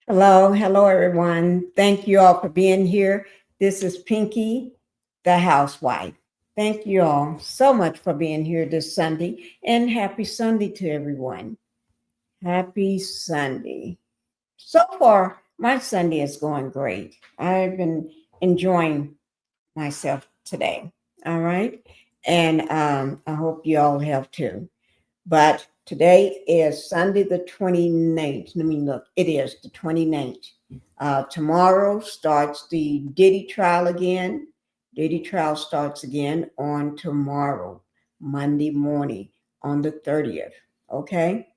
Hello, everyone. Thank you all for being here. This is Pinkie, the housewife. Thank you all so much for being here this Sunday, and happy Sunday to everyone. Happy Sunday. So far, my Sunday is going great. I've been enjoying myself today. All right. And I hope you all have too. But today is Sunday the 29th. Let me look. It is the 29th. Tomorrow starts the Diddy trial again. Diddy trial starts again on tomorrow, Monday morning, on the 30th. Okay.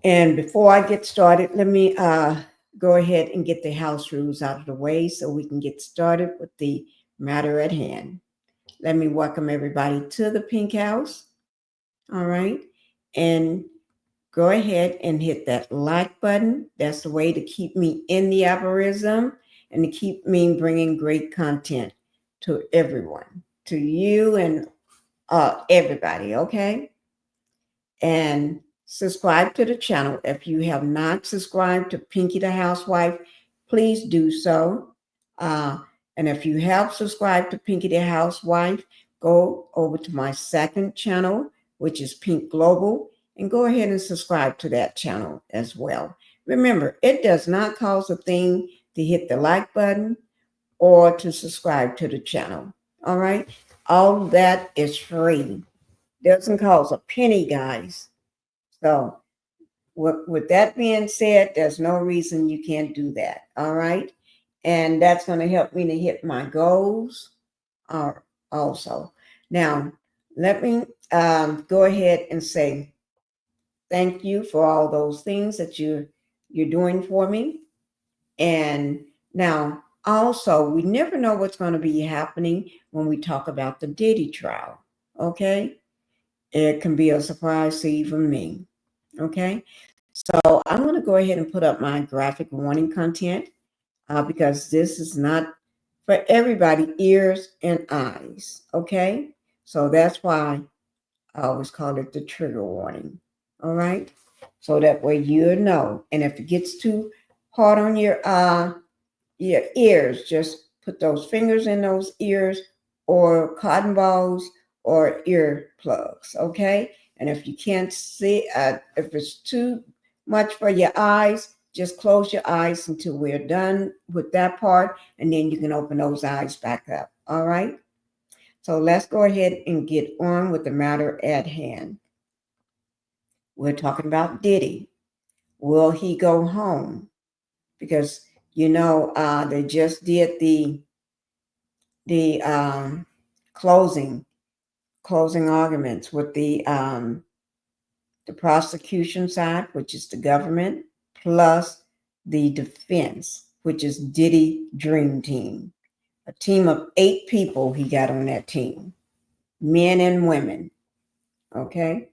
And before I get started, let me go ahead and get the house rules out of the way so we can get started with the matter at hand. Let me welcome everybody to the Pink House. All right. And go ahead and hit that like button. That's the way to keep me in the algorithm and to keep me bringing great content to everyone, to you and everybody. Okay. And subscribe to the channel. If you have not subscribed to Pinkie the Housewife, please do so. And if you have subscribed to Pinkie the Housewife, go over to my second channel, which is Pink Global, and go ahead and subscribe to that channel as well. Remember, it does not cost a thing to hit the like button or to subscribe to the channel. All right. All that is free. Doesn't cost a penny, guys. So with that being said, there's no reason you can't do that. All right. And that's going to help me to hit my goals also. Now, let me go ahead and say thank you for all those things that you're doing for me. And now, also, we never know what's going to be happening when we talk about the Diddy trial. Okay. It can be a surprise to even me. Okay. So I'm going to go ahead and put up my graphic warning content because this is not for everybody, ears and eyes. Okay. So that's why I always call it the trigger warning. All right. So that way you know. And if it gets too hard on your ears, just put those fingers in those ears or cotton balls or ear plugs. Okay. And if you can't see, if it's too much for your eyes, just close your eyes until we're done with that part. And then you can open those eyes back up. All right. So let's go ahead and get on with the matter at hand. We're talking about Diddy. Will he go home? Because, they just did the closing arguments with the prosecution side, which is the government, plus the defense, which is Diddy Dream Team. A team of 8 people he got on that team, men and women. Okay.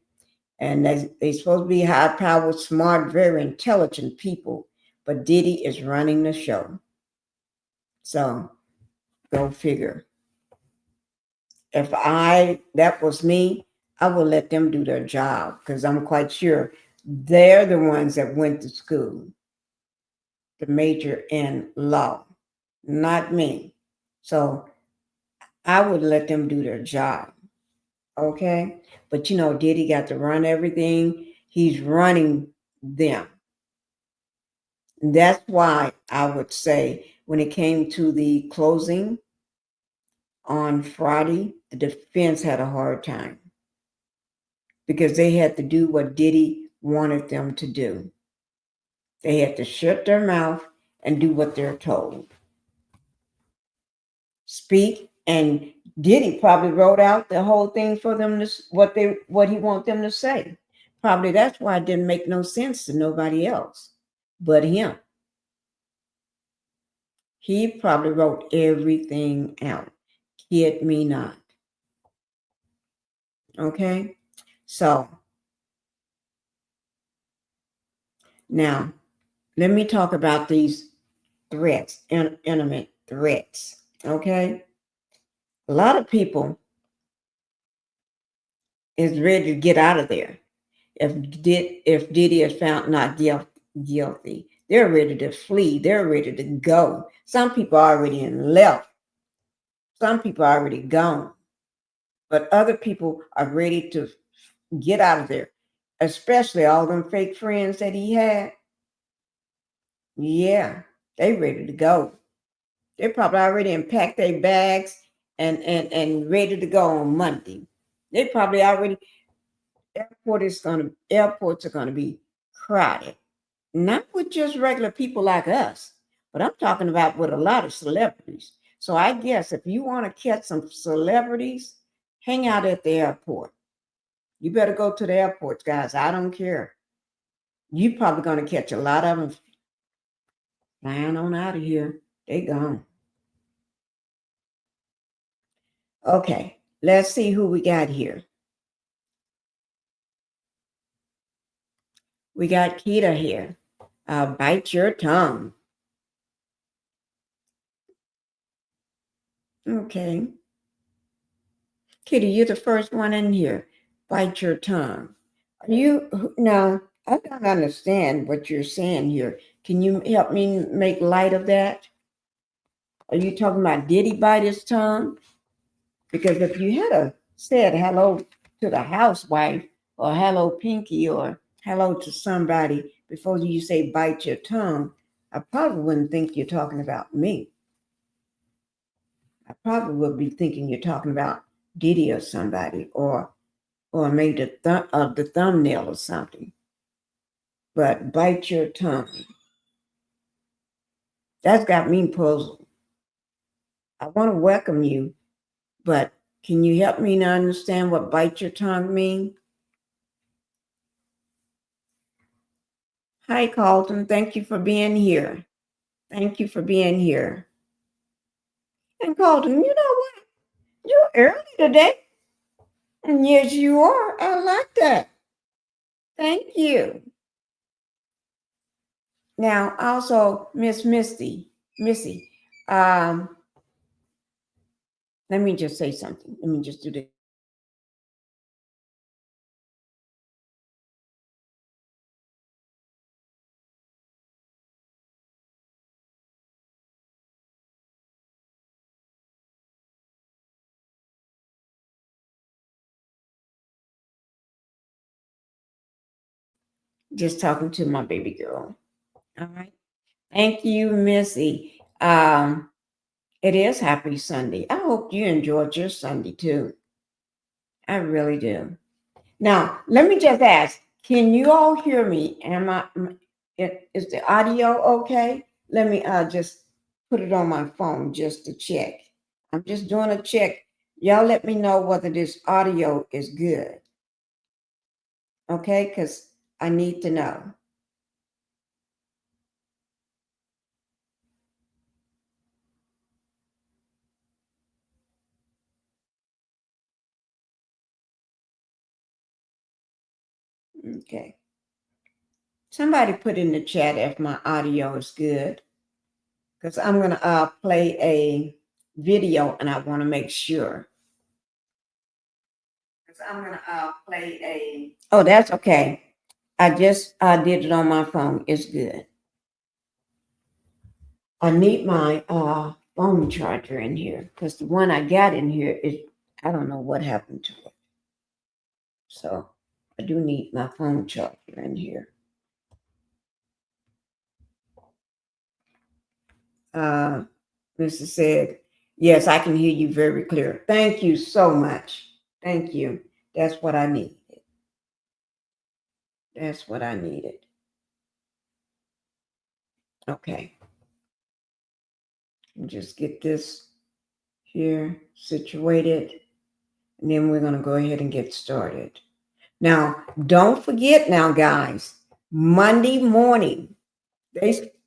And they're supposed to be high-powered, smart, very intelligent people. But Diddy is running the show. So go figure. If that was me, I would let them do their job because I'm quite sure they're the ones that went to school to major in law, not me. So I would let them do their job. Okay. But Diddy got to run everything. He's running them. And that's why I would say when it came to the closing on Friday, the defense had a hard time because they had to do what Diddy wanted them to do. They had to shut their mouth and do what they're told. Speak, and Diddy probably wrote out the whole thing for them to what he want them to say. Probably that's why it didn't make no sense to nobody else but him. He probably wrote everything out. Kid me not. Okay? So now let me talk about these threats, intimate threats. Okay? A lot of people is ready to get out of there. If Diddy is found not guilty, they're ready to flee. They're ready to go. Some people are already left. Some people are already gone. But other people are ready to get out of there, especially all them fake friends that he had. Yeah, they ready to go. They probably already unpacked their bags and ready to go on Monday. They probably already airports are gonna be crowded. Not with just regular people like us, but I'm talking about with a lot of celebrities. So I guess if you want to catch some celebrities, hang out at the airport. You better go to the airports, guys. I don't care. You probably going to catch a lot of them flying on out of here. They gone. Okay, let's see who we got here. We got Keita here. Bite your tongue. Okay. Kitty, you're the first one in here. Bite your tongue. Now, I don't understand what you're saying here. Can you help me make light of that? Are you talking about Diddy bite his tongue? Because if you had said hello to the housewife or hello Pinkie or hello to somebody before you say bite your tongue, I probably wouldn't think you're talking about me. I probably would be thinking you're talking about Diddy or somebody or maybe the thumbnail or something. But bite your tongue. That's got me puzzled. I want to welcome you, but can you help me to understand what bite your tongue means? Hi, Carlton. Thank you for being here. Thank you for being here. And Carlton, you know what? You're early today. And yes, you are. I like that. Thank you. Now, also, Missy, um, let me just say something. Let me just do this. Just talking to my baby girl. All right. Thank you, Missy. It is Happy Sunday. I hope you enjoyed your Sunday too. I really do. Now, let me just ask, can you all hear me? Is the audio okay? Let me just put it on my phone just to check. I'm just doing a check. Y'all let me know whether this audio is good. Okay? Because I need to know. Okay. Somebody put in the chat if my audio is good. Because I'm going to play a video and I want to make sure. Because I'm going to play a. Oh, that's okay. I just did it on my phone. It's good. I need my phone charger in here because the one I got in here is, I don't know what happened to it. So I do need my phone charger in here. Mr. said, Yes, I can hear you very clear. Thank you so much. Thank you. That's what I needed. That's what I needed. Okay. Just get this here situated, and then we're going to go ahead and get started. Now, don't forget now, guys, Monday morning,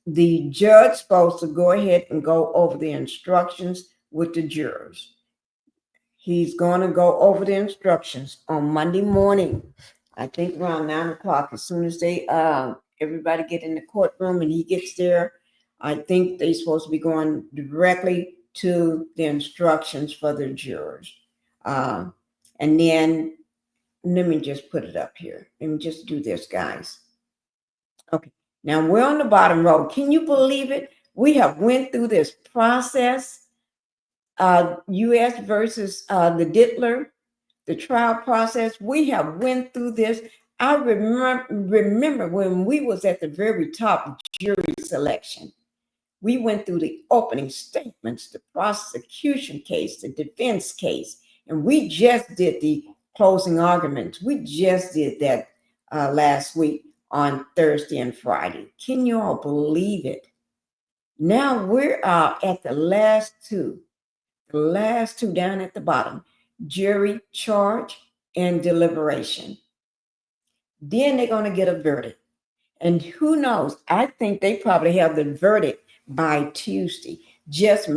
the judge supposed to go ahead and go over the instructions with the jurors. He's going to go over the instructions on Monday morning. I think around 9 o'clock. As soon as they everybody get in the courtroom and he gets there, I think they're supposed to be going directly to the instructions for the jurors. Uh, and then let me just put it up here. Let me just do this, guys. Okay. Now we're on the bottom row. Can you believe it? We have went through this process, U.S. versus the Dittler, the trial process. We have went through this. I remember when we was at the very top, jury selection. We went through the opening statements, the prosecution case, the defense case, and we just did the closing arguments. We just did that last week on Thursday and Friday. Can you all believe it? Now we're at the last two down at the bottom, jury charge and deliberation. Then they're going to get a verdict. And who knows? I think they probably have the verdict by Tuesday. Just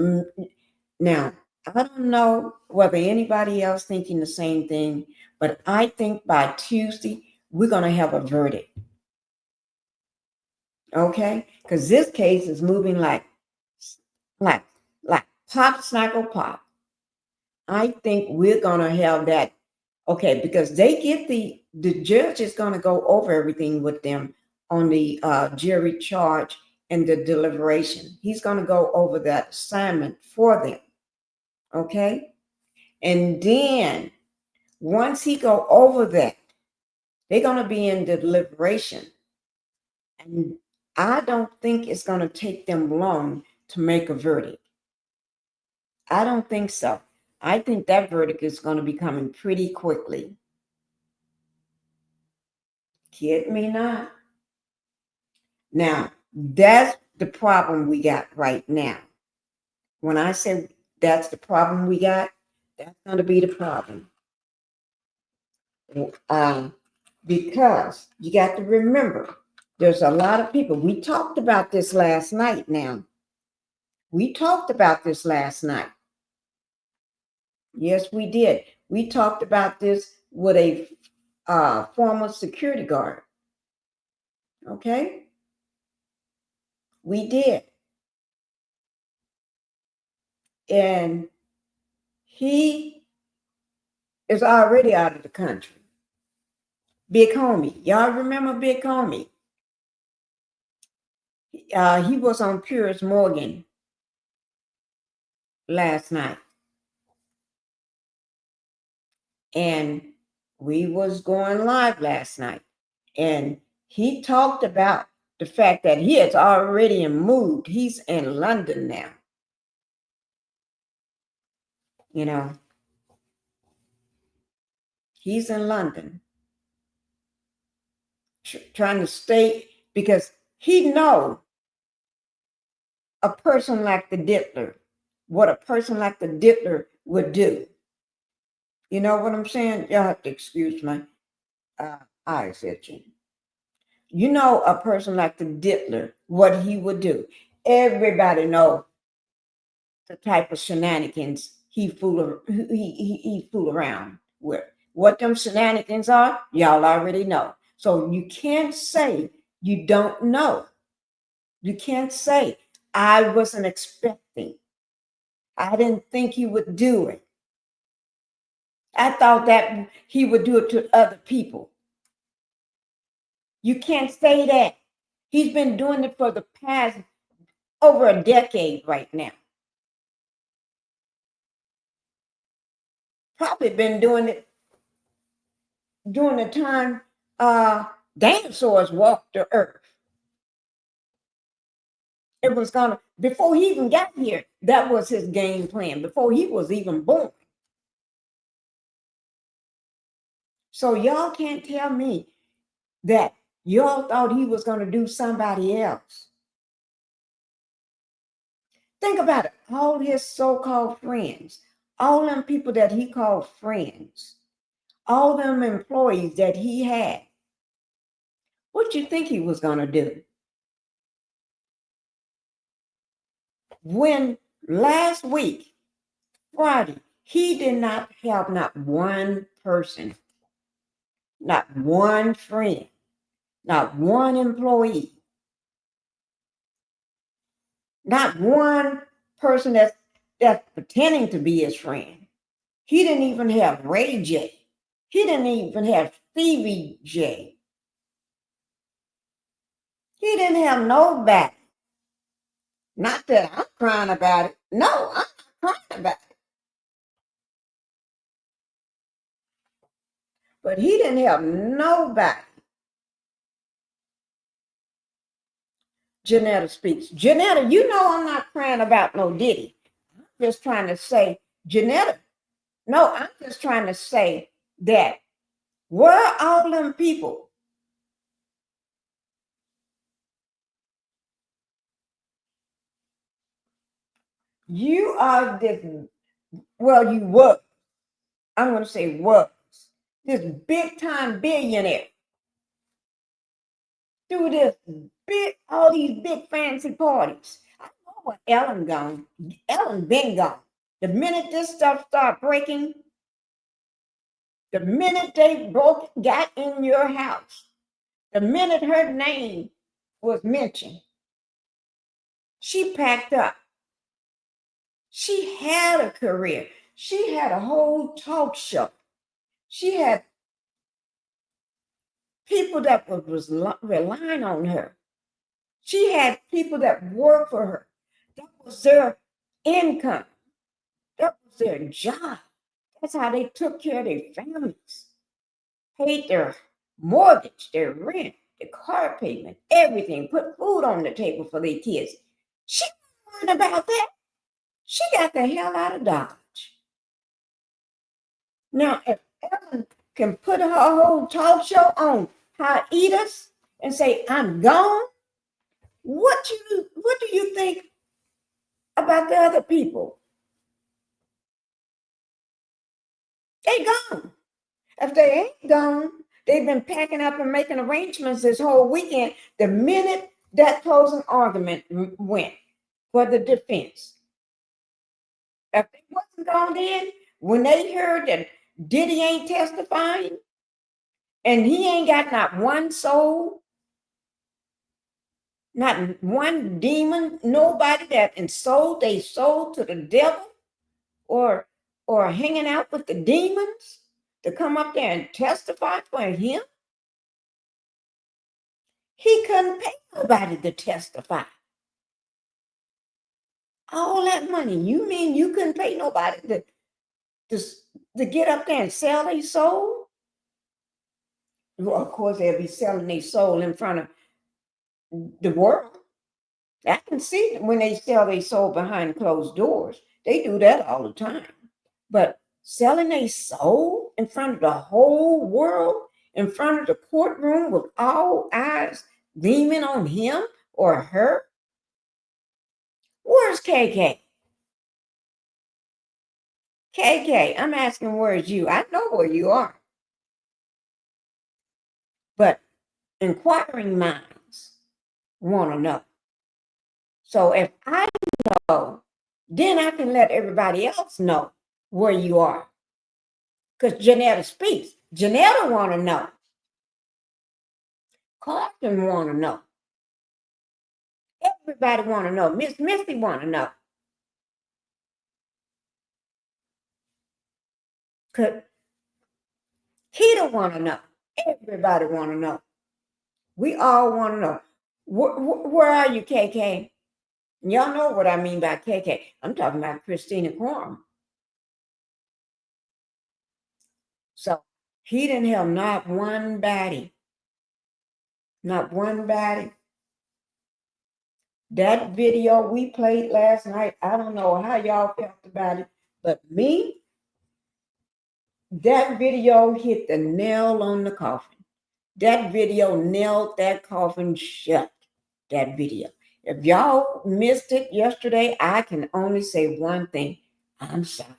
now, I don't know whether anybody else thinking the same thing, but I think by Tuesday we're going to have a verdict. Okay? Because this case is moving like pop, snaggle, pop. I think we're going to have that. Okay, because they get the judge is going to go over everything with them on the jury charge and the deliberation. He's going to go over that assignment for them. Okay, and then once he go over that, they're going to be in the deliberation, and I don't think it's going to take them long to make a verdict. I don't think so. I think that verdict is going to be coming pretty quickly. Kid me not. Now, that's the problem we got right now. When I say that's the problem we got, that's going to be the problem. Because you got to remember, there's a lot of people. We talked about this last night now. We talked about this last night. Yes, we did. We talked about this with a former security guard. Okay? We did. And he is already out of the country. Big Homie. Y'all remember Big Homie? He was on Piers Morgan last night. And we was going live last night. And he talked about the fact that he is already moved. He's in London now. You know, he's in London. Trying to stay because he know a person like the Dittler, what a person like the Dittler would do. You know what I'm saying? Y'all have to excuse my eyes itching. You know a person like the Dittler, what he would do. Everybody know the type of shenanigans he fool around with. What them shenanigans are, y'all already know. So you can't say you don't know. You can't say, I wasn't expecting. I didn't think he would do it. I thought that he would do it to other people. You can't say that. He's been doing it for the past over a decade right now. Probably been doing it during the time dinosaurs walked the earth. It was gonna, before he even got here, that was his game plan, before he was even born. So y'all can't tell me that y'all thought he was gonna do somebody else. Think about it. All his so-called friends, all them people that he called friends, all them employees that he had. What you think he was gonna do? When last week, Friday, he did not have not one person, not one friend, not one employee, not one person that's pretending to be his friend. He didn't even have Ray J. He didn't even have Stevie J. He didn't have nobody. Not that I'm crying about it. No, I'm not crying about it. But he didn't have nobody. Janetta speaks. Janetta, you know I'm not crying about no Diddy. I'm just trying to say, Janetta, no, I'm just trying to say that where all them people? You are this, well, you were, I'm going to say was, this big time billionaire. Through this big, all these big fancy parties. I know what Ellen gone. Ellen been gone. The minute this stuff start breaking, the minute they got in your house, the minute her name was mentioned, she packed up. She had a career. She had a whole talk show. She had people that was relying on her. She had people that worked for her. That was their income. That was their job. That's how they took care of their families, paid their mortgage, their rent, the car payment, everything, put food on the table for their kids. She wasn't worried about that. She got the hell out of Dodge. Now, if Ellen can put her whole talk show on hiatus and say, I'm gone, what do you think about the other people? They gone. If they ain't gone, they've been packing up and making arrangements this whole weekend. The minute that closing argument went for the defense, if they wasn't gone in, when they heard that Diddy ain't testifying and he ain't got not one soul, not one demon, nobody that sold they soul to the devil or hanging out with the demons to come up there and testify for him. He couldn't pay nobody to testify. All that money, you mean you couldn't pay nobody to get up there and sell their soul? Well, of course, they'll be selling their soul in front of the world. I can see when they sell their soul behind closed doors. They do that all the time. But selling their soul in front of the whole world, in front of the courtroom with all eyes gleaming on him or her? Where's KK? KK, I'm asking where's you? I know where you are. But inquiring minds want to know. So if I know, then I can let everybody else know where you are. Because Janetta speaks. Janetta want to know. Carson want to know. Everybody want to know. Miss Missy want to know. Because Keita want to know. Everybody want to know. We all want to know. Where are you, KK? Y'all know what I mean by KK. I'm talking about Christina Quorum. So he didn't have not one baddie. Not one baddie. That video we played last night, I don't know how y'all felt about it, but me, that video hit the nail on the coffin. That video nailed that coffin shut. That video. If y'all missed it yesterday, I can only say one thing. I'm sorry.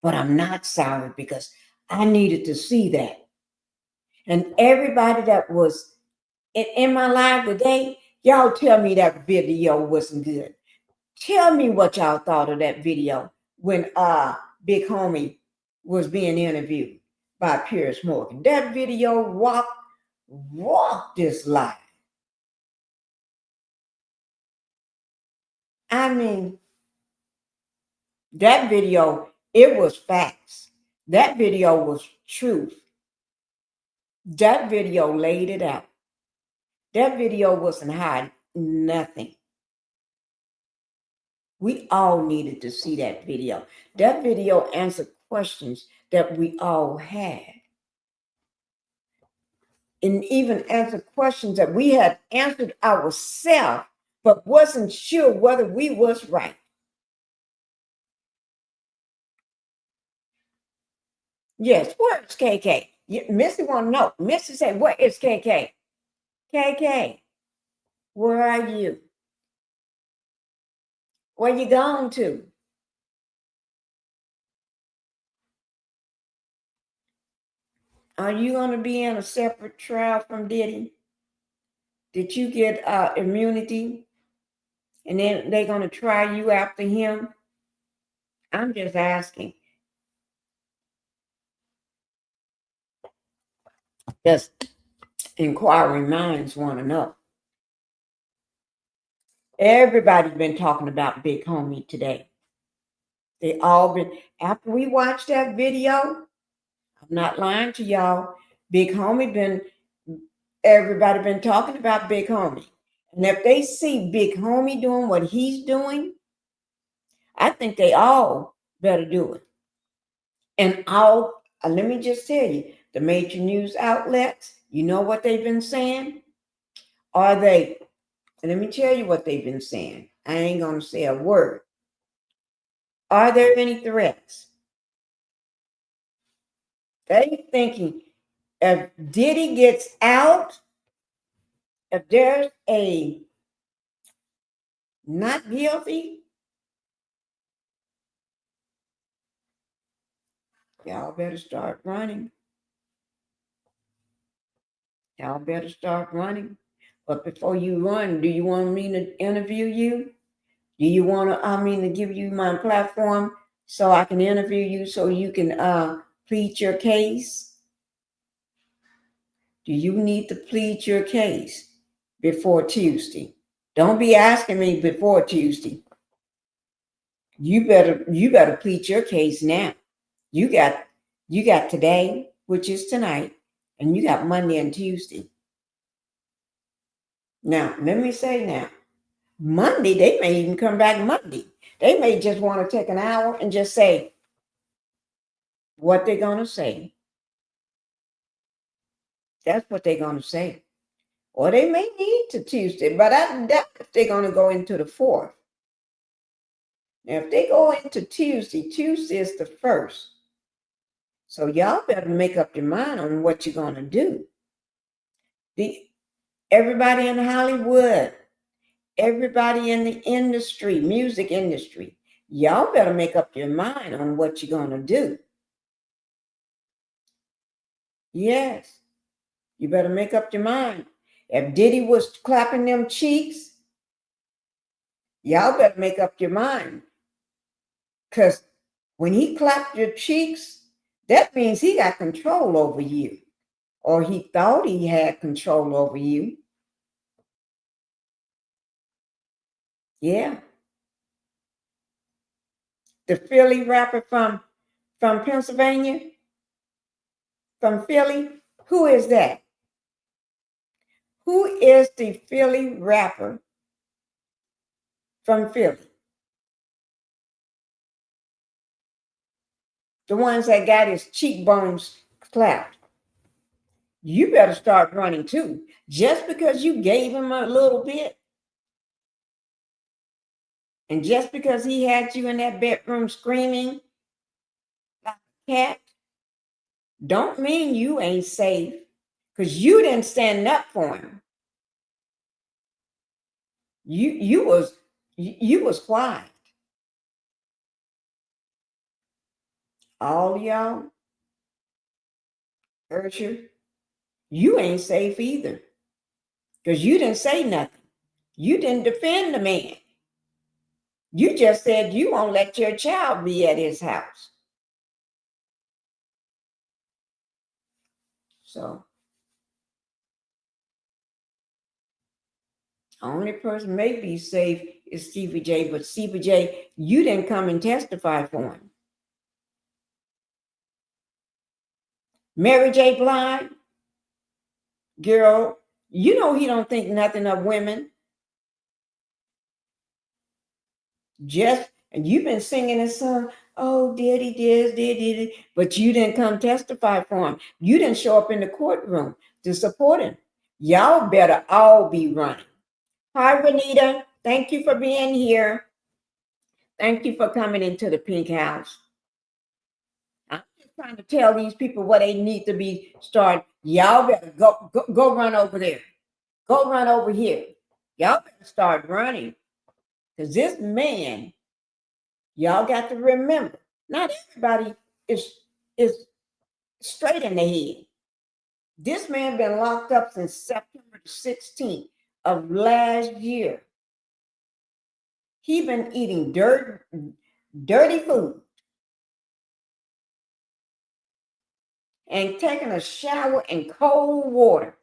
But I'm not sorry because I needed to see that. And everybody that was in my life today, y'all tell me that video wasn't good. Tell me what y'all thought of that video when Big Homie was being interviewed by Pierce Morgan. That video walked this life. I mean, that video, it was facts. That video was truth. That video laid it out. That video wasn't hiding nothing. We all needed to see that video. That video answered questions that we all had. And even answered questions that we had answered ourselves, but wasn't sure whether we was right. Yes, where's KK? Missy want to know. Missy said, where is KK? KK, where are you? Where you going to? Are you going to be in a separate trial from Diddy? Did you get immunity? And then they're going to try you after him? I'm just asking. Just inquiring minds want to know. Everybody's been talking about Big Homie today. They all been, after we watched that video, I'm not lying to y'all, Big Homie everybody been talking about Big Homie. And if they see Big Homie doing what he's doing, I think they all better do it. And let me just tell you, the major news outlets, you know what they've been saying? Let me tell you what they've been saying. I ain't going to say a word. Are there any threats? They thinking if Diddy gets out, if there's a not guilty, y'all better start running. Y'all better start running. But before you run, do you want me to interview you? Do you want to give you my platform so I can interview you so you can plead your case? Do you need to plead your case before Tuesday? Don't be asking me before Tuesday. You better plead your case now. You got today, which is tonight, and you got Monday and Tuesday. Now, let me say now, Monday, they may even come back Monday. They may just want to take an hour and just say what they're going to say. That's what they're going to say. Or they may need to Tuesday, but I doubt if they're going to go into the 4th. Now, if they go into Tuesday is the 1st. So y'all better make up your mind on what you're going to do. Everybody in Hollywood, everybody in the industry, music industry, y'all better make up your mind on what you're going to do. Yes, you better make up your mind. If Diddy was clapping them cheeks, y'all better make up your mind. Because when he clapped your cheeks, that means he got control over you. Or he thought he had control over you. Yeah. The Philly rapper from Pennsylvania, from Philly, who is that? Who is the Philly rapper from Philly? The ones that got his cheekbones clapped. You better start running too. Just because you gave him a little bit, And just because he had you in that bedroom screaming like a cat, don't mean you ain't safe, because you didn't stand up for him. You was quiet. All y'all, Ursher, you ain't safe either, because you didn't say nothing. You didn't defend the man. You just said you won't let your child be at his house. So, only person may be safe is Stevie J, but Stevie J, you didn't come and testify for him. Mary J. Blige, girl, you know he don't think nothing of women. And you've been singing a song, oh, Diddy, Diddy, but you didn't come testify for him. You didn't show up in the courtroom to support him. Y'all better all be running. Hi, Renita. Thank you for being here. Thank you for coming into the Pink House. I'm just trying to tell these people what they need to be started. Y'all better go run over there. Go run over here. Y'all better start running. Because this man, y'all got to remember, not everybody is straight in the head. This man been locked up since September 16th of last year. He been eating dirty food and taking a shower in cold water.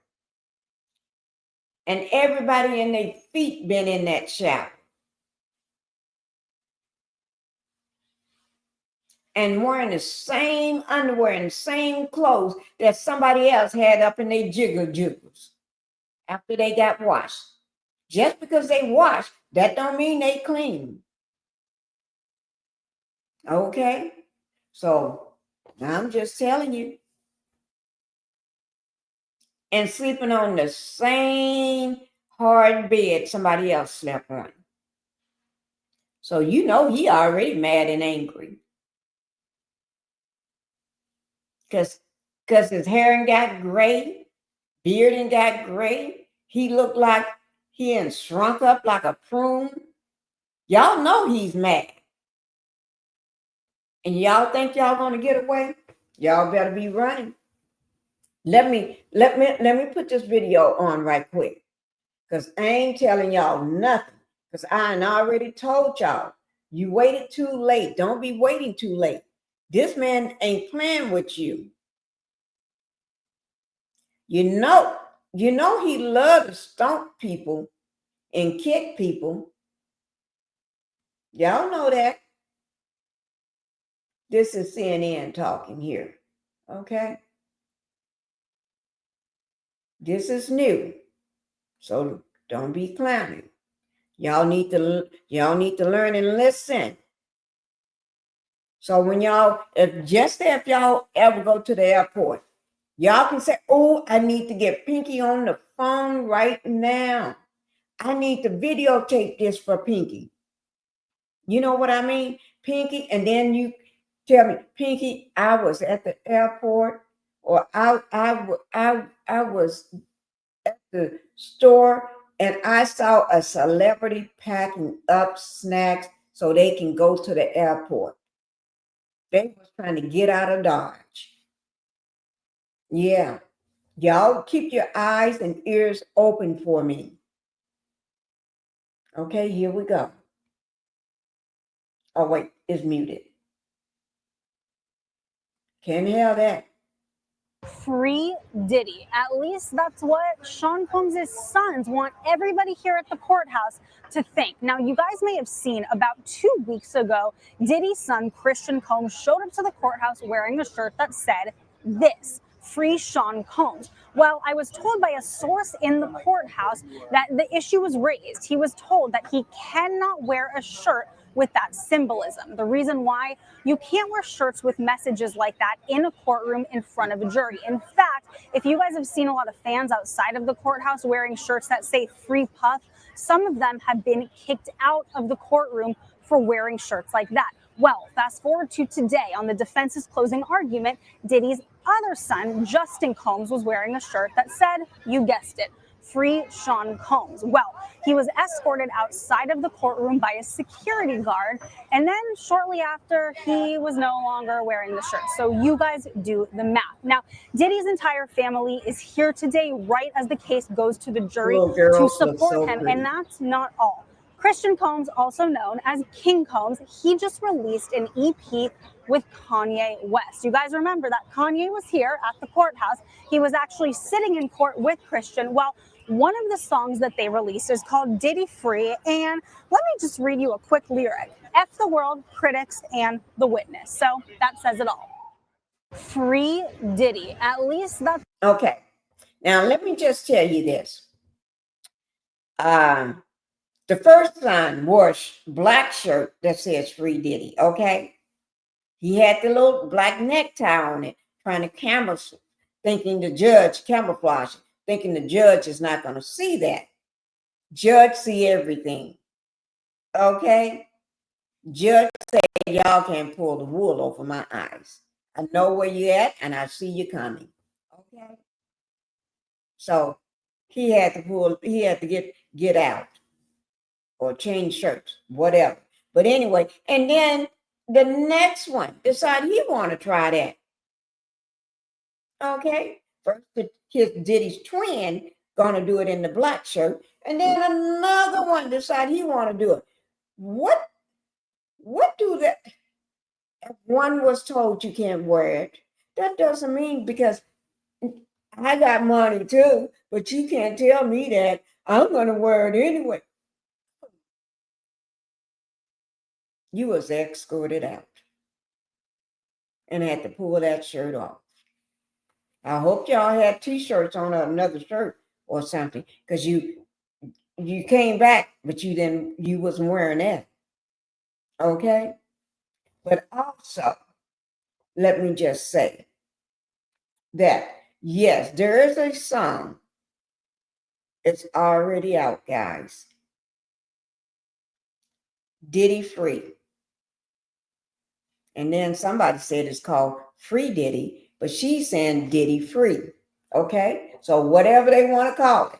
And everybody in their feet been in that shower. And wearing the same underwear and the same clothes that somebody else had up in their jiggles after they got washed. Just because they washed, that don't mean they clean. Okay? So I'm just telling you. And sleeping on the same hard bed somebody else slept on. So you know he already mad and angry. Because his hair got gray, beard and got gray. He looked like he had shrunk up like a prune. Y'all know he's mad. And y'all think y'all gonna get away? Y'all better be running. Let me put this video on right quick. Because I ain't telling y'all nothing. Because I already told y'all. You waited too late. Don't be waiting too late. This man ain't playing with you. You know he loves to stomp people and kick people. Y'all know that. This is CNN talking here. Okay? This is new. So don't be clowning. Y'all need to learn and listen. So when if y'all ever go to the airport, y'all can say, oh, I need to get Pinkie on the phone right now. I need to videotape this for Pinkie. You know what I mean? Pinkie, and then you tell me, Pinkie, I was at the airport, or I was at the store and I saw a celebrity packing up snacks so they can go to the airport. They was trying to get out of Dodge. Yeah. Y'all keep your eyes and ears open for me. Okay, here we go. Oh, wait, it's muted. Can't hear that. Free Diddy. At least that's what Sean Combs' sons want everybody here at the courthouse to think. Now, you guys may have seen about 2 weeks ago, Diddy's son, Christian Combs, showed up to the courthouse wearing a shirt that said this: Free Sean Combs. Well, I was told by a source in the courthouse that the issue was raised. He was told that he cannot wear a shirt with that symbolism. The reason why you can't wear shirts with messages like that in a courtroom in front of a jury. In fact, if you guys have seen a lot of fans outside of the courthouse wearing shirts that say "Free Puff," some of them have been kicked out of the courtroom for wearing shirts like that. Well, fast forward to today. On the defense's closing argument, Diddy's other son, Justin Combs, was wearing a shirt that said, you guessed it, "Free Sean Combs." Well, he was escorted outside of the courtroom by a security guard, and then shortly after, he was no longer wearing the shirt. So you guys do the math. Now, Diddy's entire family is here today, right as the case goes to the jury to support him, and that's not all. Christian Combs, also known as King Combs, he just released an EP with Kanye West. You guys remember that Kanye was here at the courthouse. He was actually sitting in court with Christian. Well, one of the songs that they released is called Diddy Free, and let me just read you a quick lyric. F the world, critics, and the witness. So that says it all. Free Diddy. At least that's Okay. Now, let me just tell you this. The first son wore a black shirt that says "Free Diddy," okay? He had the little black necktie on it, trying to camouflage, thinking the judge is not going to see that. Judge see everything, okay? Judge say, y'all can't pull the wool over my eyes. I know where you at, and I see you coming, okay? So he had to get out or change shirts, whatever. But anyway, and then the next one decided he want to try that. Okay, first his Diddy's twin gonna do it in the black shirt, and then another one decide he want to do it. What do that? If one was told you can't wear it, that doesn't mean because I got money too, but you can't tell me that I'm gonna wear it anyway. You was escorted out and had to pull that shirt off. I hope y'all had t-shirts on another shirt or something, because you came back, but you wasn't wearing that. Okay? But also, let me just say that yes, there is a song. It's already out, guys. Diddy Free. And then somebody said it's called Free Diddy, but she's saying Diddy Free. Okay? So whatever they want to call it.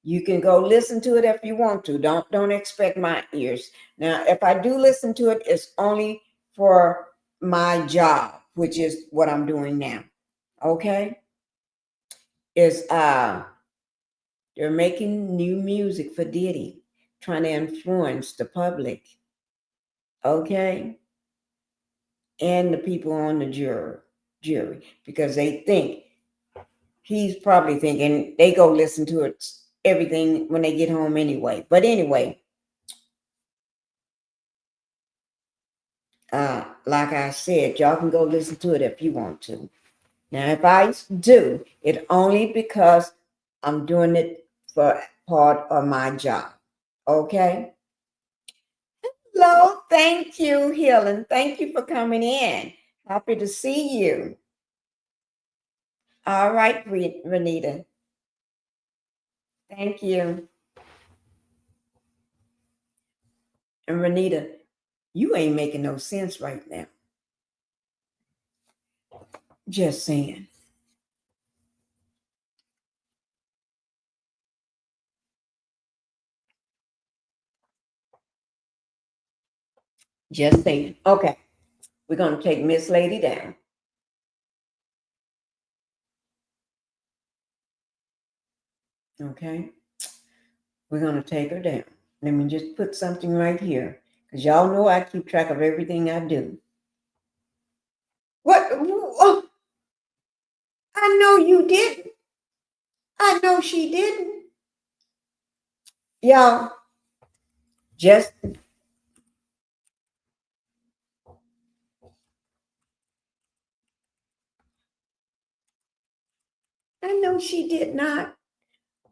You can go listen to it if you want to. Don't expect my ears. Now, if I do listen to it, it's only for my job, which is what I'm doing now. Okay? They're making new music for Diddy, trying to influence the public. Okay? And the people on the jury, because they think he's probably thinking they go listen to it everything when they get home anyway. But anyway, like I said, y'all can go listen to it if you want to. Now, if I do, it only because I'm doing it for part of my job. Okay? Hello, thank you, Helen. Thank you for coming in. Happy to see you. All right, Renita. Thank you. And Renita, you ain't making no sense right now. Just saying. Just saying. Okay. We're going to take Miss Lady down. Okay. We're going to take her down. Let me just put something right here, because y'all know I keep track of everything I do. What? Oh, I know you didn't. I know she didn't. Y'all, just I know she did not,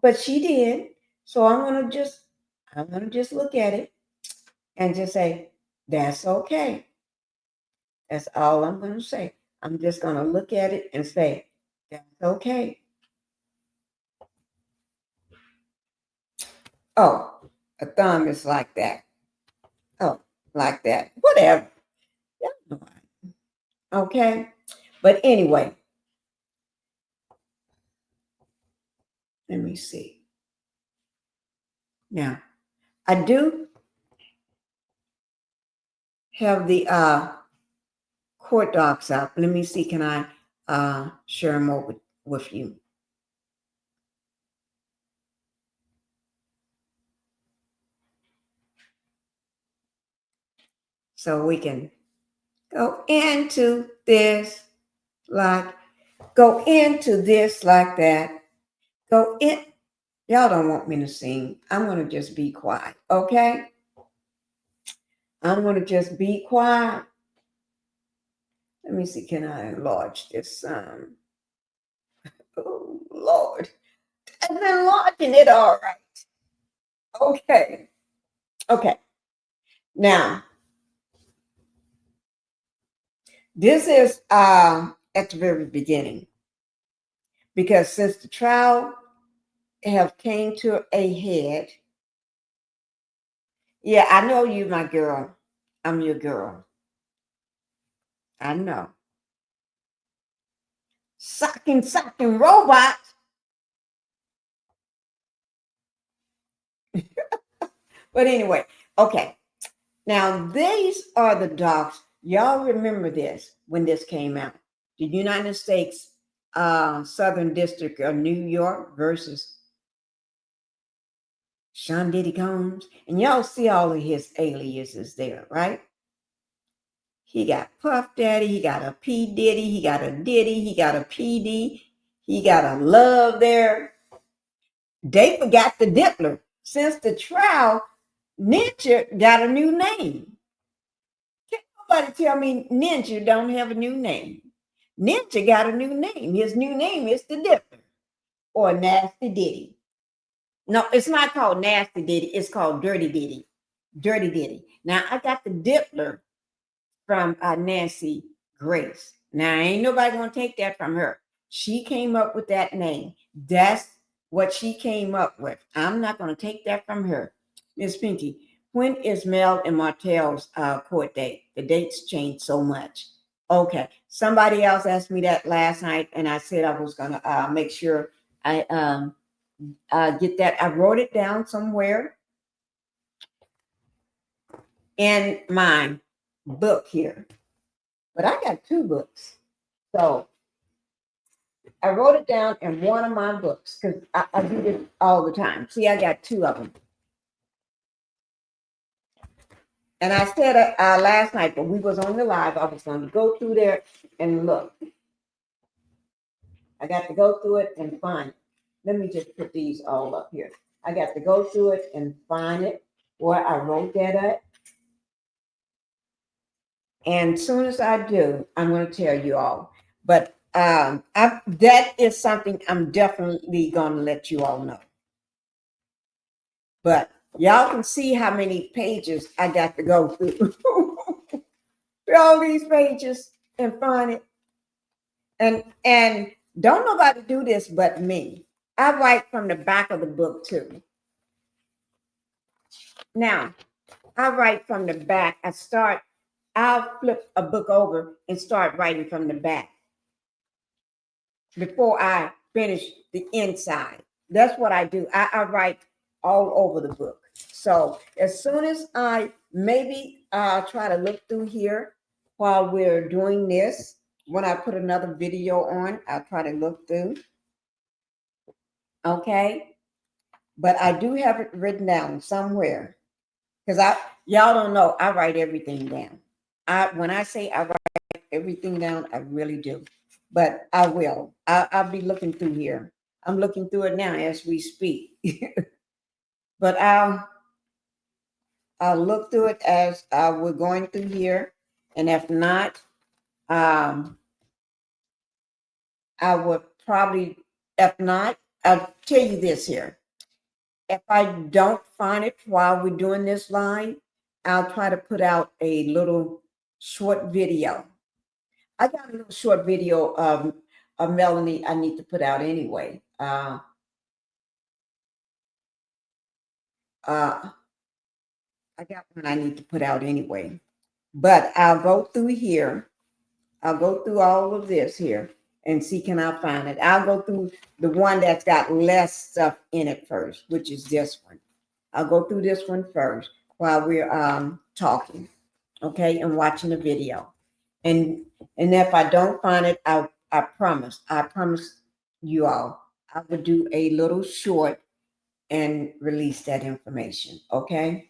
but she did. So I'm gonna just look at it and just say, That's okay. That's all I'm going to say. I'm just going to look at it and say, that's okay. Oh, a thumb is like that. Oh, like that. Whatever. Okay. But anyway, let me see. Now, I do have the court docs up. Let me see. Can I share them over with you? So we can go into this like that. Go in. Y'all don't want me to sing. I'm going to just be quiet. Okay? I'm going to just be quiet. Let me see. Can I enlarge this? Oh, Lord. I've been enlarging it all right. Okay. Okay. Now, this is at the very beginning. Because since the trial have came to a head, yeah, I know you, my girl. I'm your girl. I know. Sucking robot. But anyway, okay. Now, these are the docs. Y'all remember this when this came out. The United States Southern District of New York versus Sean Diddy Combs. And y'all see all of his aliases there, right? He got Puff Daddy, he got a P Diddy, he got a Diddy, he got a PD, he got a Love there. They forgot the Dippler. Since the trial, Ninja got a new name. Can't nobody tell me Ninja don't have a new name. Ninja got a new name. His new name is the Dippler or Nasty Diddy. No, it's not called Nasty Diddy. It's called Dirty Diddy. Dirty Diddy. Now, I got the Dippler from Nancy Grace. Now, ain't nobody going to take that from her. She came up with that name. That's what she came up with. I'm not going to take that from her. Miss Pinkie, when is Mel and Martell's court date? The dates change so much. Okay. Somebody else asked me that last night, and I said I was going to make sure I get that. I wrote it down somewhere in my book here. But I got two books. So I wrote it down in one of my books because I do this all the time. See, I got two of them. And I said last night, but we was on the live, I was going to go through there and look. I got to go through it and find it. Let me just put these all up here. I got to go through it and find it where I wrote that at. And as soon as I do, I'm going to tell you all. But that is something I'm definitely going to let you all know. But y'all can see how many pages I got to go through. All these pages and find it. And don't nobody do this but me. I write from the back of the book too. Now, I write from the back. I'll flip a book over and start writing from the back before I finish the inside. That's what I do. I write all over the book. So as soon as I maybe try to look through here while we're doing this, when I put another video on, I'll try to look through. Okay. But I do have it written down somewhere because y'all don't know, I write everything down. When I say I write everything down, I really do. But I will. I'll be looking through here. I'm looking through it now as we speak. But I'll look through it as we're going through here. And if not, I would probably, if not, I'll tell you this here. If I don't find it while we're doing this line, I'll try to put out a little short video. I got a little short video of Melanie I need to put out anyway. I got one I need to put out anyway. But I'll go through here. I'll go through all of this here and see can I find it. I'll go through the one that's got less stuff in it first, which is this one. I'll go through this one first while we're talking, okay, and watching the video. And if I don't find it, I promise you all, I will do a little short and release that information, okay?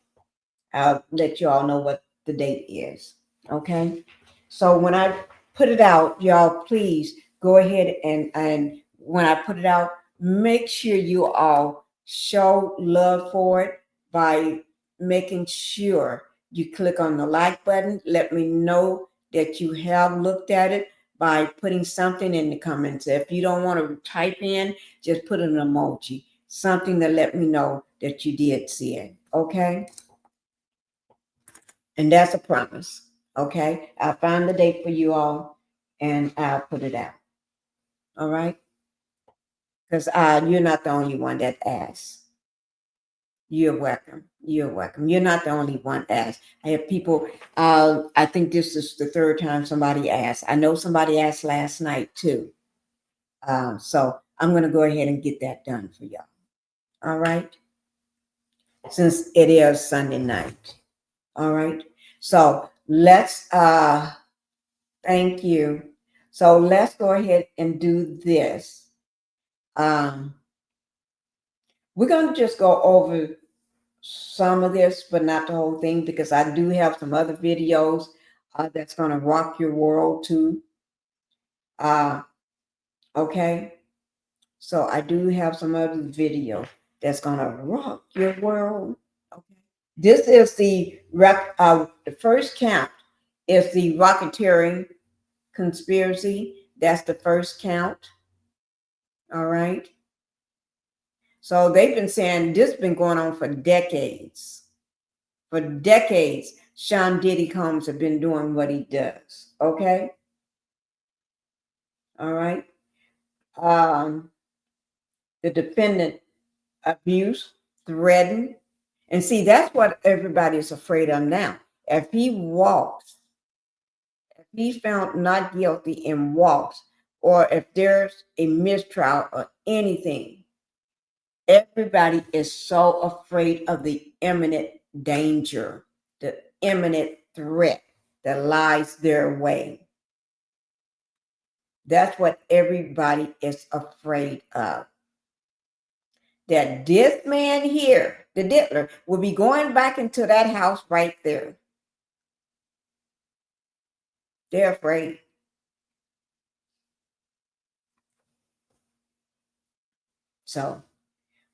I'll let you all know what the date is, okay? So when I put it out, y'all, please go ahead and when I put it out, make sure you all show love for it by making sure you click on the like button. Let me know that you have looked at it by putting something in the comments. If you don't want to type in, just put an emoji, something to let me know that you did see it, okay? And that's a promise, okay? I'll find the date for you all and I'll put it out, all right? Because you're not the only one that asked. You're welcome. You're welcome. You're not the only one asked. I have people, I think this is the third time somebody asked. I know somebody asked last night too. So I'm going to go ahead and get that done for y'all. All right? Since it is Sunday night. All right? So let's, thank you. So let's go ahead and do this. We're going to just go over some of this, but not the whole thing, because I do have some other videos that's going to rock your world too. Okay. So I do have some other video that's going to rock your world. Okay. This is the first count is the racketeering conspiracy. That's the first count. All right. So they've been saying this has been going on for decades. For decades, Sean Diddy Combs have been doing what he does. Okay. All right. The defendant abused, threatened. And see, that's what everybody is afraid of now. If he walks, if he's found not guilty and walks, or if there's a mistrial or anything, everybody is so afraid of the imminent danger, the imminent threat that lies their way. That's what everybody is afraid of. That this man here, the diddler, will be going back into that house right there. They're afraid. So,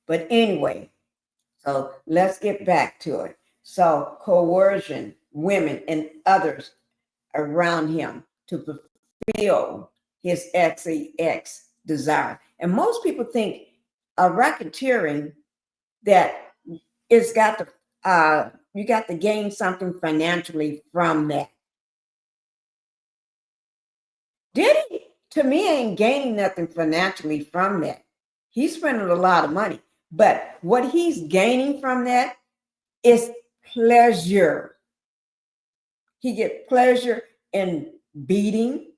but anyway, so let's get back to it. So, coercion, women and others around him to fulfill his XEX desire. And most people think racketeering that it's got to, you got to gain something financially from that. Diddy, to me, ain't gaining nothing financially from that. He's spending a lot of money. But what he's gaining from that is pleasure. He gets pleasure in beating,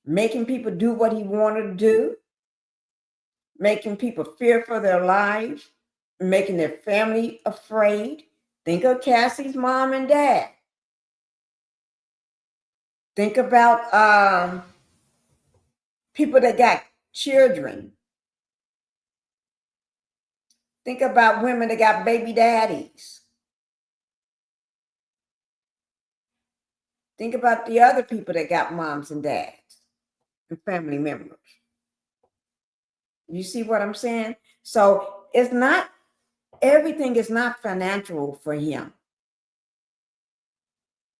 making people do what he wanted to do, making people fear for their lives, making their family afraid. Think of Cassie's mom and dad. Think about people that got children. Think about women that got baby daddies. Think about the other people that got moms and dads and family members. You see what I'm saying? So it's not, everything is not financial for him.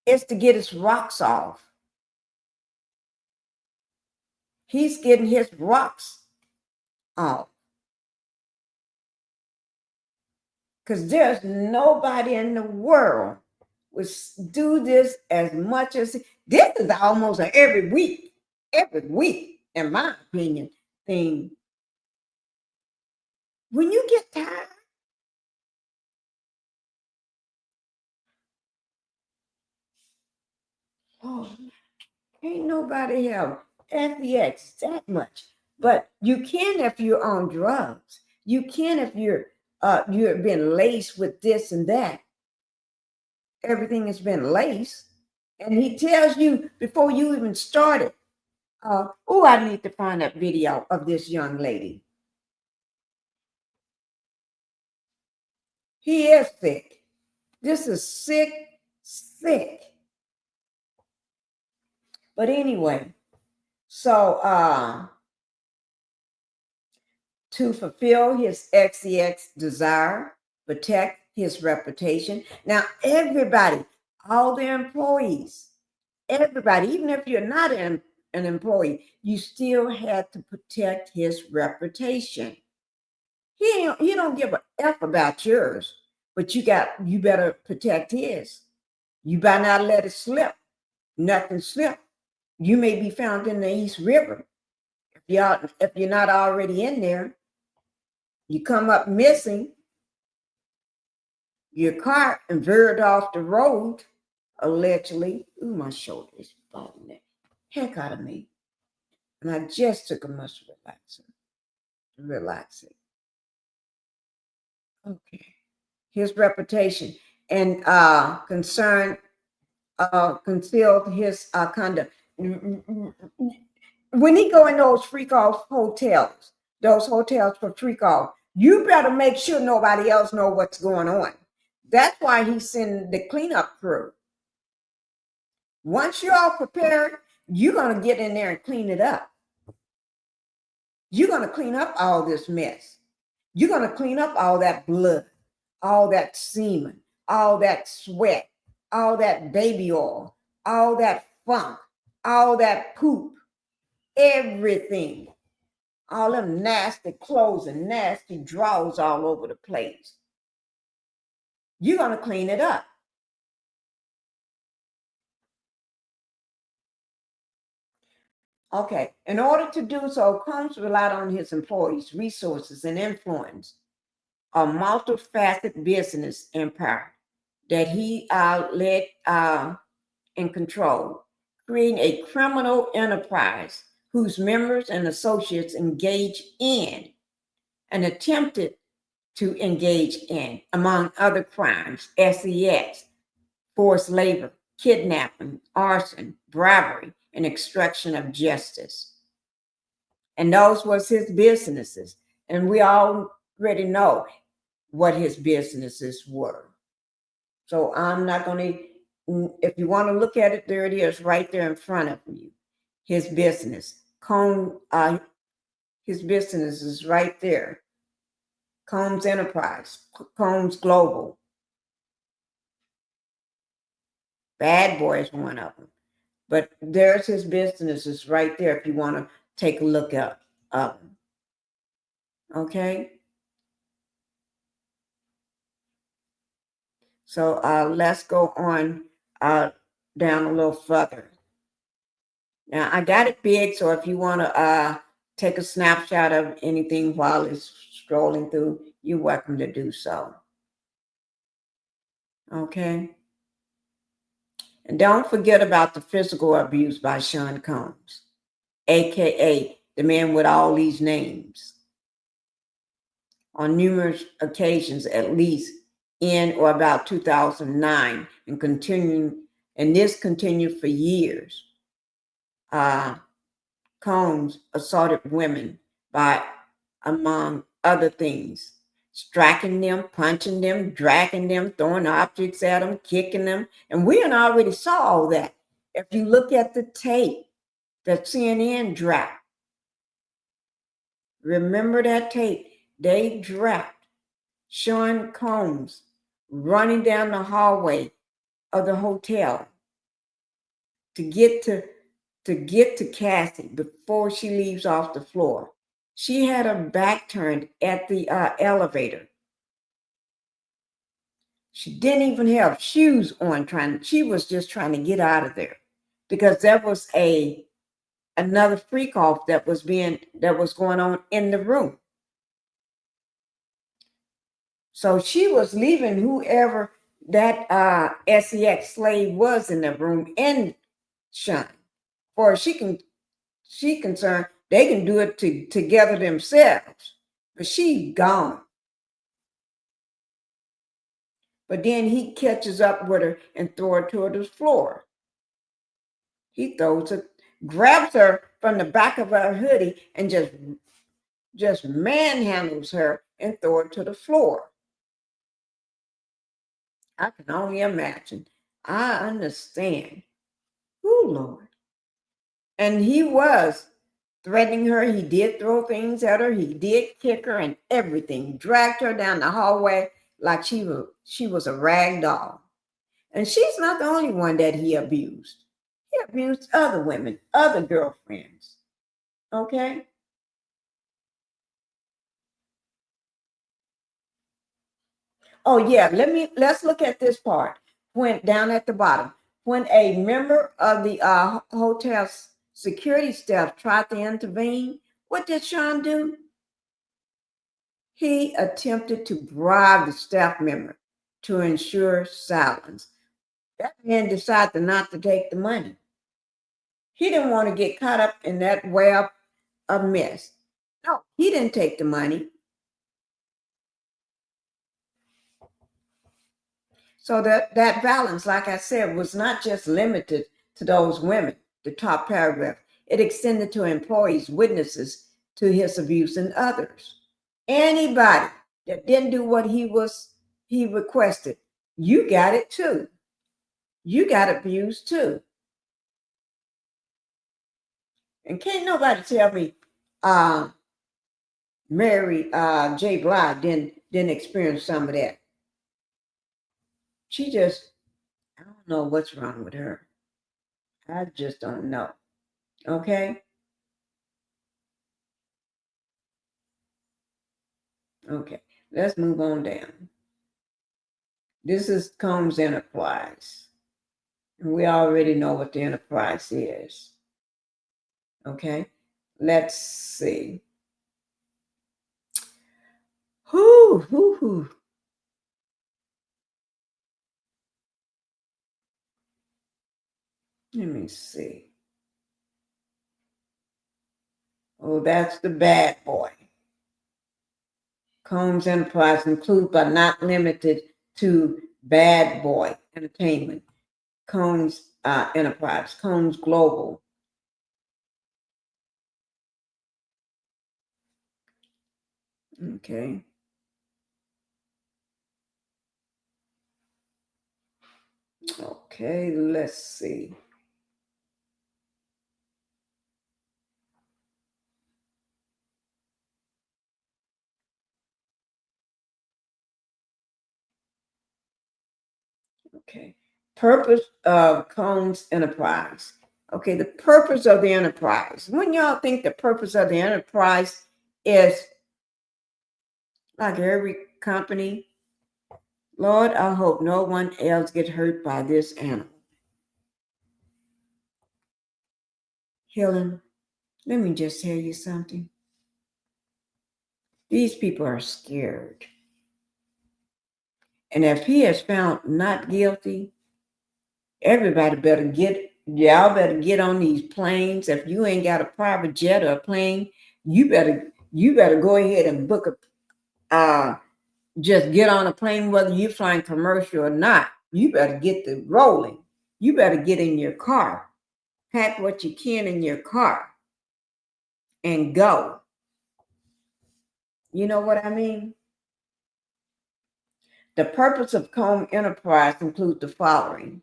It's to get his rocks off. He's getting his rocks off. because there's nobody in the world would do this as much as this is almost an every week, in my opinion, thing. When you get tired, oh, ain't nobody have FEX that much. But you can if you're on drugs. You can if you've been laced with this and that. Everything has been laced. And he tells you before you even started, oh, I need to find that video of this young lady. He is sick. This is sick. But anyway, so to fulfill his XEX desire, protect his reputation. Now, everybody, all the employees, everybody, even if you're not an employee, you still had to protect his reputation. He don't give a F about yours, but you better protect his. You better not let it slip. Nothing slip. You may be found in the East River. If you're not already in there, you come up missing, your car and veered off the road, allegedly. Ooh, my shoulder is bothering the heck out of me. And I just took a muscle relaxing. Okay. His reputation and concern concealed his conduct. When he go in those freak off hotels, those hotels for freak off, you better make sure nobody else know what's going on. That's why he's sending the cleanup crew. Once you're all prepared, you're going to get in there and clean it up. You're going to clean up all this mess. You're going to clean up all that blood, all that semen, all that sweat, all that baby oil, all that funk, all that poop, everything. All them nasty clothes and nasty drawers all over the place. You're going to clean it up. Okay. In order to do so, Combs relied on his employees, resources, and influence, a multifaceted business empire that he led and controlled, creating a criminal enterprise whose members and associates engaged in and attempted to engage in, among other crimes, SEX, forced labor, kidnapping, arson, bribery, and extraction of justice. And those was his businesses. And we already know what his businesses were. So I'm not going to, if you want to look at it, there it is right there in front of you. His business. His business is right there. Combs Enterprise, Combs Global. Bad Boy is one of them. But there's his businesses right there if you want to take a look at them. Okay? So let's go on down a little further. Now, I got it big, so if you want to take a snapshot of anything while it's scrolling through, you're welcome to do so. Okay? And don't forget about the physical abuse by Sean Combs, a.k.a. the man with all these names. On numerous occasions, at least in or about 2009, and this continued for years. Combs assaulted women by, among other things, striking them, punching them, dragging them, throwing objects at them, kicking them. And we already saw all that. If you look at the tape that CNN dropped, remember that tape? They dropped Sean Combs running down the hallway of the hotel to get to Cassie before she leaves off the floor. She had her back turned at the elevator. She didn't even have shoes on. She was just trying to get out of there because there was another freak off that was going on in the room. So she was leaving whoever that sex slave was in the room in shine. For she concerned, they can do it together themselves. But she's gone. But then he catches up with her and throws her to the floor. He grabs her from the back of her hoodie and just manhandles her and throws her to the floor. I can only imagine. I understand. Oh, Lord. And he was threatening her. He did throw things at her. He did kick her and everything. Dragged her down the hallway like she was a rag doll. And she's not the only one that he abused. He abused other women, other girlfriends. Okay? Oh yeah, let's look at this part. When down at the bottom, when a member of the hotel's security staff tried to intervene, what did Sean do? He attempted to bribe the staff member to ensure silence. That man decided not to take the money. He didn't want to get caught up in that web of mess. No, he didn't take the money. So that balance, like I said, was not just limited to those women, the top paragraph. It extended to employees, witnesses to his abuse, and others. Anybody that didn't do what he requested, you got it too. You got abused too. And can't nobody tell me Mary J. Blige didn't experience some of that. She just, I don't know what's wrong with her. I just don't know. Okay? Okay. Let's move on down. This is Combs Enterprise. And we already know what the enterprise is. Okay? Let's see. Whoo. Let me see. Oh, that's the bad boy. Combs Enterprise include but not limited to Bad Boy Entertainment, Combs Enterprise, Combs Global. Okay. Okay, let's see. Okay. Purpose of Combs Enterprise. Okay, the purpose of the enterprise. When y'all think the purpose of the enterprise is like every company, Lord, I hope no one else get hurt by this animal. Helen, let me just tell you something. These people are scared. And if he is found not guilty, everybody y'all better get on these planes. If you ain't got a private jet or a plane, you better go ahead and book just get on a plane, whether you're flying commercial or not. You better get the rolling. You better get in your car, pack what you can in your car, and go. You know what I mean? The purpose of Comb Enterprise includes the following: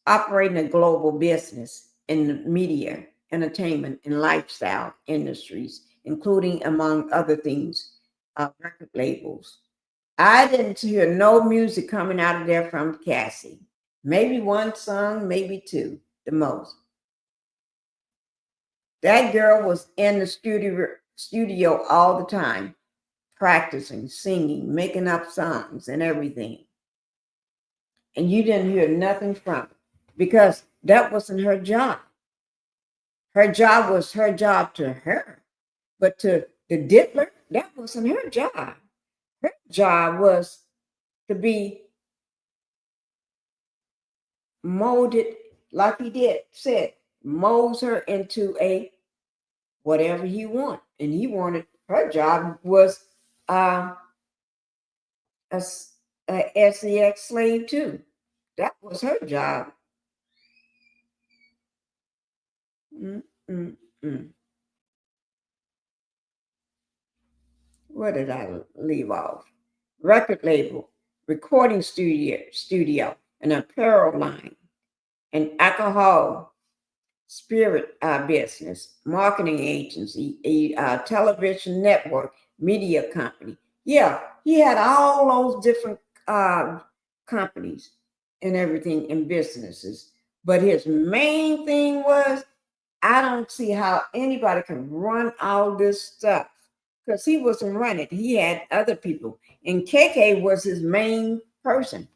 operating a global business in the media, entertainment, and lifestyle industries, including, among other things, record labels. I didn't hear no music coming out of there from Cassie. Maybe one song, maybe two, the most. That girl was in the studio all the time, practicing, singing, making up songs, and everything. and you didn't hear nothing from her because that wasn't her job. Her job was her job to her, but to the diddler, that wasn't her job. Her job was to be molded like he said, molds her into a whatever he wanted. And he wanted, her job was a SEX slave too. That was her job. Mm-mm-mm. Where did I leave off? Record label, recording studio, an apparel line, an alcohol spirit business, marketing agency, a television network, media company. Yeah, he had all those different companies and everything in businesses. But his main thing was, I don't see how anybody can run all this stuff because he wasn't running. He had other people. And KK was his main person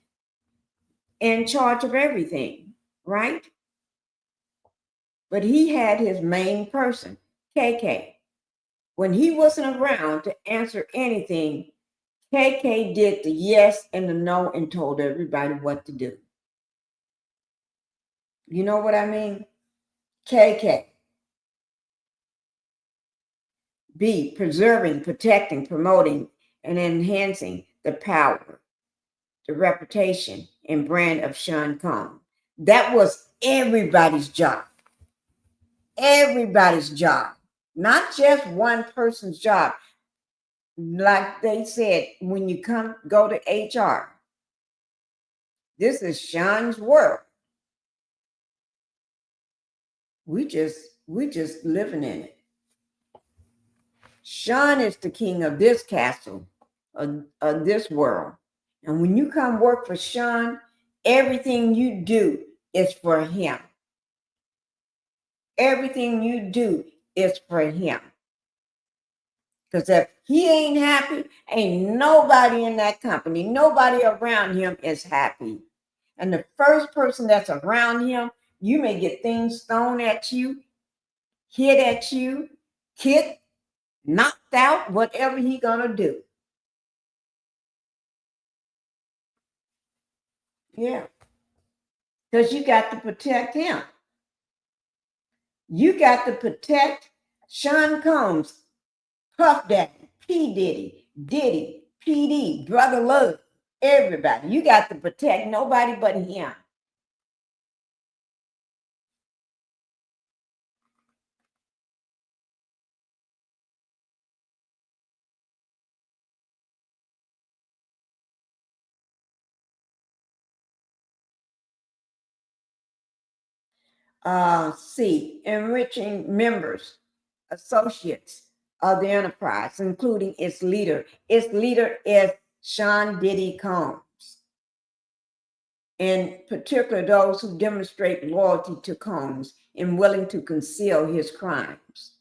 in charge of everything, right? But he had his main person, KK. When he wasn't around to answer anything, KK did the yes and the no and told everybody what to do. You know what I mean? KK. B, preserving, protecting, promoting, and enhancing the power, the reputation, and brand of Sean Combs. That was everybody's job. Everybody's job. Not just one person's job. Like they said, when you go to HR, this is Sean's world. We just living in it. Sean is the king of this castle, of this world. And when you come work for Sean, everything you do is for him. Everything you do is for him. Because if he ain't happy, ain't nobody in that company, nobody around him is happy. And the first person that's around him, you may get things thrown at you, hit at you, kicked, knocked out, whatever he gonna do. Yeah. Because you got to protect him. You got to protect Sean Combs, Puff Daddy, P. Diddy, PD, Brother Love, everybody. You got to protect nobody but him. C, enriching members, associates of the enterprise, including its leader. Its leader is Sean Diddy Combs. In particular, those who demonstrate loyalty to Combs and willing to conceal his crimes.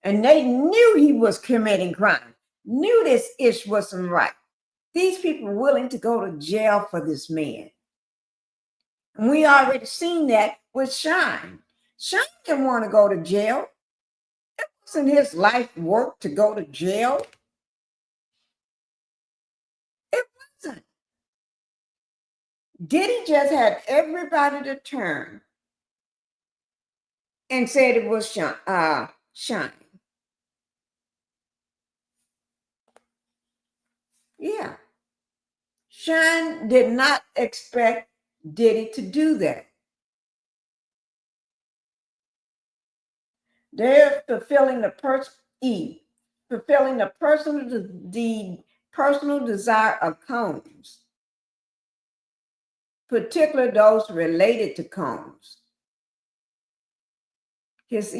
And they knew he was committing crime, knew this ish wasn't right. These people were willing to go to jail for this man. And we already seen that with Sean. Sean didn't want to go to jail. It wasn't his life work to go to jail. It wasn't. Diddy just had everybody to turn and said it was Sean. Yeah. Sean did not expect Diddy to do that. They're fulfilling the personal desire of Combs, particularly those related to Combs. His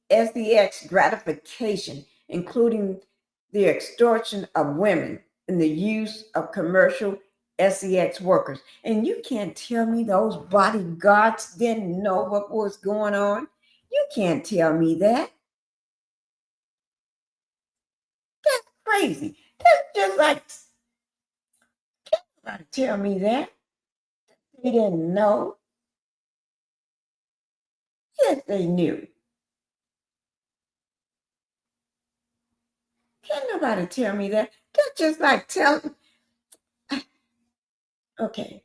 SEX gratification, including the extortion of women and the use of commercial SEX workers. And you can't tell me those bodyguards didn't know what was going on. You can't tell me that. That's crazy. That's just like, can't nobody tell me that. They didn't know. Yes, they knew. Can't nobody tell me that. That's just like telling. Okay,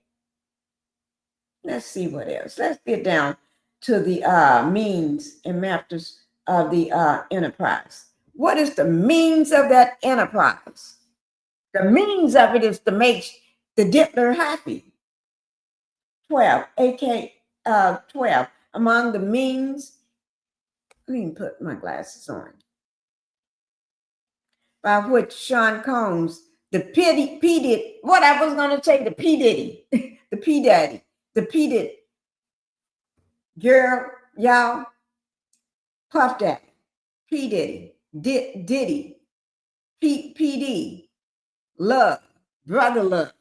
let's see what else. Let's get down to the means and methods of the enterprise. What is the means of that enterprise? The means of it is to make the diddler happy. 12, AK 12. Among the means, let me put my glasses on, by which Sean Combs, the P Diddy, what I was going to say, the P Diddy, the P Daddy, the P Diddy, girl, y'all, Puff Daddy, P Diddy, Diddy, PD, Love, Brother Love,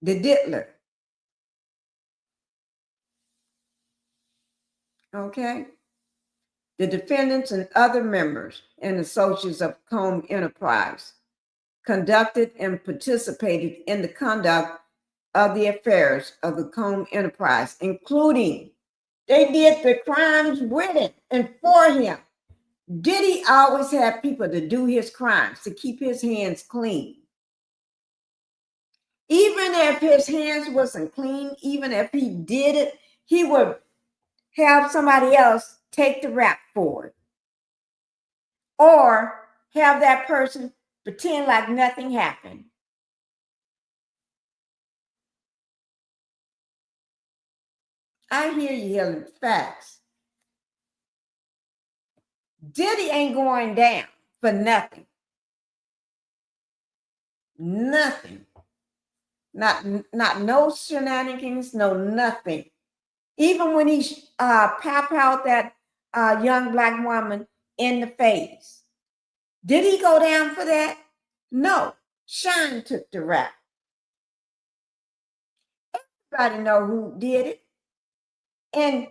the Diddler. Okay? The defendants and other members and associates of Comb Enterprise conducted and participated in the conduct of the affairs of the Comb Enterprise, including they did the crimes with him and for him. Diddy always had people to do his crimes, to keep his hands clean. Even if his hands wasn't clean, even if he did it, he would have somebody else take the rap for it. Or have that person pretend like nothing happened. I hear you yelling facts. Diddy ain't going down for nothing. Nothing. Not no shenanigans, no nothing. Even when he pop out that young black woman in the face. Did he go down for that? No. Shine took the rap. Everybody know who did it. And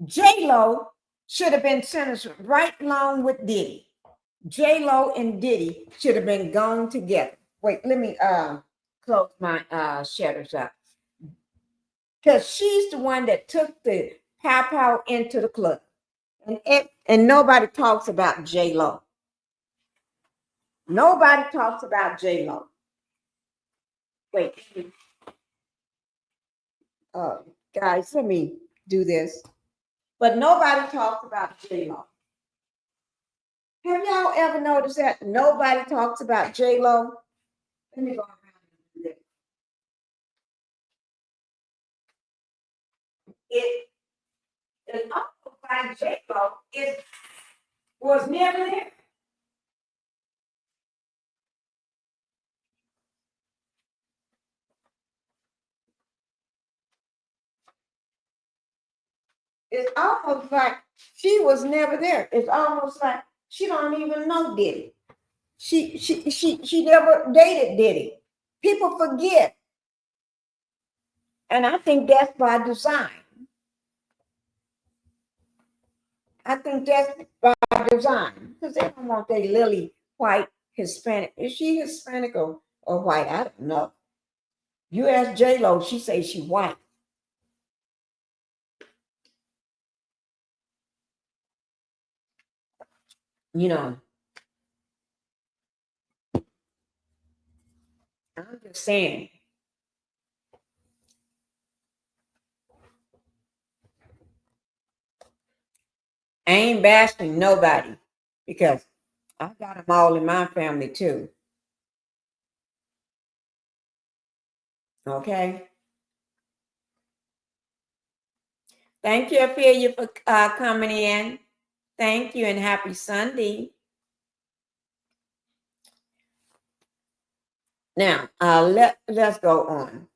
J-Lo should have been sentenced right along with Diddy. J-Lo and Diddy should have been gone together. Wait, let me close my shutters up. Because she's the one that took the pow into the club. And nobody talks about J-Lo. Nobody talks about J-Lo. Wait. Guys, let me do this. But nobody talks about J-Lo. Have y'all ever noticed that nobody talks about J-Lo? Let me go around and do this. It's almost like J-Lo was never there. It's almost like she was never there. It's almost like she don't even know Diddy. She never dated Diddy. People forget. And I think that's by design. I think that's by design. Because they don't want their lily white Hispanic. Is she Hispanic or white? I don't know. You ask J-Lo, she says she white. You know, I'm just saying. I ain't bashing nobody because I got them all in my family too. Okay. Thank you, Ophelia, for coming in. Thank you and happy Sunday. Now, let's go on.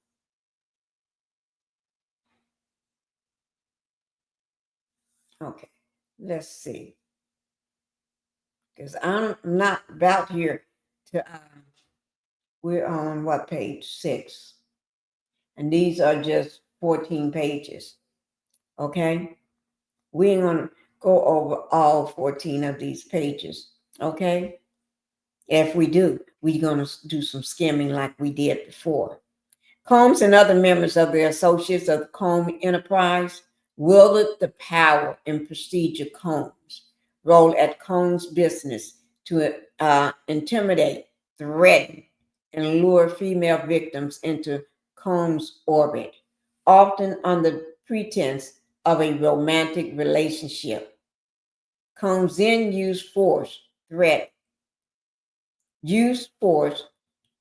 Okay, let's see. Because I'm not about here to, we're on what, page 6. And these are just 14 pages. Okay? We ain't going to go over all 14 of these pages. Okay? If we do, we're going to do some skimming like we did before. Combs and other members of the Associates of the Combs Enterprise wielded the power and prestige of Combs' role at Combs' business to intimidate, threaten, and lure female victims into Combs' orbit, often under pretense of a romantic relationship. Combs then used force,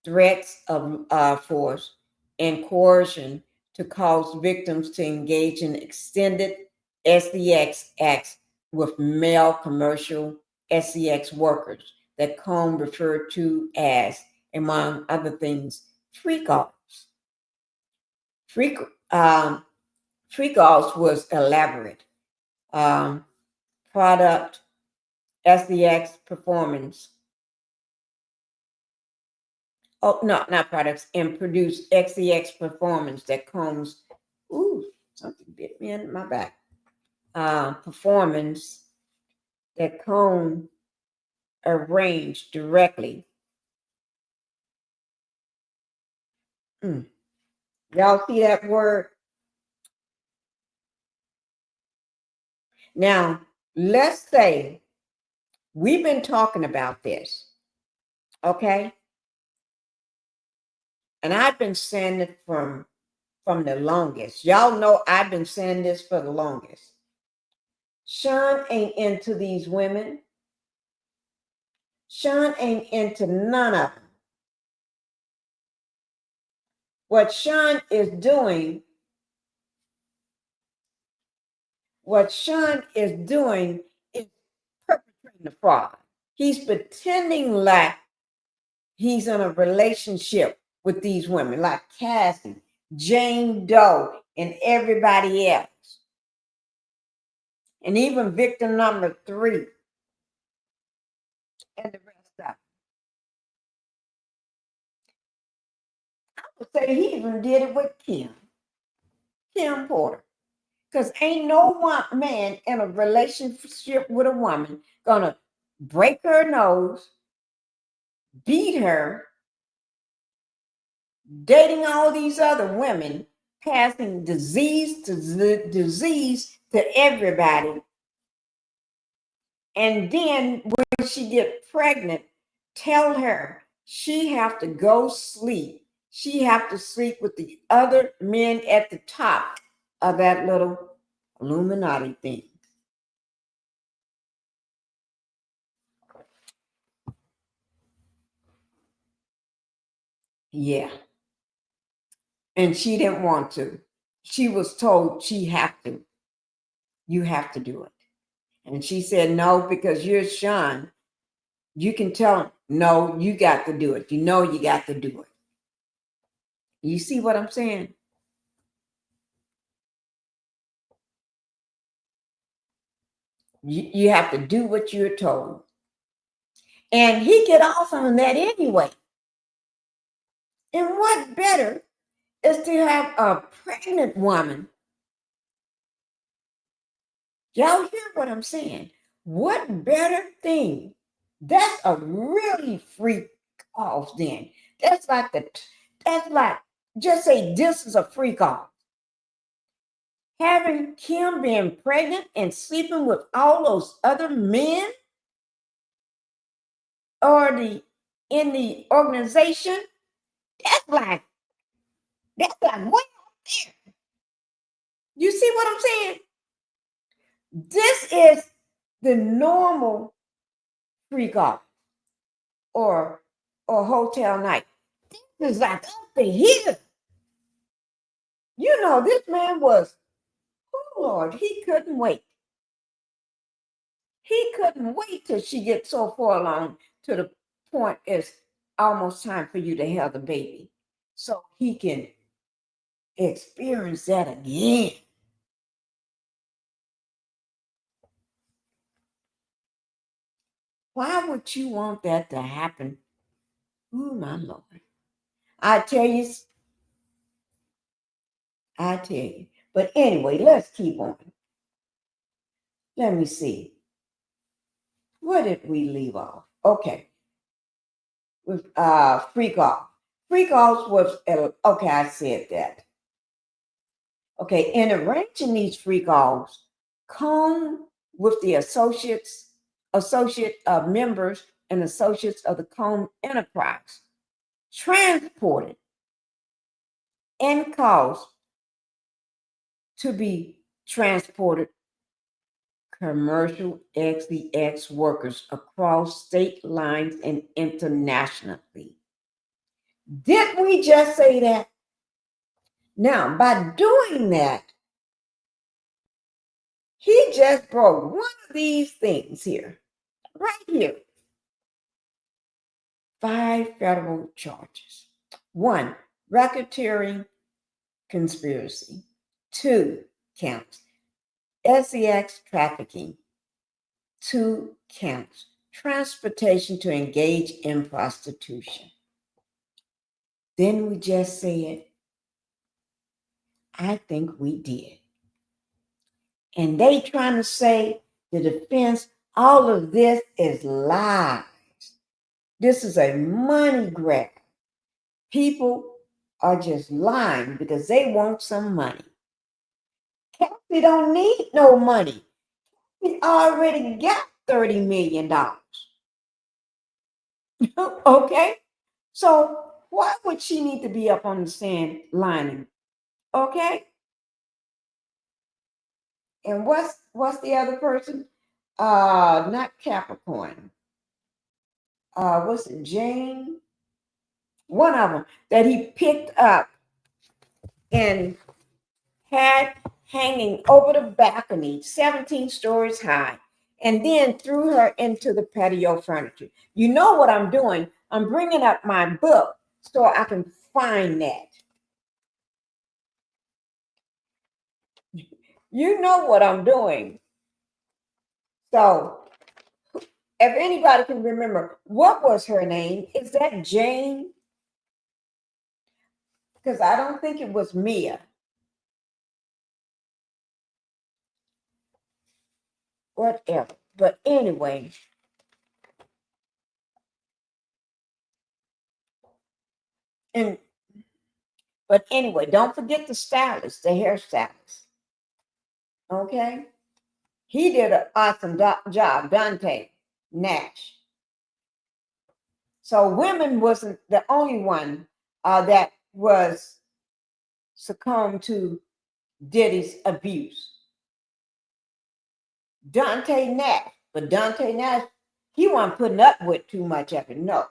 threats of force, and coercion to cause victims to engage in extended SEX acts with male commercial SEX workers that Combs referred to as, among other things, freak offs. Freak, freak offs was elaborate product SEX performance. Oh, no, not products, and produce XEX performance that Combs, ooh, something bit me in my back. Performance that Combs arranged directly. Y'all see that word? Now, let's say we've been talking about this, okay? And I've been saying it from the longest. Y'all know I've been saying this for the longest. Sean ain't into these women. Sean ain't into none of them. What Sean is doing is perpetrating the fraud. He's pretending like he's in a relationship with these women, like Cassie, Jane Doe, and everybody else. And even victim number 3 and the rest of them. I would say he even did it with Kim Porter. Because ain't no one man in a relationship with a woman gonna break her nose, beat her, dating all these other women, passing disease to everybody. And then when she get pregnant, tell her she have to go sleep. She have to sleep with the other men at the top of that little Illuminati thing. Yeah. And she didn't want to. She was told she have to. You have to do it. And she said, no, because you're Sean. You can tell him, no, you got to do it. You know you got to do it. You see what I'm saying? You have to do what you're told. And he get off on that anyway. And what better is to have a pregnant woman. Y'all hear what I'm saying? What better thing? That's a really freak off then. That's like, just say this is a freak off. Having Kim being pregnant and sleeping with all those other men or in the organization, that's like way up there. You see what I'm saying? This is the normal freak off or hotel night. This is like up to here. You know, this man was, oh Lord, he couldn't wait. He couldn't wait till she gets so far along to the point it's almost time for you to have the baby so he can experience that again. Why would you want that to happen? Oh, my Lord. I tell you. But anyway, let's keep on. Let me see. Where did we leave off? Okay. With freak off. free calls was, okay, I said that. Okay, in arranging these free calls, Comb with the associate members and associates of the Comb enterprise transported and caused to be transported commercial XDX workers across state lines and internationally. Didn't we just say that? Now, by doing that, he just broke one of these things here, right here. 5 federal charges. 1, racketeering conspiracy. 2 counts, SEX trafficking. 2 counts, transportation to engage in prostitution. Then we just said, I think we did. And they trying to say, the defense, all of this is lies. This is a money grab. People are just lying because they want some money. Kathy don't need no money. He already got $30 million. Okay? So why would she need to be up on the stand lying? Okay? And what's the other person? Not Capricorn. What's it, Jane? One of them that he picked up and had hanging over the balcony, 17 stories high, and then threw her into the patio furniture. You know what I'm doing? I'm bringing up my book so I can find that. You know what I'm doing. So, if anybody can remember, what was her name? Is that Jane? Because I don't think it was Mia. Whatever. But anyway, don't forget the stylist, the hairstylist. Okay? He did an awesome job, Dante Nash. So women wasn't the only one that was succumbed to Diddy's abuse. Dante Nash, but Dante Nash, he wasn't putting up with too much of it, no.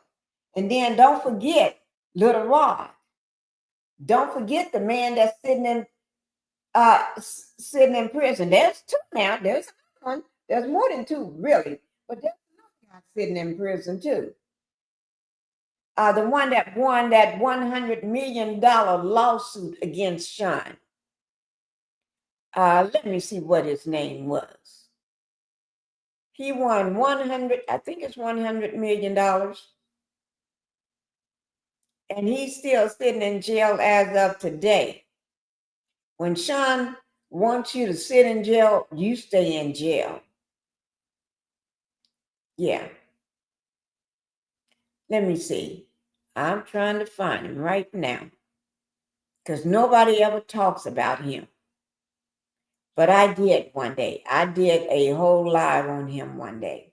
And then don't forget Little Rod. Don't forget the man that's sitting in prison. There's 2 now. There's one. There's more than 2, really. But there's another guy sitting in prison too. The one that won that $100 million lawsuit against Sean. Let me see what his name was. He won I think it's $100 million. And he's still sitting in jail as of today. When Sean wants you to sit in jail, you stay in jail. Yeah. Let me see. I'm trying to find him right now because nobody ever talks about him. But I did one day. I did a whole live on him one day.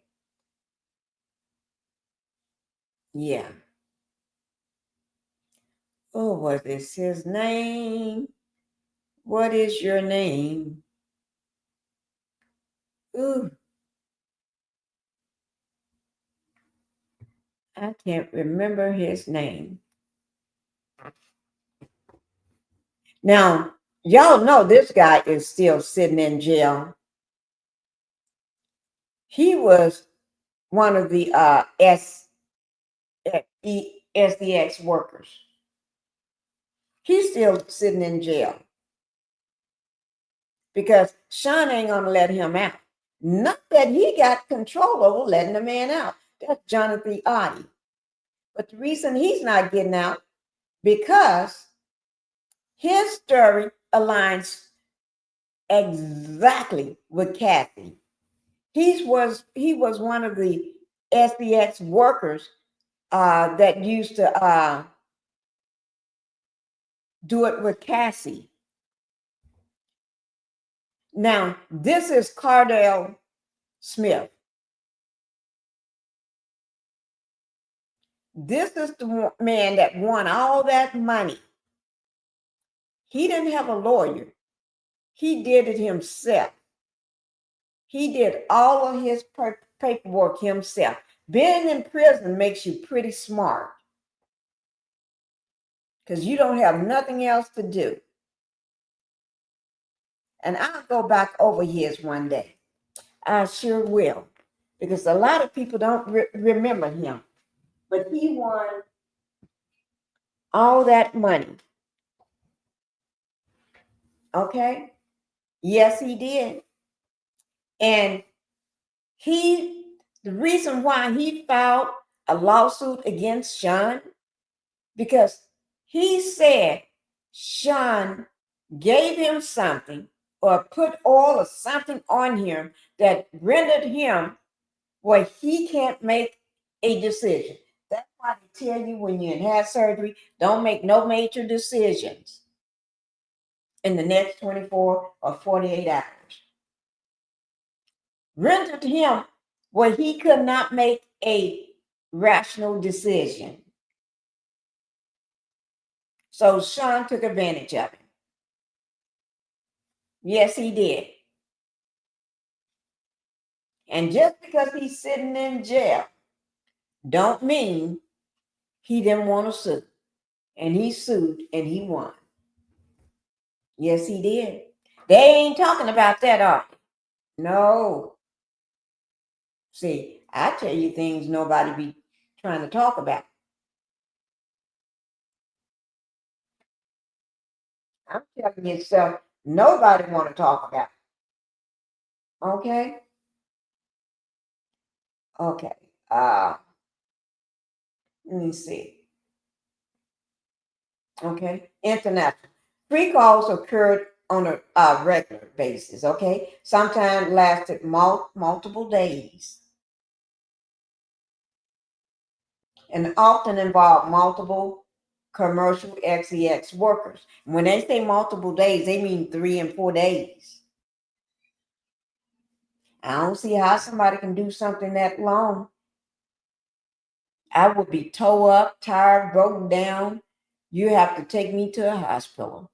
Yeah. Oh, what is his name? What is your name? Ooh. I can't remember his name. Now, y'all know this guy is still sitting in jail. He was one of the SDX workers. He's still sitting in jail because Sean ain't gonna let him out. Not that he got control over letting the man out. That's Jonathan Oddie. But the reason he's not getting out because his story aligns exactly with Kathy. He was one of the SDX workers that used to do it with Cassie. Now, this is Cardell Smith. This is the man that won all that money. He didn't have a lawyer. He did it himself. He did all of his paperwork himself. Being in prison makes you pretty smart because you don't have nothing else to do. And I'll go back over his one day. I sure will, because a lot of people don't remember him. But he won all that money. Okay? Yes, he did. And the reason why he filed a lawsuit against Sean, because he said Sean gave him something or put oil or something on him that rendered him where he can't make a decision. That's why they tell you when you have surgery, don't make no major decisions in the next 24 or 48 hours. Rendered him where he could not make a rational decision. So Sean took advantage of him. Yes, he did. And just because he's sitting in jail, don't mean he didn't want to sue. And he sued and he won. Yes, he did. They ain't talking about that, are they? No. See, I tell you things nobody be trying to talk about. I'm telling you stuff nobody want to talk about. Okay? Okay. Let me see. Okay. International. Free calls occurred on a regular basis. Okay. Sometimes lasted multiple days and often involved multiple commercial XEX workers. When they say multiple days, they mean 3 and 4 days. I don't see how somebody can do something that long. I would be tore up, tired, broken down. You have to take me to a hospital.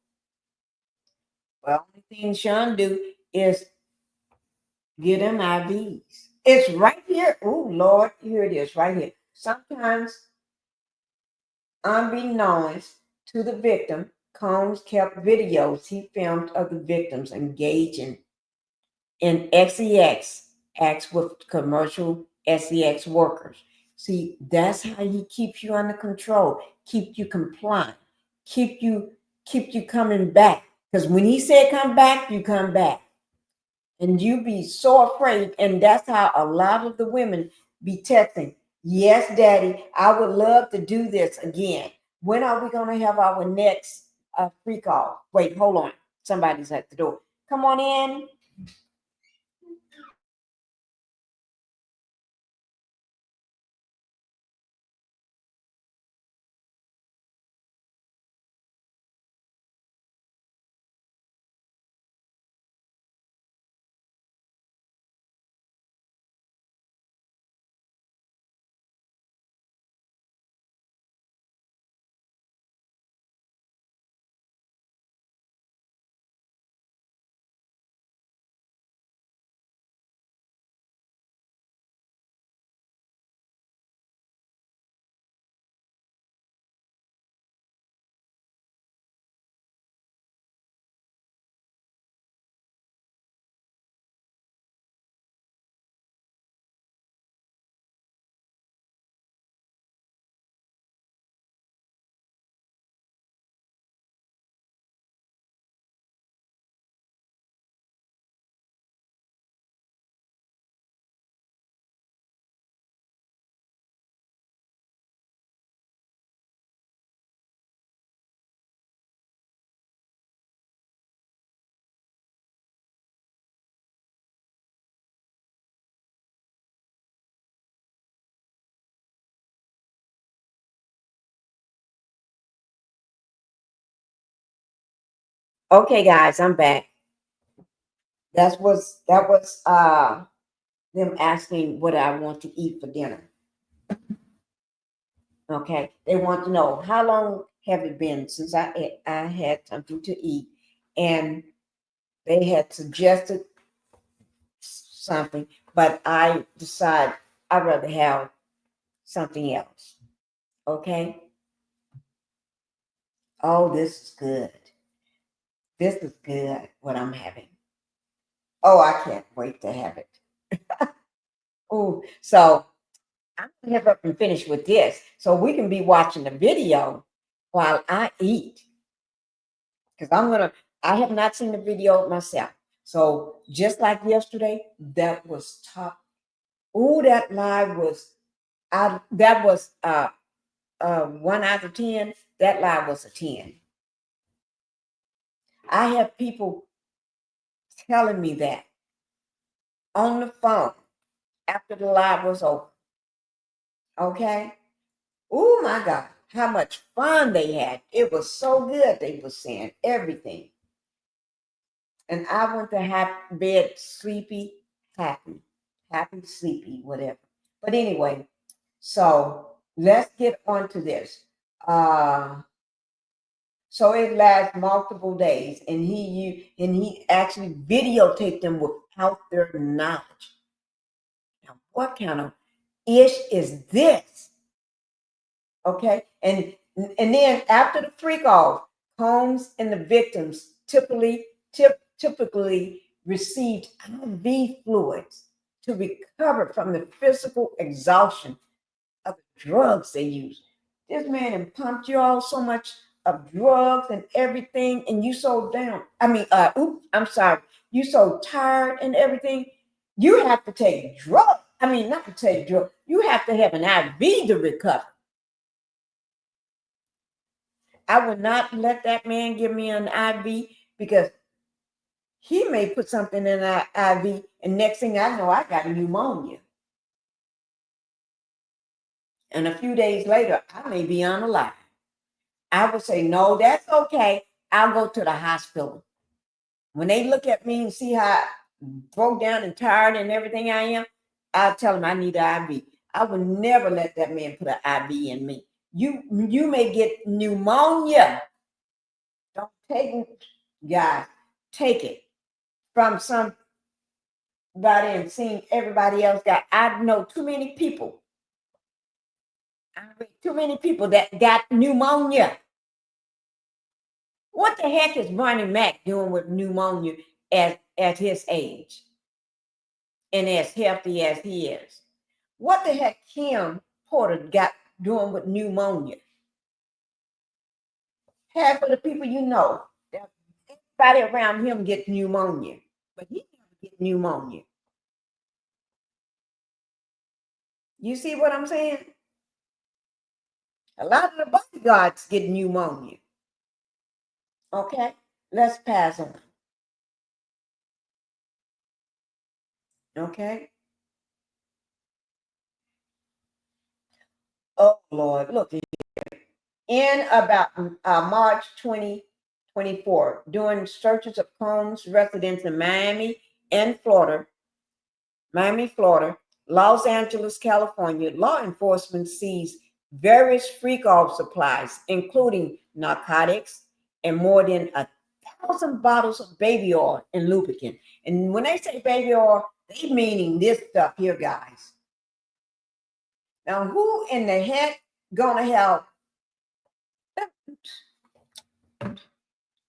Well, only thing Sean do is get them IVs. It's right here. Oh, Lord, here it is, right here. Sometimes, unbeknownst to the victim, Combs kept videos he filmed of the victims engaging in XEX acts with commercial SEX workers. See, that's how he keeps you under control, keep you compliant, keep you coming back. Because when he said come back, you come back. And you be so afraid. And that's how a lot of the women be texting. Yes, daddy, I would love to do this again. When are we going to have our next free call? Wait, hold on. Somebody's at the door. Come on in. Okay, guys, I'm back. That was them asking what I want to eat for dinner. Okay, they want to know how long have it been since I had something to eat, and they had suggested something, but I decided I'd rather have something else. Okay. Oh, this is good. This is good. What I'm having. Oh, I can't wait to have it. Oh, so I'm gonna have up and finish with this, so we can be watching the video while I eat. Because I have not seen the video myself. So just like yesterday, that was top. Oh, that live was that was 1 out of 10. That live was a 10. I have people telling me that on the phone after the live was over. Okay. Oh my God, how much fun they had. It was so good. They were saying everything. And I went to bed sleepy, happy, sleepy, whatever. But anyway, so let's get on to this. So it lasts multiple days, and he actually videotaped them without their knowledge. Now, what kind of ish is this? Okay, and then after the freak off, Combs and the victims typically received IV fluids to recover from the physical exhaustion of the drugs they use. This man had pumped you all so much of drugs and everything, and you so down. I mean, I'm sorry, you so tired and everything. You have to take drugs. I mean, not to take drugs. You have to have an IV to recover. I would not let that man give me an IV because he may put something in an IV, and next thing I know, I got pneumonia. And a few days later, I may be unalive. I would say, no, that's okay. I'll go to the hospital. When they look at me and see how broke down and tired and everything I am, I'll tell them I need an IV. I would never let that man put an IV in me. You may get pneumonia. Don't take it, guys. Take it from somebody and seeing everybody else got. I know too many people. I read too many people that got pneumonia. What the heck is Bernie Mac doing with pneumonia at his age and as healthy as he is? What the heck Kim Porter got doing with pneumonia? Half of the people you know, everybody around him get pneumonia, but he never get pneumonia. You see what I'm saying? A lot of the bodyguards get pneumonia. Okay, let's pass on. Okay. Oh Lord, look. In about March 2024, during searches of Combs' residence in Miami, Florida, Los Angeles, California, law enforcement seized various freak-off supplies, including narcotics and more than 1,000 bottles of baby oil and lubricant. And when they say baby oil, they meaning this stuff here, guys. Now, who in the heck gonna help?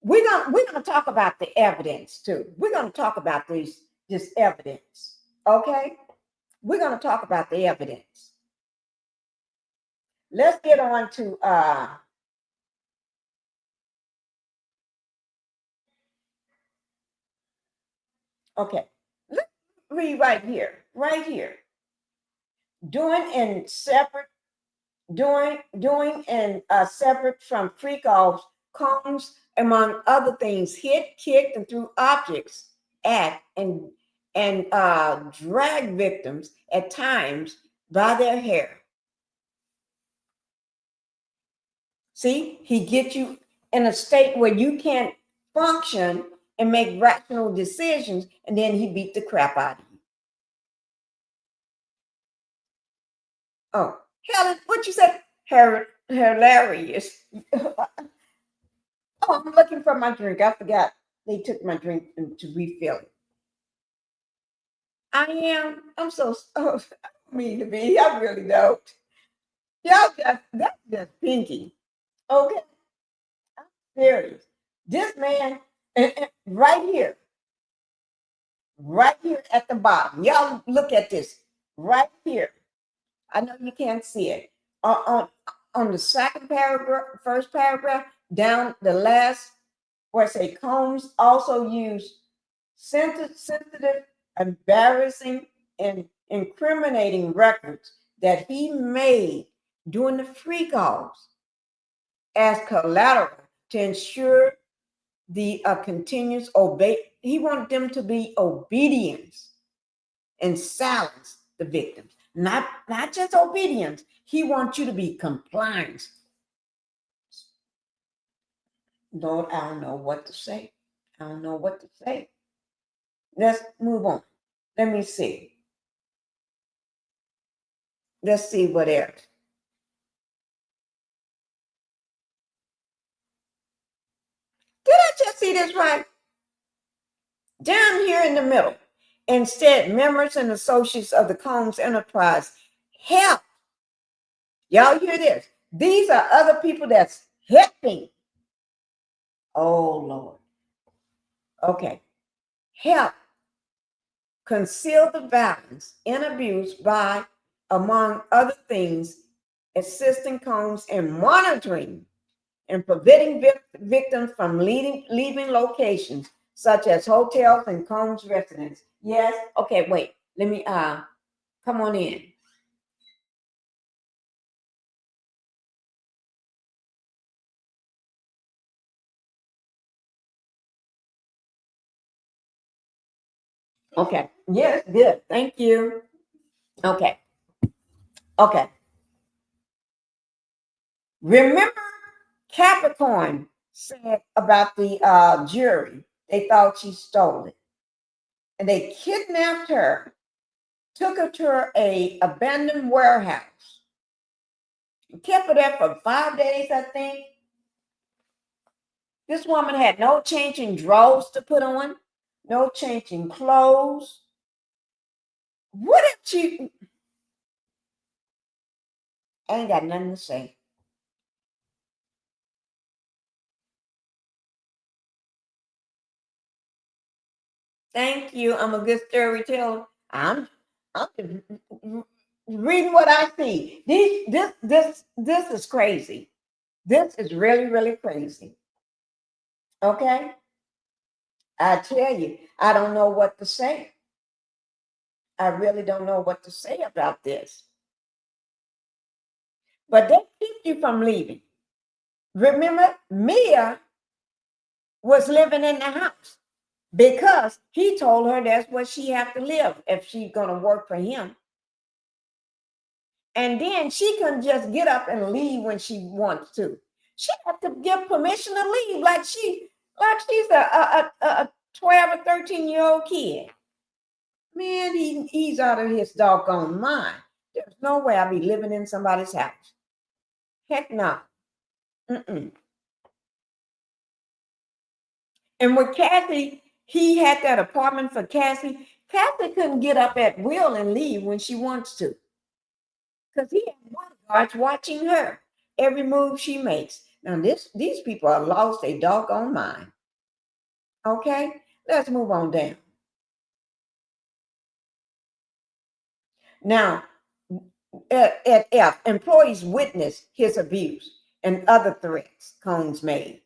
We're gonna talk about the evidence too. We're gonna talk about this evidence. Okay, we're gonna talk about the evidence. Let's get on to okay. Let's read right here. Doing and separate, doing and separate from freak offs, Combs, among other things, hit, kicked, and threw objects at and drag victims at times by their hair. See, he gets you in a state where you can't function and make rational decisions, and then he beat the crap out of you. Oh, Helen, what you say? Hilarious. Oh, I'm looking for my drink. I forgot they took my drink to refill it. I am. I'm so mean to be. I really don't. Y'all that's just Pinkie. Okay, I'm serious. This man, right here at the bottom. Y'all look at this right here. I know you can't see it. On the second paragraph, first paragraph, down the last, where it say Combs also used sensitive, embarrassing, and incriminating records that he made during the free calls as collateral to ensure the continuous he wanted them to be obedience and silence the victims. Not just obedience. He wants you to be compliant. Lord, I don't know what to say. I don't know what to say. Let's move on. Let me see. Let's see what else. Did I just see this right? Down here in the middle. Instead, members and associates of the Combs enterprise help. Y'all hear this? These are other people that's helping. Oh, Lord. Okay. Help conceal the violence and abuse by, among other things, assisting Combs in monitoring and preventing victims from leaving locations such as hotels and Combs residence. Yes. Okay, wait. Let me come on in. Okay. Yes, good. Thank you. Okay. Okay. Remember Capricorn said about the jury, they thought she stole it. And they kidnapped her, took her to a abandoned warehouse, kept her there for 5 days, I think. This woman had no changing drawers to put on, no changing clothes. What if she? I ain't got nothing to say. Thank you. I'm a good storyteller. I'm reading what I see. This is crazy. This is really, really crazy. Okay? I tell you, I don't know what to say. I really don't know what to say about this. But they keep you from leaving. Remember, Mia was living in the house because he told her that's where she have to live if she's gonna work for him. And then she couldn't just get up and leave when she wants to. She had to give permission to leave, like she's a 12 or 13-year-old kid. Man, he's out of his doggone mind. There's no way I'll be living in somebody's house. Heck no. Mm-mm. And with Kathy, he had that apartment for Kathy. Kathy couldn't get up at will and leave when she wants to, because he had bodyguards watching her every move she makes. Now, these people are lost their doggone mind. Okay, let's move on down. Now, at F, employees witnessed his abuse and other threats Combs made.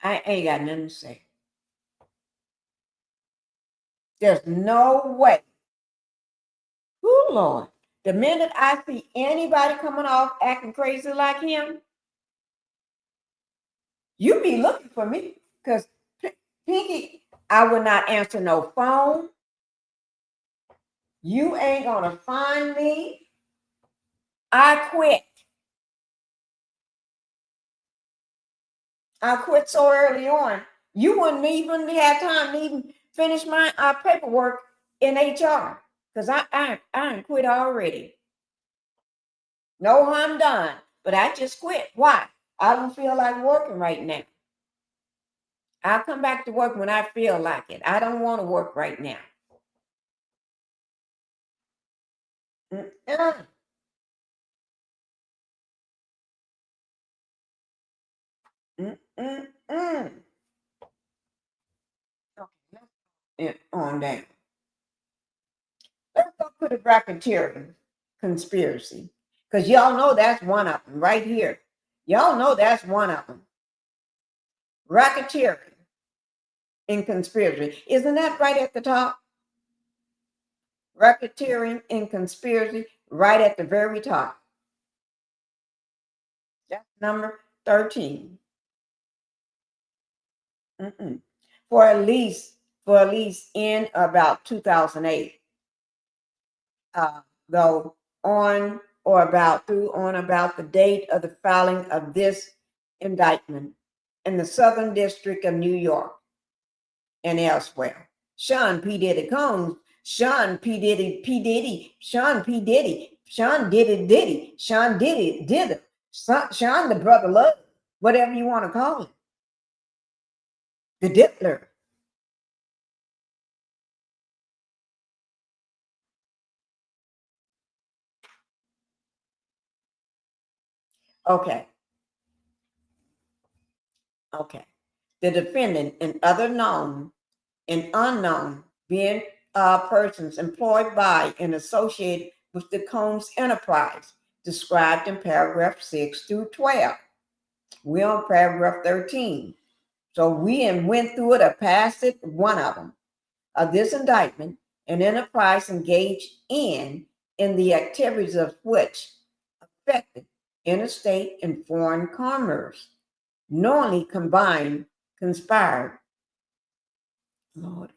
I ain't got nothing to say. There's no way. Oh, Lord. The minute I see anybody coming off acting crazy like him, you be looking for me. Because Pinkie, I will not answer no phone. You ain't gonna find me. I quit. I quit so early on. You wouldn't even have time to even finish my paperwork in HR because I quit already. No harm done, but I just quit. Why? I don't feel like working right now. I'll come back to work when I feel like it. I don't want to work right now. Mm-mm. Mm-mm-mm. Okay, on down. Let's go to the racketeering conspiracy. Because y'all know that's one of them right here. Y'all know that's one of them. Racketeering and conspiracy. Isn't that right at the top? Racketeering and conspiracy right at the very top. That's number 13. Mm-mm. For at least in about 2008. Though on about the date of the filing of this indictment in the Southern District of New York and elsewhere. Sean P. Diddy Combs, Sean P. Diddy, P. Diddy, Sean P. Diddy, Sean Diddy Diddy, Sean Diddy Diddy, Sean the brother love, whatever you want to call it. The Diddler. Okay, okay. The defendant and other known and unknown being persons employed by and associated with the Combs enterprise described in paragraph 6 through 12. We're on paragraph 13. So we went through it or passed it, one of them. Of this indictment, an enterprise engaged in the activities of which affected interstate and foreign commerce, knowingly combined, conspired. Lord,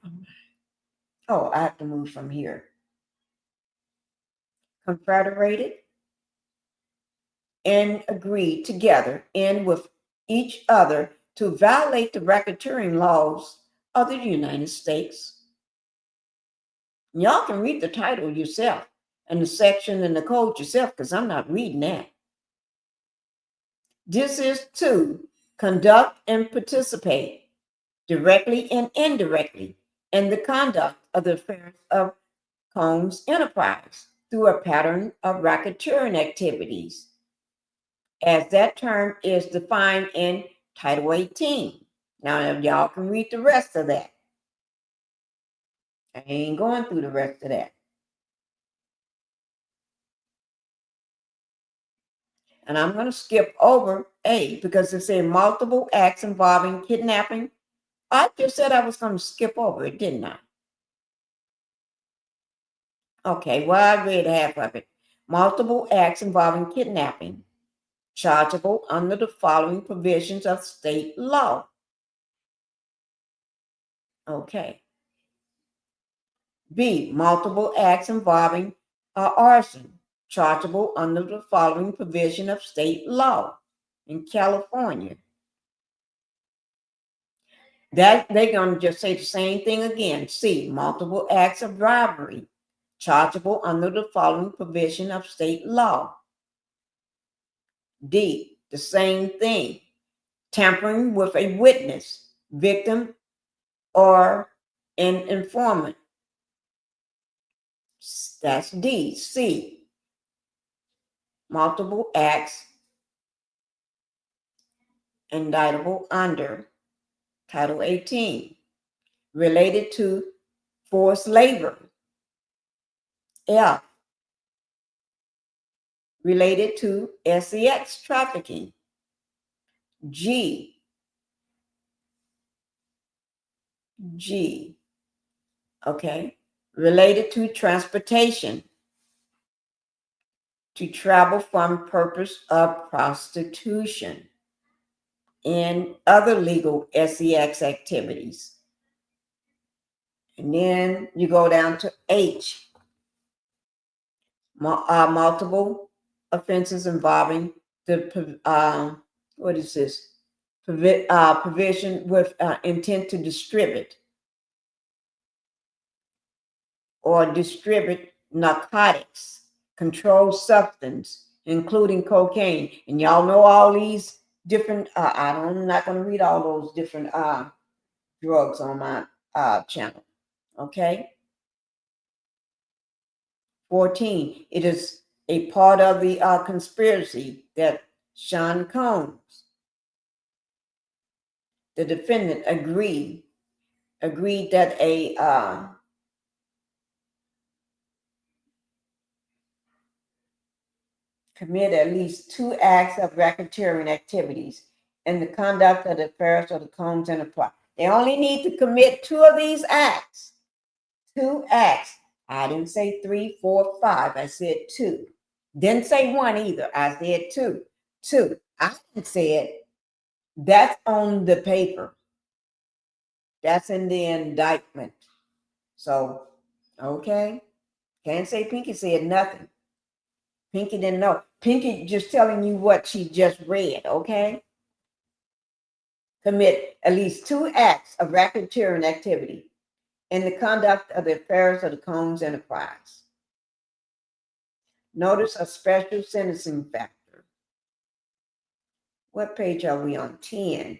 oh, I have to move from here. Confederated and agreed together and with each other to violate the racketeering laws of the United States. Y'all can read the title yourself and the section and the code yourself because I'm not reading that. This is to conduct and participate directly and indirectly in the conduct of the affairs of Combs Enterprise through a pattern of racketeering activities, as that term is defined in Title 18. Now, y'all can read the rest of that. I ain't going through the rest of that. And I'm going to skip over A because it says multiple acts involving kidnapping. I just said I was going to skip over it, didn't I? Okay, well, I read half of it. Multiple acts involving kidnapping, chargeable under the following provisions of state law. Okay. B, multiple acts involving arson, chargeable under the following provision of state law in California. That they're going to just say the same thing again. C, multiple acts of robbery, chargeable under the following provision of state law. D, the same thing. Tampering with a witness, victim, or an informant. That's D. C, multiple acts indictable under Title 18 related to forced labor. F, related to sex trafficking. G, okay, related to transportation, to travel from purpose of prostitution and other legal sex activities. And then you go down to H, multiple offenses involving the, what is this? provision with intent to distribute narcotics, controlled substance, including cocaine. And y'all know all these different, I'm not going to read all those different drugs on my channel. Okay. 14, it is a part of the conspiracy that Sean Combs, the defendant, agreed that a commit at least 2 acts of racketeering activities in the conduct of the affairs of the Combs enterprise. They only need to commit 2 of these acts. 2 acts. I didn't say 3, 4, 5. I said 2. Didn't say 1 either. I said 2. 2. I didn't say it. That's on the paper. That's in the indictment. So, okay. Can't say Pinkie said nothing. Pinkie didn't know. Pinkie just telling you what she just read, okay? Commit at least 2 acts of racketeering activity in the conduct of the affairs of the Combs enterprise. Notice a special sentencing factor. What page are we on? 10.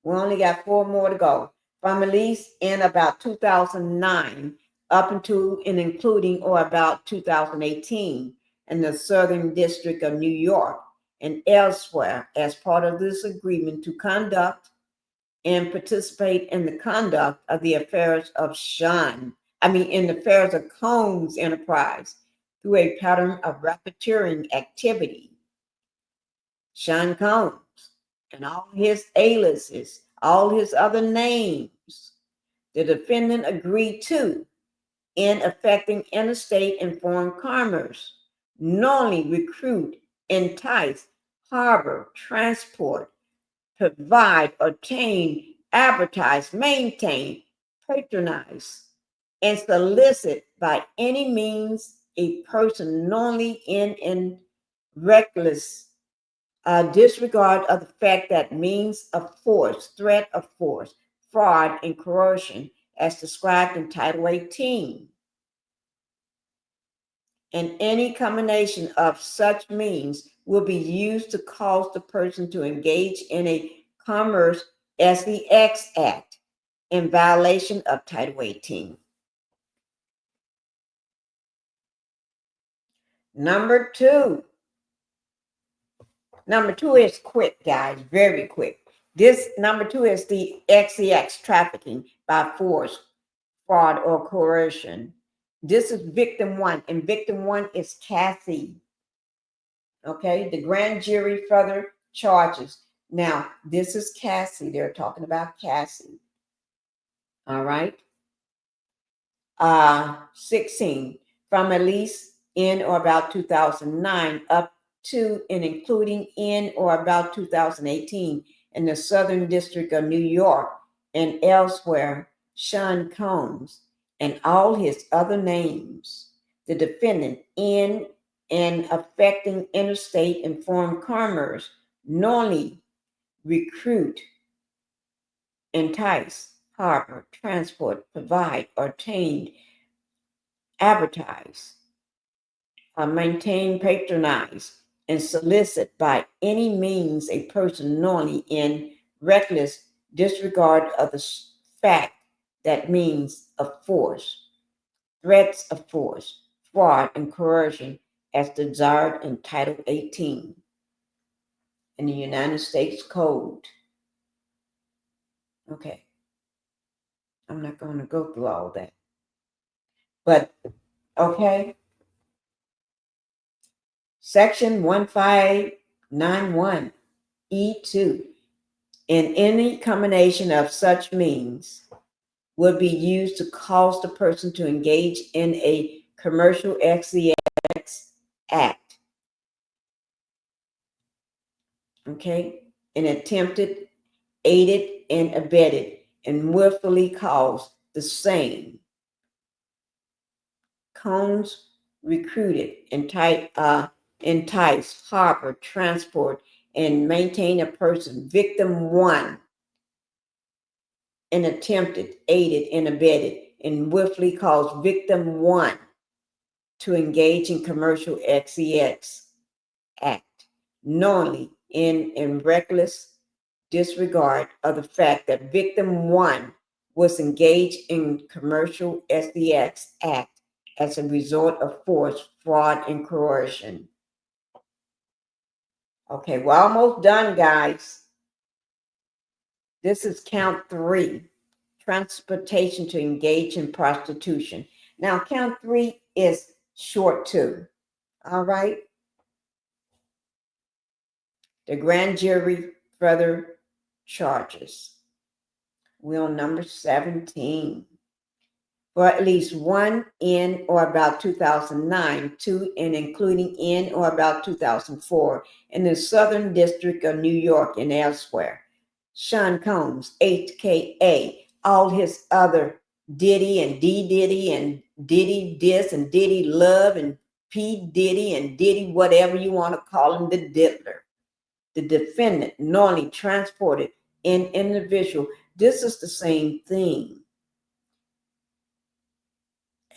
We only got 4 more to go. From at least in about 2009 up into and including or about 2018 in the Southern District of New York and elsewhere as part of this agreement to conduct and participate in the conduct of the affairs of in the affairs of Combs enterprise through a pattern of racketeering activity. Sean Combs and all his aliases, all his other names, the defendant agreed to in affecting interstate and foreign commerce, knowingly recruit, entice, harbor, transport, provide, obtain, advertise, maintain, patronize, and solicit by any means a person knowingly in reckless disregard of the fact that means of force, threat of force, fraud, and coercion, as described in Title 18. And any combination of such means will be used to cause the person to engage in a commerce as the X Act in violation of Title 18. Number two is quick, guys, very quick. This number 2 is the XEX, trafficking by force, fraud, or coercion. This is victim 1, and victim 1 is Cassie. Okay, the grand jury further charges. Now, this is Cassie. They're talking about Cassie. All right. 16, from at least in or about 2009 up to and including in or about 2018 in the Southern District of New York and elsewhere, Sean Combs and all his other names, the defendant in and affecting interstate and foreign commerce, knowingly recruit, entice, harbor, transport, provide, obtain, advertise, maintain, patronize, and solicit by any means a person knowingly in reckless disregard of the fact that means of force, threats of force, fraud, and coercion as desired in Title 18 in the United States Code. Okay. I'm not going to go through all that. But, okay. Section 1591 E2. In any combination of such means would be used to cause the person to engage in a commercial XEX act. Okay? And attempted, aided, and abetted, and willfully caused the same. Combs recruited, entice, harbor, transport, and maintain a person. Victim 1, and attempted, aided, and abetted, and willfully caused victim 1 to engage in commercial sex act, knowingly in reckless disregard of the fact that victim 1 was engaged in commercial sex act as a result of force, fraud, and coercion. Okay, we're almost done, guys. This is count 3. Transportation to engage in prostitution. Now, count 3 is short too. All right. The grand jury further charges. We're on number 17. For at least 1 in or about 2009, 2 in including in or about 2004 in the Southern District of New York and elsewhere. Sean Combs, aka all his other Diddy and D Diddy and Diddy this and Diddy love and P Diddy and Diddy whatever you want to call him, the diddler. The defendant knowingly transported an individual. This is the same thing.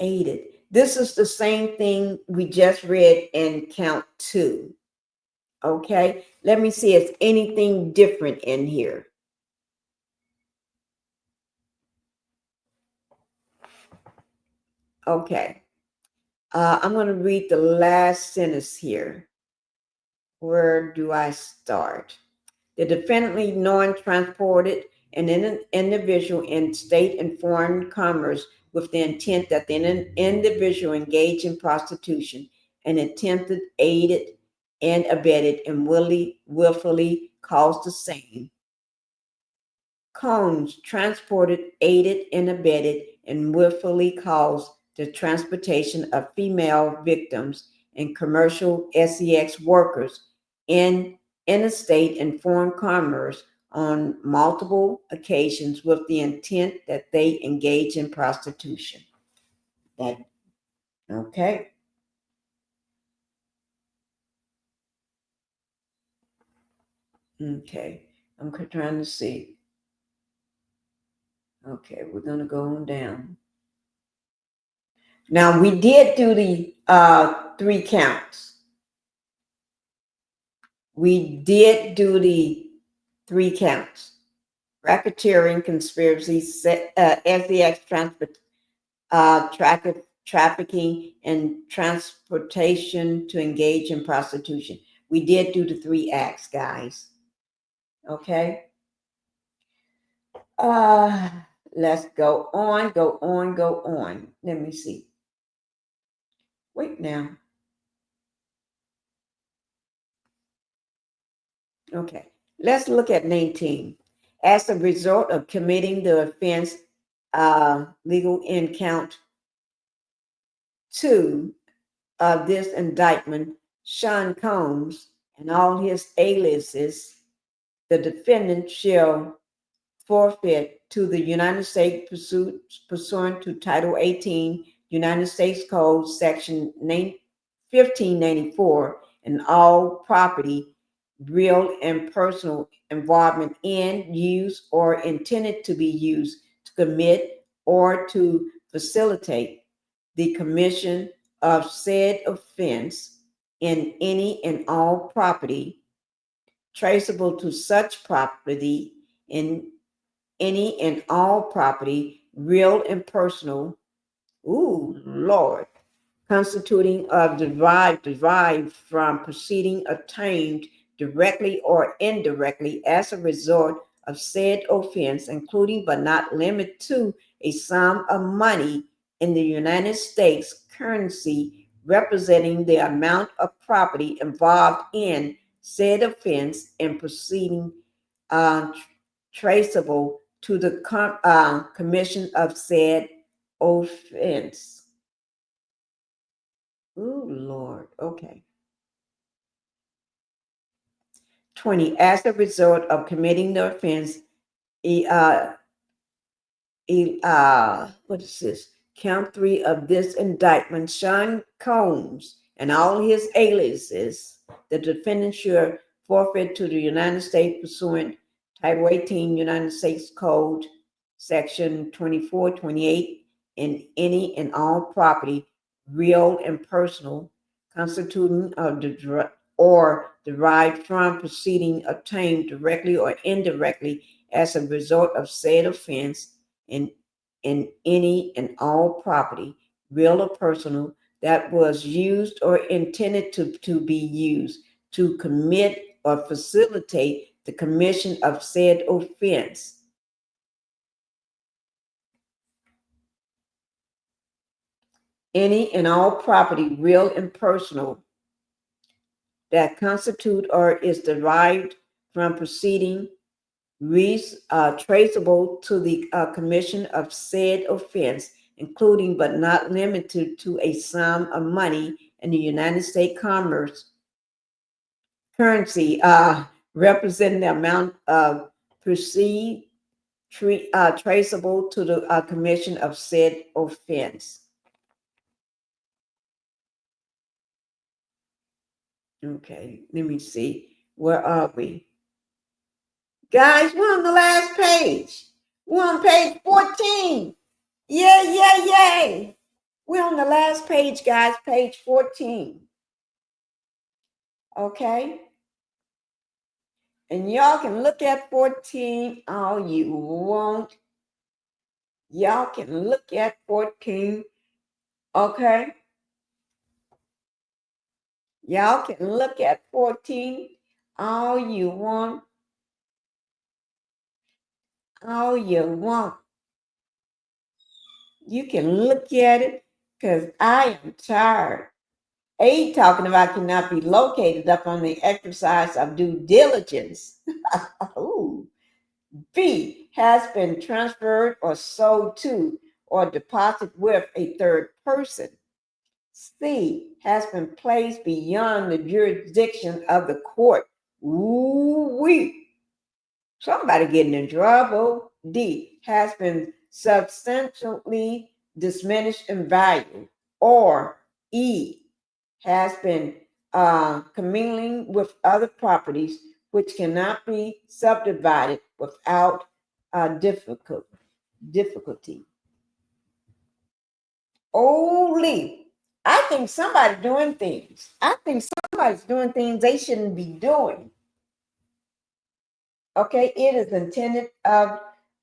Aided. This is the same thing we just read in count 2. Okay, let me see if anything different in here. Okay, I'm going to read the last sentence here. Where do I start? The defendant knowing transported an individual in state and foreign commerce with the intent that the individual engage in prostitution and attempted, aided, and abetted and willfully caused the same. Combs transported, aided, and abetted and willfully caused the transportation of female victims and commercial sex workers in interstate and foreign commerce on multiple occasions with the intent that they engage in prostitution. Okay. Okay. I'm trying to see. Okay, we're going to go on down. Now, we did do the 3 counts. We did do the 3 counts. Racketeering, conspiracy, SEX trafficking, and transportation to engage in prostitution. We did do the 3 acts, guys. Okay? Let's go on. Let me see. Wait now. Okay, let's look at 19. As a result of committing the offense, legal in count 2 of this indictment, Sean Combs and all his aliases, the defendant shall forfeit to the United States pursuant to Title 18, United States Code, Section 1594, and all property, real and personal, involvement in, use, or intended to be used to commit or to facilitate the commission of said offense in any and all property traceable to such property in any and all property, real and personal, ooh, Lord, constituting of derived from proceeding obtained directly or indirectly as a result of said offense, including but not limited to a sum of money in the United States currency representing the amount of property involved in said offense and proceeding traceable to the commission of said offense. Oh, Lord. Okay. 20. As a result of committing the offense, what is this? Count 3 of this indictment, Sean Combs and all his aliases, the defendant should forfeit to the United States pursuant Title 18 United States Code, Section 2428, in any and all property, real and personal, constituting or derived from proceeding obtained directly or indirectly as a result of said offense in any and all property, real or personal, that was used or intended to be used to commit or facilitate the commission of said offense. Any and all property, real and personal, that constitute or is derived from proceeding traceable to the commission of said offense, including but not limited to a sum of money in the United States currency representing the amount of proceed traceable to the commission of said offense. Okay, let me see. Where are we? Guys, we're on the last page. We're on page 14. Yay, yay, yay. We're on the last page, guys, page 14. Okay? And y'all can look at 14 all you want. Y'all can look at 14. Okay? Y'all can look at 14 all you want. All you want. You can look at it because I am tired. A talking about cannot be located up on the exercise of due diligence. Ooh. B has been transferred or sold to or deposited with a third person. C has been placed beyond the jurisdiction of the court. Ooh wee. Somebody getting in trouble. D has been substantially diminished in value. Or E has been commingling with other properties which cannot be subdivided without difficulty. Only, I think somebody's doing things. I think somebody's doing things they shouldn't be doing. Okay, it is intent.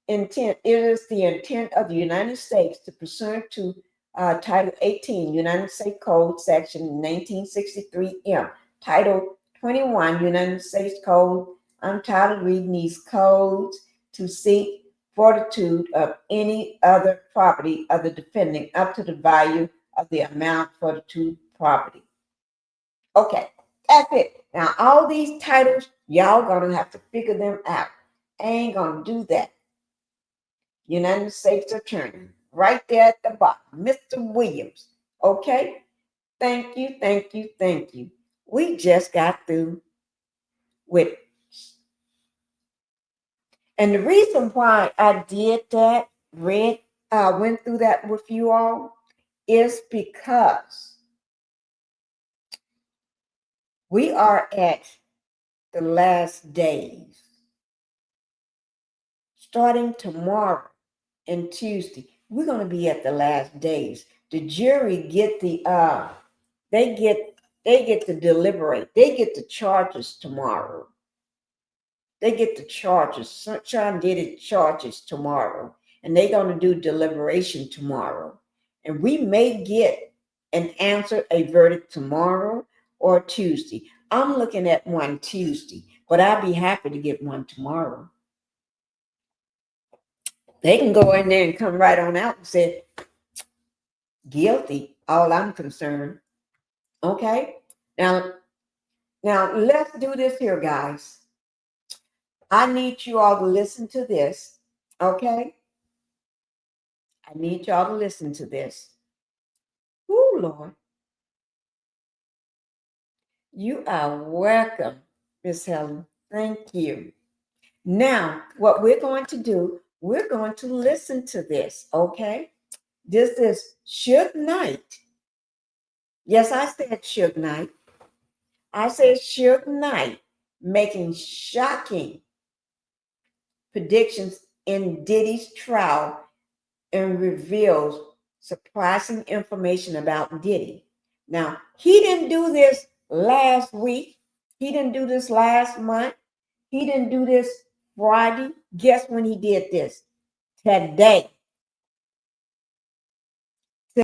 It is the intent of the United States to pursuant to Title 18, United States Code, Section 1963 M, Title 21, United States Code. I'm tired of reading these codes to seek fortitude of any other property of the defendant up to the value of the amount fortitude property. Okay, that's it. Now, all these titles, y'all gonna have to figure them out. I ain't gonna do that. United States Attorney, right there at the bottom, Mr. Williams. Okay, thank you, thank you, thank you. We just got through with, and the reason why I did that, went through that with you all, is because we are at the last days. Starting tomorrow and Tuesday, we're going to be at the last days. The jury get they get to deliberate. They get the charges tomorrow. They get the charges. Sean Diddy charges tomorrow, and they're going to do deliberation tomorrow. And we may get an answer, a verdict tomorrow or Tuesday. I'm looking at one Tuesday, but I'd be happy to get one tomorrow. They can go in there and come right on out and say, guilty, all I'm concerned. Okay? Now let's do this here, guys. I need you all to listen to this. Okay? I need y'all to listen to this. Oh, Lord. You are welcome, Miss Helen. Thank you. Now, what we're going to do, we're going to listen to this, okay? This is Suge Knight. Yes, I said Suge Knight. I said Suge Knight. making shocking predictions in Diddy's trial and reveals surprising information about Diddy. Now, he didn't do this last week. He didn't do this last month. He didn't do this Friday. Guess when he did this? Today.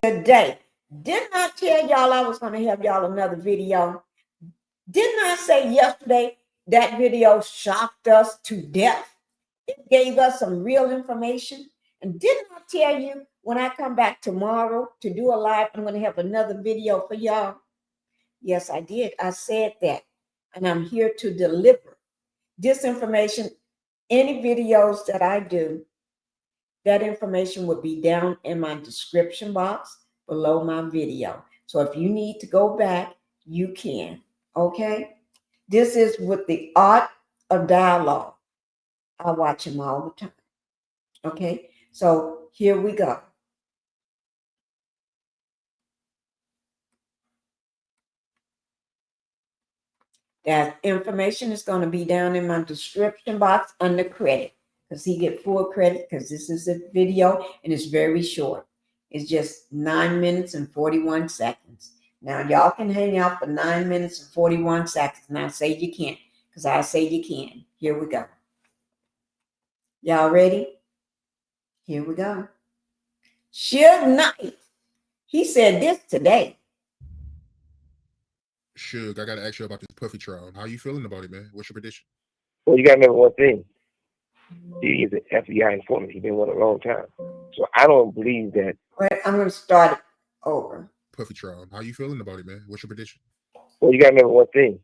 Today. Didn't I tell y'all I was going to have y'all another video? Didn't I say yesterday that video shocked us to death? It gave us some real information. And didn't I tell you when I come back tomorrow to do a live, I'm going to have another video for y'all? Yes, I did. I said that. And I'm here to deliver this information. Any videos that I do, that information will be down in my description box below my video. So if you need to go back, you can. Okay? This is with the art of dialogue. I watch him all the time. Okay? So here we go. That information is going to be down in my description box under credit, because he get full credit because this is a video and it's very short. It's just 9 minutes and 41 seconds. Now y'all can hang out for 9 minutes and 41 seconds. And I say you can't, because I say you can. Here we go. Y'all ready? Here we go. Suge Knight. He said this today. Suge, I gotta ask you about this Puffy trial. How you feeling about it, man? What's your prediction? Well, you gotta remember one thing. He is an FBI informant. He's been one a long time. So I don't believe that. Wait, I'm going to start it over. Puffy trial. How you feeling about it, man? What's your prediction? Well, you gotta remember one thing.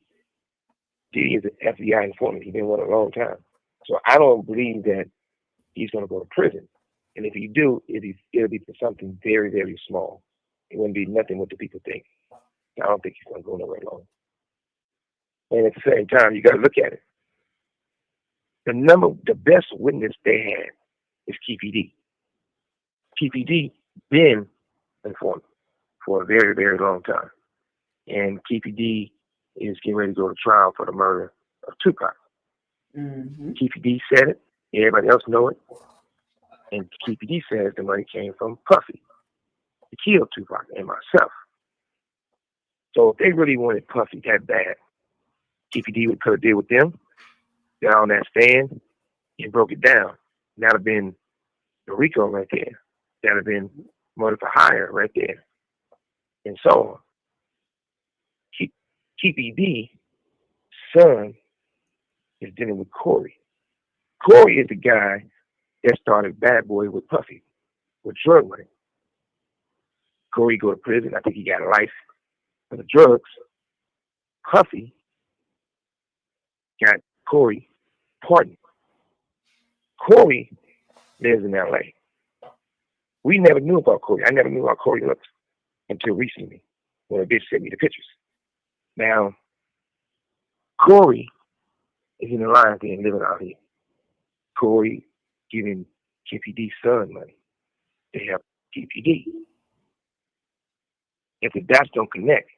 He is an FBI informant. He's been one a long time. So I don't believe that he's gonna go to prison. And if he do, it'll be for something very, very small. It wouldn't be nothing what the people think. I don't think he's gonna go nowhere long. And at the same time, you gotta look at it. The best witness they had is KPD. KPD been informant for a very, very long time. And KPD is getting ready to go to trial for the murder of Tupac. Mm-hmm. KPD said it. Everybody else know it. And KPD says the money came from Puffy to kill Tupac and myself. So if they really wanted Puffy that bad, KPD could have deal with them, got on that stand, and broke it down. That'd have been the RICO right there. That'd have been murder for hire right there. And so on. KPD's son is dealing with Corey. Corey is the guy that started Bad Boy with Puffy, with drug money. Corey go to prison. I think he got life for the drugs. Puffy got Corey pardoned. Corey lives in L.A. We never knew about Corey. I never knew how Corey looked until recently when a bitch sent me the pictures. Now, Corey is in the Lions Den living out here. Corey giving KPD's son money to help KPD. If the dots don't connect,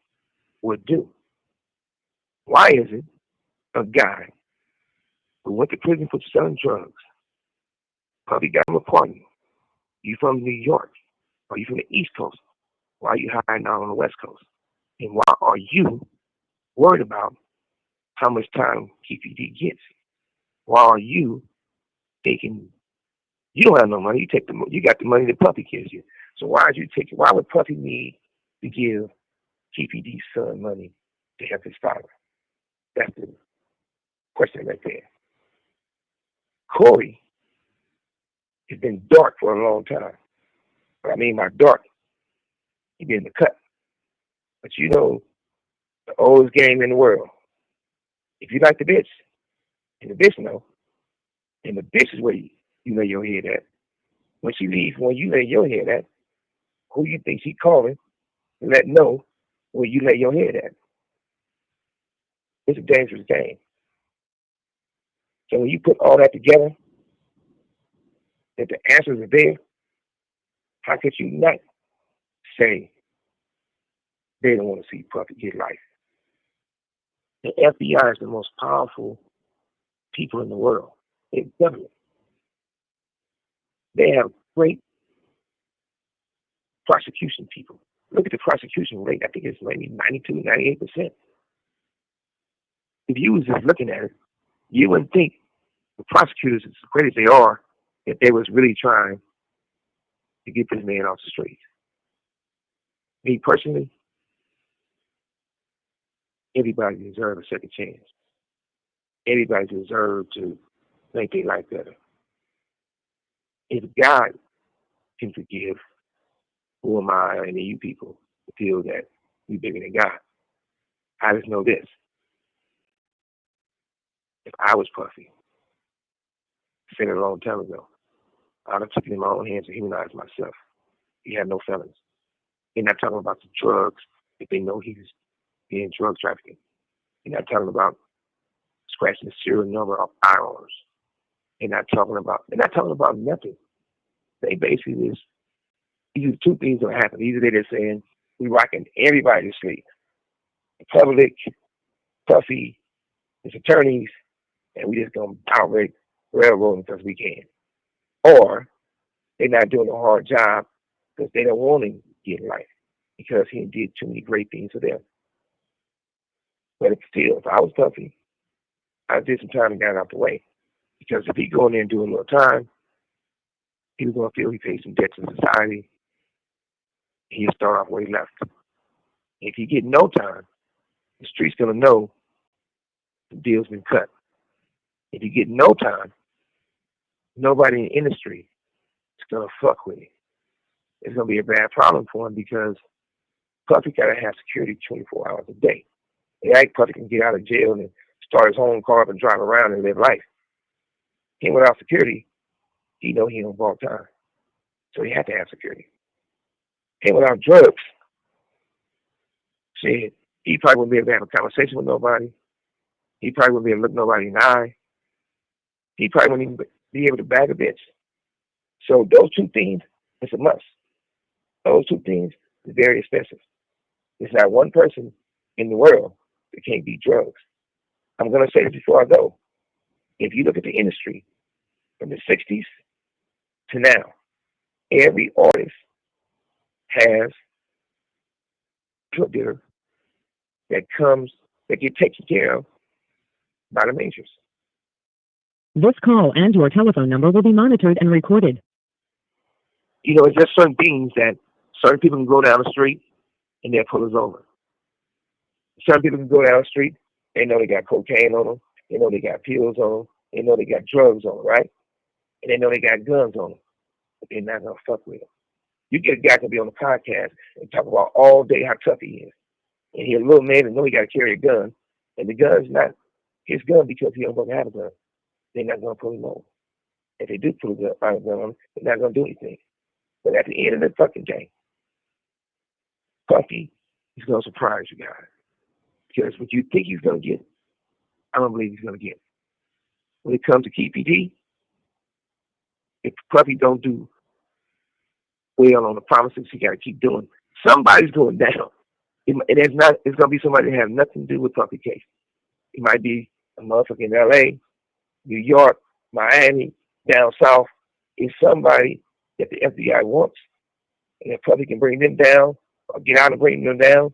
what do? Why is it a guy who went to prison for selling drugs, probably got him a pardon? You from New York? Are you from the East Coast? Why are you hiding out on the West Coast? And why are you worried about how much time KPD gets? Why are you thinking you don't have no money? You got the money that Puffy gives you. So why would Puffy need to give KPD's son money to help his father? That's the question right there. Corey has been dark for a long time. What I mean by dark, he been in the cut. But you know, the oldest game in the world. If you like the bitch, and the bitch know, and the bitch is where you lay your head at. When she leaves, when you lay your head at, who you think she calling to let know where you lay your head at? It's a dangerous game. So when you put all that together, that the answers are there, how could you not say they don't want to see Puffy get life? The FBI is the most powerful people in the world. It's government. They have great prosecution people. Look at the prosecution rate. I think it's maybe 92, 98%. If you was just looking at it, you wouldn't think the prosecutors, as great as they are, that they was really trying to get this man off the streets. Me personally, everybody deserves a second chance. Everybody deserves to make their life better. If God can forgive, who am I and you people to feel that we're bigger than God? I just know this. If I was Puffy, said it a long time ago, I'd have taken it in my own hands and humanized myself. He had no felons. They're not talking about the drugs if they know he's being drug trafficking. They're not talking about scratching the serial number of firearms. They're not talking about nothing. They basically just, these are two things that happen. Either they're just saying, we rocking everybody to sleep. The public, Puffy, his attorneys, and we just gonna outright railroad because we can. Or they're not doing a hard job because they don't want him to get life because he did too many great things for them. But still, if I was Puffy, I did some time and got out the way. Because if he go in there and do a little time, he was going to feel he paid some debt to society. He'll start off where he left. If he get no time, the street's going to know the deal's been cut. If you get no time, nobody in the industry is going to fuck with him. It's going to be a bad problem for him because Puffy got to have security 24 hours a day. It ain't Puffy can get out of jail and start his own car up and drive around and live life. Him without security, he know he don't ball time. So he had to have security. Him without drugs, shit, he probably wouldn't be able to have a conversation with nobody. He probably wouldn't be able to look nobody in the eye. He probably wouldn't even be able to bag a bitch. So those two things, it's a must. Those two things are very expensive. There's not one person in the world that can't beat drugs. I'm going to say this before I go. If you look at the industry from the 60s to now, every artist has a drug dealer that get taken care of by the majors. This call and your telephone number will be monitored and recorded. You know, it's just certain things that certain people can go down the street and they'll pull us over. Some people can go down the street, they know they got cocaine on them, they know they got pills on them, they know they got drugs on them, right? And they know they got guns on them, but they're not gonna fuck with them. You get a guy can be on the podcast and talk about all day how tough he is. And he's a little man and know he got to carry a gun. And the gun's not his gun because he don't want to have a gun. They're not going to pull him over. If they do pull a gun on him, they're not going to do anything. But at the end of the fucking day, Puffy is going to surprise you guys. Because what you think he's going to get, I don't believe he's going to get. When it comes to KPD, if Puffy don't do well on the promises he got to keep doing, somebody's going down. It's going to be somebody that has nothing to do with Puffy case. It might be a motherfucker in LA, New York, Miami, down south. It's somebody that the FBI wants. And if Puffy can bring them down or get out and bring them down,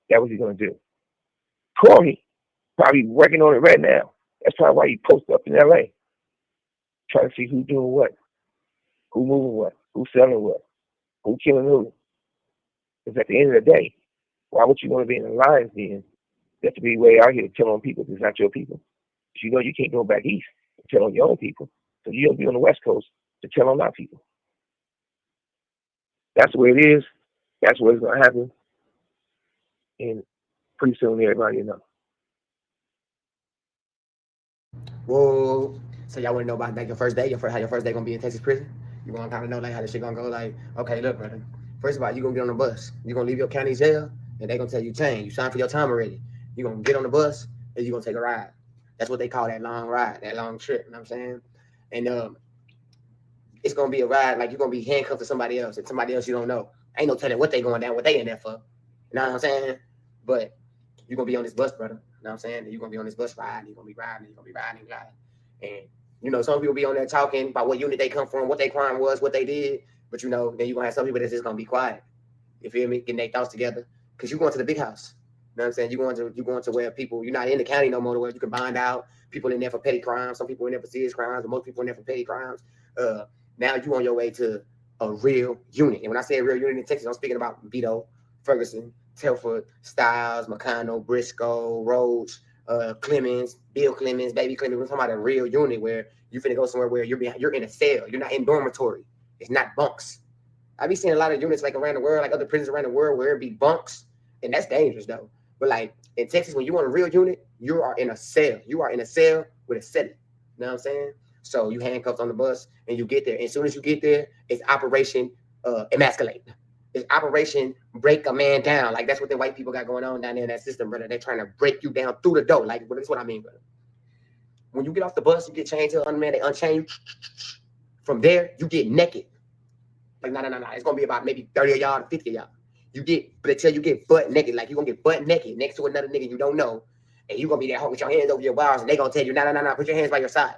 that's what he's going to do. Corey probably working on it right now. That's probably why he posted up in LA. Trying to see who's doing what, who moving what, who's selling what, who killing who. Because at the end of the day, why would you want to be in the lion's den? Just to be way out here to tell on people that's not your people. Because you know you can't go back east and tell on your own people. So you don't be on the West Coast to tell on our people. That's the way it is. That's what it's going to happen. And pretty soon everybody will know. Whoa. So y'all want to know about like your first day? How your first day going to be in Texas prison? You want to kind of know like how this shit going to go? Like, okay, look, brother. First of all, you going to get on the bus. You're going to leave your county jail. And they're going to tell you, change. You signed for your time already. You're going to get on the bus and you're going to take a ride. That's what they call that long ride, that long trip. You know what I'm saying? And it's going to be a ride like you're going to be handcuffed to somebody else and somebody else you don't know. Ain't no telling what they going down, what they in there for. You know what I'm saying? But you're going to be on this bus, brother. You know what I'm saying? And you're gonna be on this bus ride, you're gonna be riding, and you know, some people be on there talking about what unit they come from, what their crime was, what they did. But you know, then you're gonna have some people that's just gonna be quiet. You feel me? Getting their thoughts together. Because you're going to the big house. You know what I'm saying? You're going to where people, you're not in the county no more, where you can bind out people in there for petty crimes. Some people in there for serious crimes, but most people in there for petty crimes. Now you on your way to a real unit. And when I say a real unit in Texas, I'm speaking about Beto, Ferguson, Telford, Styles, McConnell, Briscoe, Rhodes, Clemens, Bill Clemens, Baby Clemens. We're talking about a real unit where you finna go somewhere where you're in a cell. You're not in dormitory. It's not bunks. I be seeing a lot of units like around the world, like other prisons around the world, where it be bunks, and that's dangerous though. But like in Texas, when you want a real unit, you are in a cell. You are in a cell with a setting. You know what I'm saying? So you handcuffed on the bus, and you get there. And as soon as you get there, it's Operation Emasculate. It's Operation Break a Man Down. Like that's what the white people got going on down there in that system, brother. They're trying to break you down through the door. Like that's what I mean, brother. When you get off the bus, you get chained to an unman. They unchain you. From there, you get naked. Like, no. It's going to be about maybe 30 of y'all to 50 of y'all. They tell you get butt naked. Like, you're going to get butt naked next to another nigga you don't know. And you're going to be there with your hands over your bars. And they're going to tell you, no, put your hands by your side.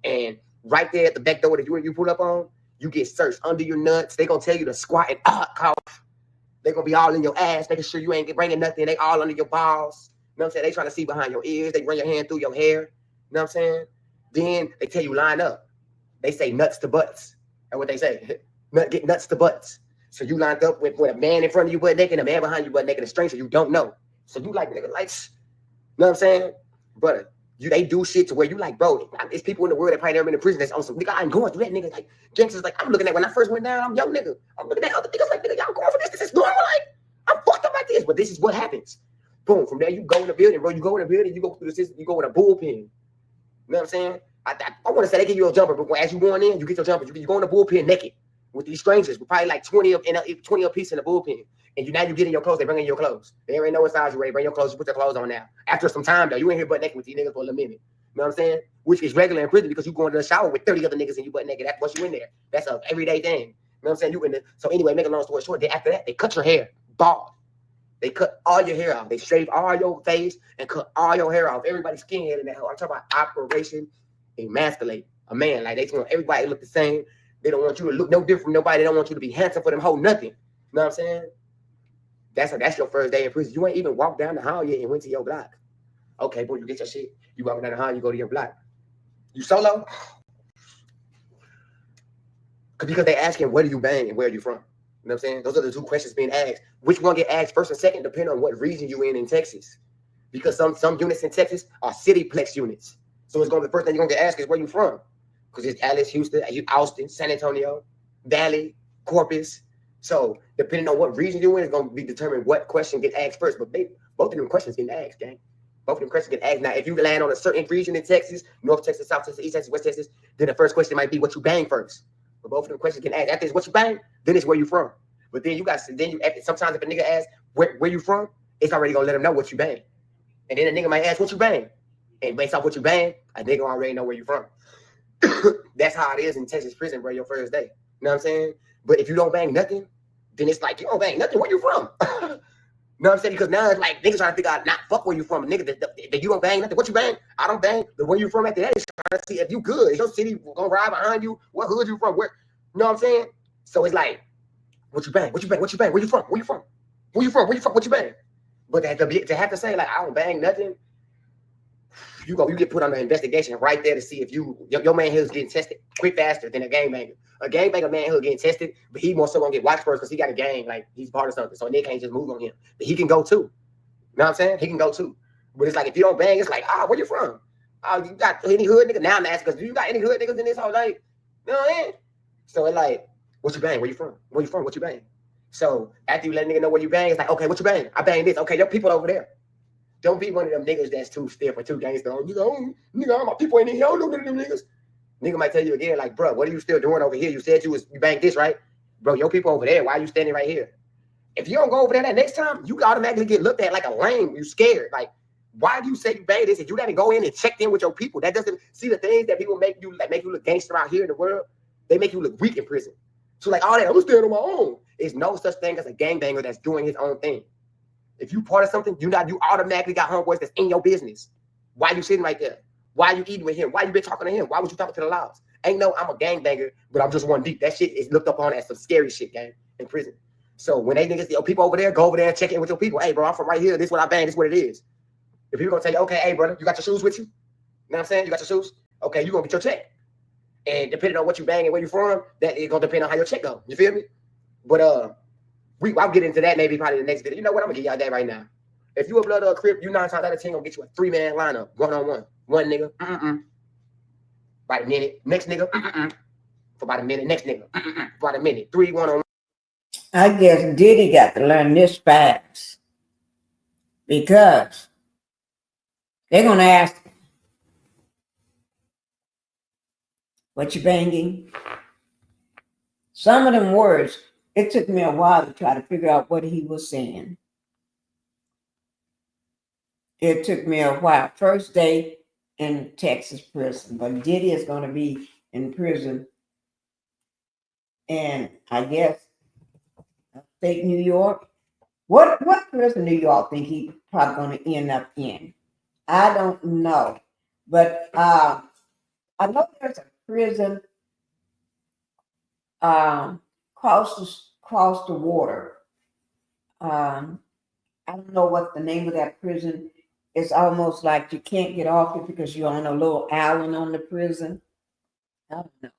And right there at the back door that you pull up on, you get searched under your nuts. They're going to tell you to squat and cough. They're going to be all in your ass, making sure you ain't bringing nothing. They all under your balls. You know what I'm saying? They trying to see behind your ears. They run your hand through your hair. You know what I'm saying? Then they tell you line up. They say nuts to butts. That's what they say. Get nuts to butts. So you lined up with a man in front of you butt naked, and a man behind you butt naked, a stranger you don't know. So you like, nigga, like, you know what I'm saying? Brother, they do shit to where you like, bro, it's people in the world that probably never been in prison that's on some, nigga, I ain't going through that, nigga. Like, gangsters, like, I'm looking at when I first went down, I'm young, nigga. I'm looking at other niggas like, nigga, y'all going for this? This is normal, like, I'm fucked up like this, but this is what happens. Boom, from there, you go in the building, bro. You go in the building, you go through the system, you go in a bullpen. You know what I'm saying? I want to say they give you a jumper, but as you going in, you get your jumper. You go in the bullpen naked with these strangers. We're probably like 20 a piece in the bullpen. And you get in your clothes. They bring in your clothes. They already know what size you're ready. Bring your clothes. You put your clothes on now. After some time, though, you ain't here butt naked with these niggas for a little minute. You know what I'm saying? Which is regular in prison because you go into the shower with 30 other niggas and you butt naked. That's what you in there. That's a everyday thing. You know what I'm saying? You in there. So anyway, make a long story short, after that, they cut your hair bald. They cut all your hair off. They shave all your face and cut all your hair off. Everybody's skinhead in that hole. I'm talking about Operation Emasculate. A man, like they just want everybody to look the same. They don't want you to look no different from nobody. They don't want you to be handsome for them whole nothing. You know what I'm saying? That's your first day in prison. You ain't even walked down the hall yet and went to your block. Okay, boy, you get your shit. You walk down the hall, you go to your block. You solo? Because they asking where do you bang and where are you from? You know what I'm saying? Those are the two questions being asked. Which one get asked first and second depending on what region you in Texas. Because some units in Texas are cityplex units. So it's going to be the first thing you're going to get asked is where you from. Because it's Dallas, Houston, Austin, San Antonio, Valley, Corpus. So depending on what region you're in, it's going to be determined what question get asked first. But both of them questions get asked, gang. Both of them questions get asked. Now, if you land on a certain region in Texas, North Texas, South Texas, East Texas, West Texas, then the first question might be what you bang first. But both of them questions get asked. After it's what you bang, then it's where you from. But then sometimes if a nigga asks where you from, it's already going to let him know what you bang. And then a nigga might ask what you bang. And based off what you bang, a nigga already know where you from. That's how it is in Texas prison, bro, your first day. You know what I'm saying? But if you don't bang nothing, then it's like, you don't bang nothing, where you from? You know what I'm saying? Because now it's like niggas trying to figure out, not fuck where you from. A nigga that you don't bang nothing, what you bang? I don't bang. But where you from after that is trying to see if you good. Is your city gonna ride behind you? What hood you from? Where? You know what I'm saying? So it's like, what you bang? What you bang? What you bang? Where you from? Where you from? Where you from? Where you from? What you bang? But to have to say, like, I don't bang nothing, you get put under investigation right there to see if your man here is getting tested quick faster than a gangbanger. A gangbanger man here getting tested, but he more so gonna get watched first because he got a gang, like he's part of something. So they can't just move on him. But he can go too. You know what I'm saying? He can go too. But it's like if you don't bang, it's like, where you from? You got any hood nigga? Now I'm asking because do you got any hood niggas in this whole night? You know what I mean? So it's like, what you bang? Where you from? Where you from? What you bang? So after you let a nigga know where you bang, it's like, okay, what you bang? I bang this. Okay, your people over there. Don't be one of them niggas that's too stiff or too gangster. Nigga, my people ain't in here. I don't know none of them niggas. Nigga might tell you again, like, bro, what are you still doing over here? You said you banged this, right? Bro, your people over there. Why are you standing right here? If you don't go over there that next time, you automatically get looked at like a lame. You scared. Like, why do you say you banged this? If you got to go in and check in with your people, that doesn't see the things that people make you look gangster out here in the world. They make you look weak in prison. So like all that, I'm standing on my own. There's no such thing as a gangbanger that's doing his own thing. If you part of something, you automatically got homeboys that's in your business. Why you sitting right there? Why you eating with him? Why you been talking to him? Why would you talking to the laws? Ain't no, I'm a gangbanger, but I'm just one deep. That shit is looked upon as some scary shit, gang, in prison. So when they niggas, people over there, go over there and check in with your people. Hey, bro, I'm from right here. This is what I bang. This is what it is. If people gonna tell you, okay, hey, brother, you got your shoes with you? You know what I'm saying? You got your shoes? Okay, you gonna get your check. And depending on what you bang and where you from, that is gonna depend on how your check go. You feel me? But I'll get into that maybe probably the next video. You know what? I'm gonna give y'all that right now. If you a blood or a crip, you 9 times out of 10 gonna get you a 3-man lineup, 1-on-1. One nigga, about a minute. Next nigga, for about a minute. Next nigga, for about a minute. 3 1-on-1. I guess Diddy got to learn this fast because they're gonna ask him, what you banging? Some of them words, it took me a while to try to figure out what he was saying. It took me a while. First day in Texas prison, but Diddy is going to be in prison, and I guess upstate New York. What prison do y'all think he probably going to end up in? I don't know, but I know there's a prison across the water. I don't know what the name of that prison. It's almost like you can't get off it because you're on a little island on the prison. I don't know.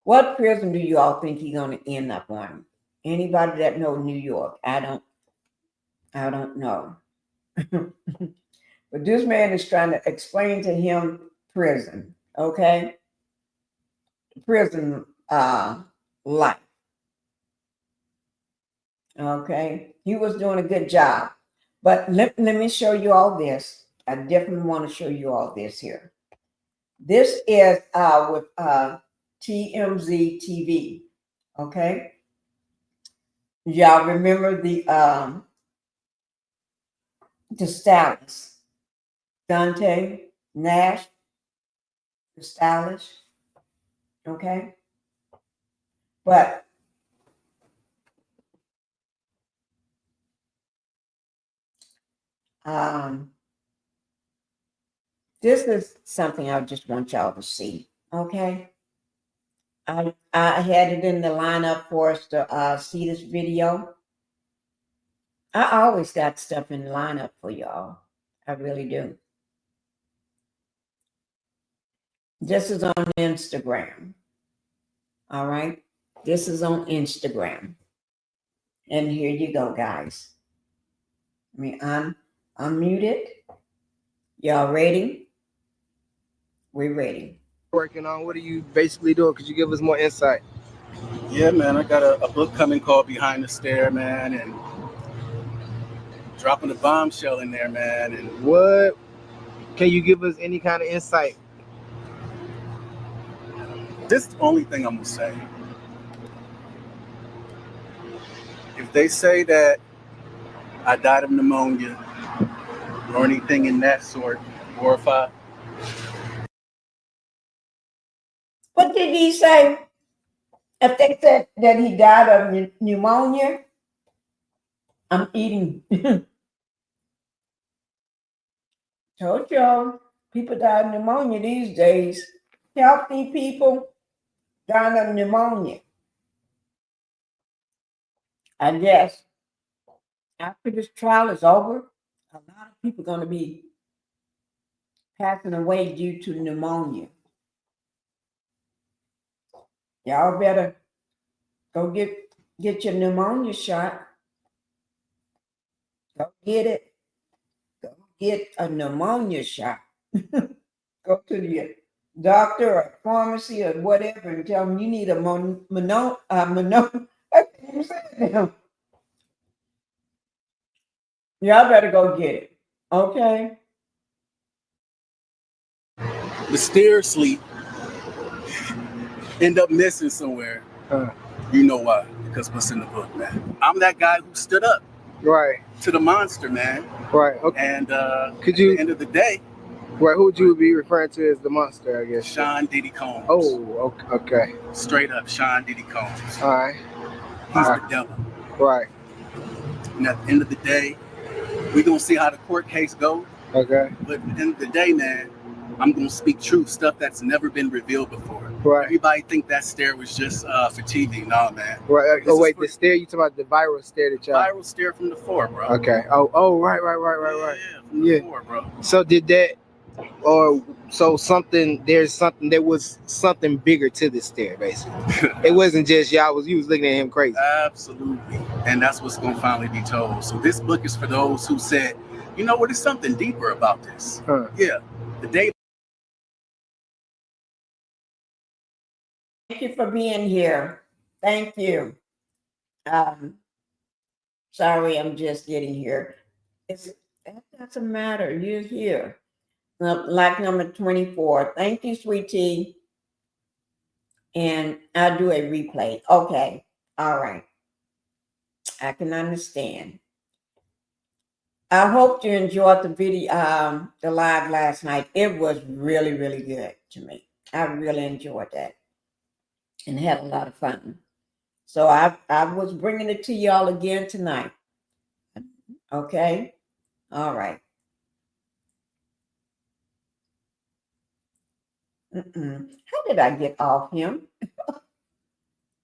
What prison do you all think he's going to end up on? Anybody that know New York? I don't know. But this man is trying to explain to him prison, okay? Prison life. Okay, he was doing a good job. But let me show you all this. I definitely want to show you all this here. This is with TMZ TV. Okay. Y'all remember the stylist, Dante Nash, the stylist. Okay. But this is something I just want y'all to see. Okay. I had it in the lineup for us to see this video. I always got stuff in the lineup for y'all. I really do. This is on Instagram. All right. This is on Instagram. And here you go, guys. I mean, unmute it. Y'all ready? We're ready. Working on? What are you basically doing? Could you give us more insight? Yeah, man, I got a book coming called Behind the Stare, man, and dropping a bombshell in there, man. And what can you give us any kind of insight? this is the only thing I'm gonna say. If they say that I died of pneumonia or anything in that sort, or if I What did he say? If they said that he died of pneumonia, I'm eating. Told y'all, people die of pneumonia these days. Healthy people dying of pneumonia. I guess after this trial is over, a lot of people are going to be passing away due to pneumonia. Y'all better go get your pneumonia shot. Go get it. Go get a pneumonia shot. Go to the doctor or pharmacy or whatever and tell them you need a y'all better go get it. Okay. mysteriously end up missing somewhere, you know why? Because what's in the book, man. I'm that guy who stood up to the monster, man. Right. Okay. And could you, at the end of the day, right, who would you be referring to as the monster, I guess? Sean Diddy Combs. Oh, okay. Straight up, Sean Diddy Combs. All right. He's the devil. Right. And at the end of the day, We're gonna see how the court case goes. Okay. But at the end of the day, man, I'm gonna speak truth, stuff that's never been revealed before. Right. Everybody think that stare was just for TV. Nah, man. Right. This Oh wait, is for- the stare you talking about, the viral stare that y'all. Viral stare from the floor, bro. Okay. Oh, right. Yeah, from the Yeah. floor, bro. So did that, or so something? There's something. There was something bigger to this stare, basically. It wasn't just you was looking at him crazy. Absolutely. And that's what's gonna finally be told. So this book is for those who said, you know what, there's something deeper about this. Huh. Yeah. The day. Thank you for being here. Thank you. Sorry, I'm just getting here. That doesn't matter. You're here. Like number 24. Thank you, sweetie. And I'll do a replay. Okay. All right. I can understand. I hope you enjoyed the video, the live last night. It was really, really good to me. I really enjoyed that and had a lot of fun. So I was bringing it to y'all again tonight. Okay. All right. How did I get off him?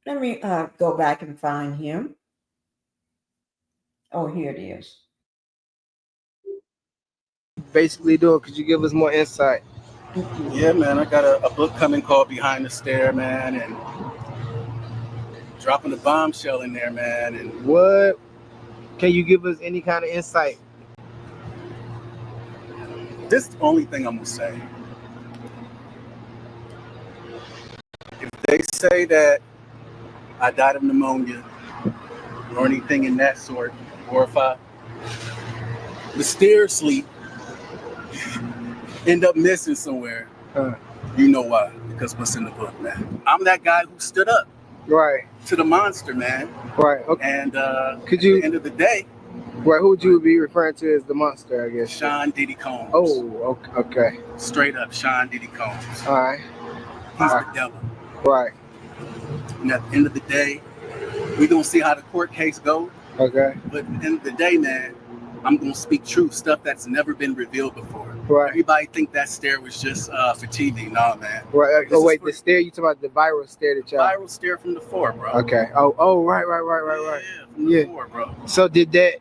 Let me go back and find him. Oh, here it is. Basically, doing. Could you give us more insight? Yeah, man, I got a book coming called Behind the Stare, man, and dropping a bombshell in there, man. And What? Can you give us any kind of insight? this is the only thing I'm gonna say. If they say that I died of pneumonia or anything in that sort, or if I mysteriously end up missing somewhere, you know why. Because what's in the book, man. I'm that guy who stood up Right. to the monster, man. Right. Okay. And Could you? at the end of the day, Right. Who would you be referring to as the monster? I guess. Sean Diddy Combs. Oh. Okay. Straight up, Sean Diddy Combs. All right. He's the devil. Right. And at the end of the day, we're gonna see how the court case goes. Okay. But at the end of the day, man, I'm gonna speak truth, stuff that's never been revealed before. Right. Everybody think that stare was just for TV. Nah, man. Right. This Oh wait, is the stare you talking about, the viral stare that y'all. Viral stare from the floor, bro. Okay. Oh. Right. Yeah, from the Yeah. floor, bro. So did that,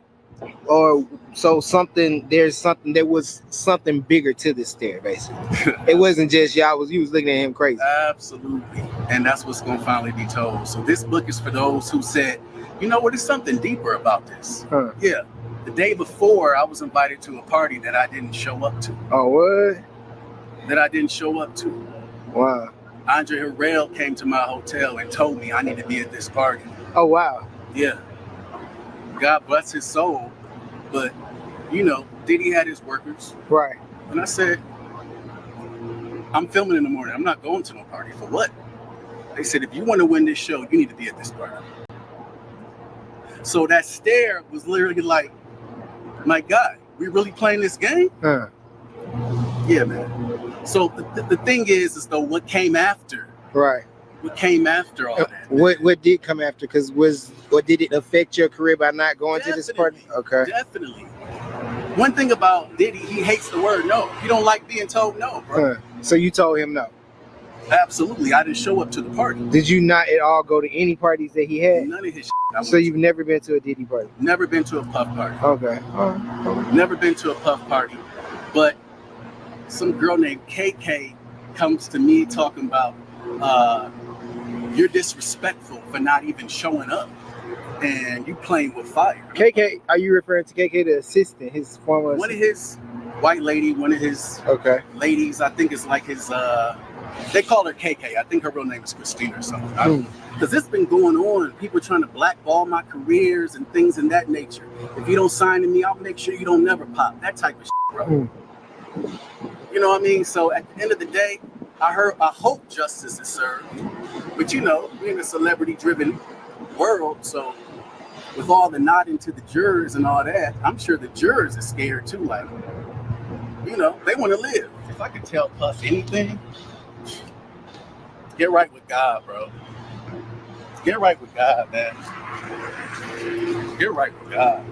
or so something? There's something. There was something bigger to this stare, basically. It wasn't just you was looking at him crazy. Absolutely. And that's what's gonna finally be told. So this book is for those who said, you know what, there's something deeper about this. Huh. Yeah. The day before, I was invited to a party that I didn't show up to. Oh what? Wow. Andre Harrell came to my hotel and told me I need to be at this party. Oh wow. Yeah. God bless his soul. But, you know, Diddy had his workers. Right. And I said, I'm filming in the morning. I'm not going to no party. For what? They said, if you want to win this show, you need to be at this party. So that stare was literally like, my God, we really playing this game? Huh. Yeah, man. So the thing is though, what came after? Right. What came after all that? What did come after? Because did it affect your career by not going to this party? Okay. Definitely. One thing about Diddy, he hates the word no. He don't like being told no, bro. Huh. So you told him no. Absolutely. I didn't show up to the party. Did you not at all go to any parties that he had? None of his So you've never been to a Diddy party? Never been to a puff party. Okay. Never been to a puff party. But some girl named KK comes to me talking about you're disrespectful for not even showing up and you playing with fire. KK, are you referring to KK, the assistant, his former One of his white lady, one of his ladies, I think it's like his they call her KK. I think her real name is Christina or something. Because it's been going on. People trying to blackball my careers and things in that nature. If you don't sign to me, I'll make sure you don't never pop. That type of shit, bro. You know what I mean? So at the end of the day, I hope justice is served. But you know, we're in a celebrity-driven world, so with all the nodding to the jurors and all that, I'm sure the jurors are scared too. Like, you know, they want to live. If I could tell Puff anything, get right with God, bro. Get right with God, man. Get right with God.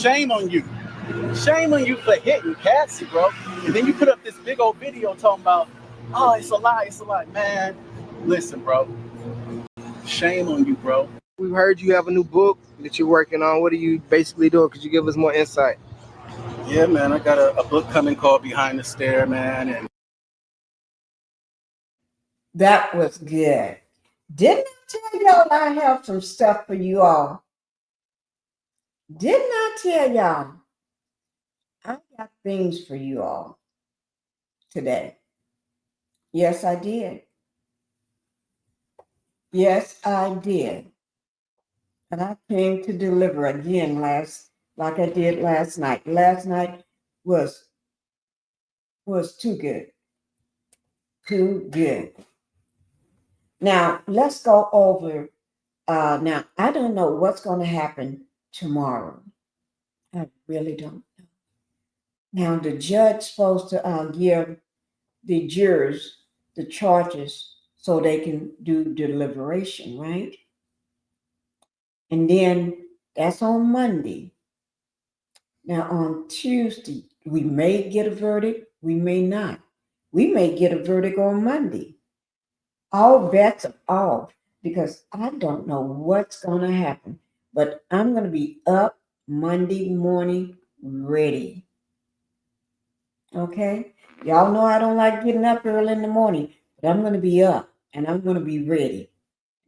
Shame on you. Shame on you for hitting Cassie, bro. And then you put up this big old video talking about, oh, it's a lie, man. Listen, bro. Shame on you, bro. We've heard you have a new book that you're working on. What are you basically doing? Could you give us more insight? Yeah, man, I got a book coming called Behind the Stare, man. And That was good. Didn't I tell y'all I have some stuff for you all? Didn't I tell y'all I got things for you all today? Yes, I did. Yes, I did. And I came to deliver again like I did last night. Last night was too good. Too good. Now, let's go over. Now, I don't know what's going to happen tomorrow. I really don't know. Now, the judge's supposed to give the jurors the charges so they can do deliberation, right? And then that's on Monday. Now, on Tuesday, we may get a verdict, we may not. We may get a verdict on Monday. All bets are off because I don't know what's going to happen. But I'm going to be up Monday morning ready. Okay? Y'all know I don't like getting up early in the morning, but I'm going to be up and I'm going to be ready.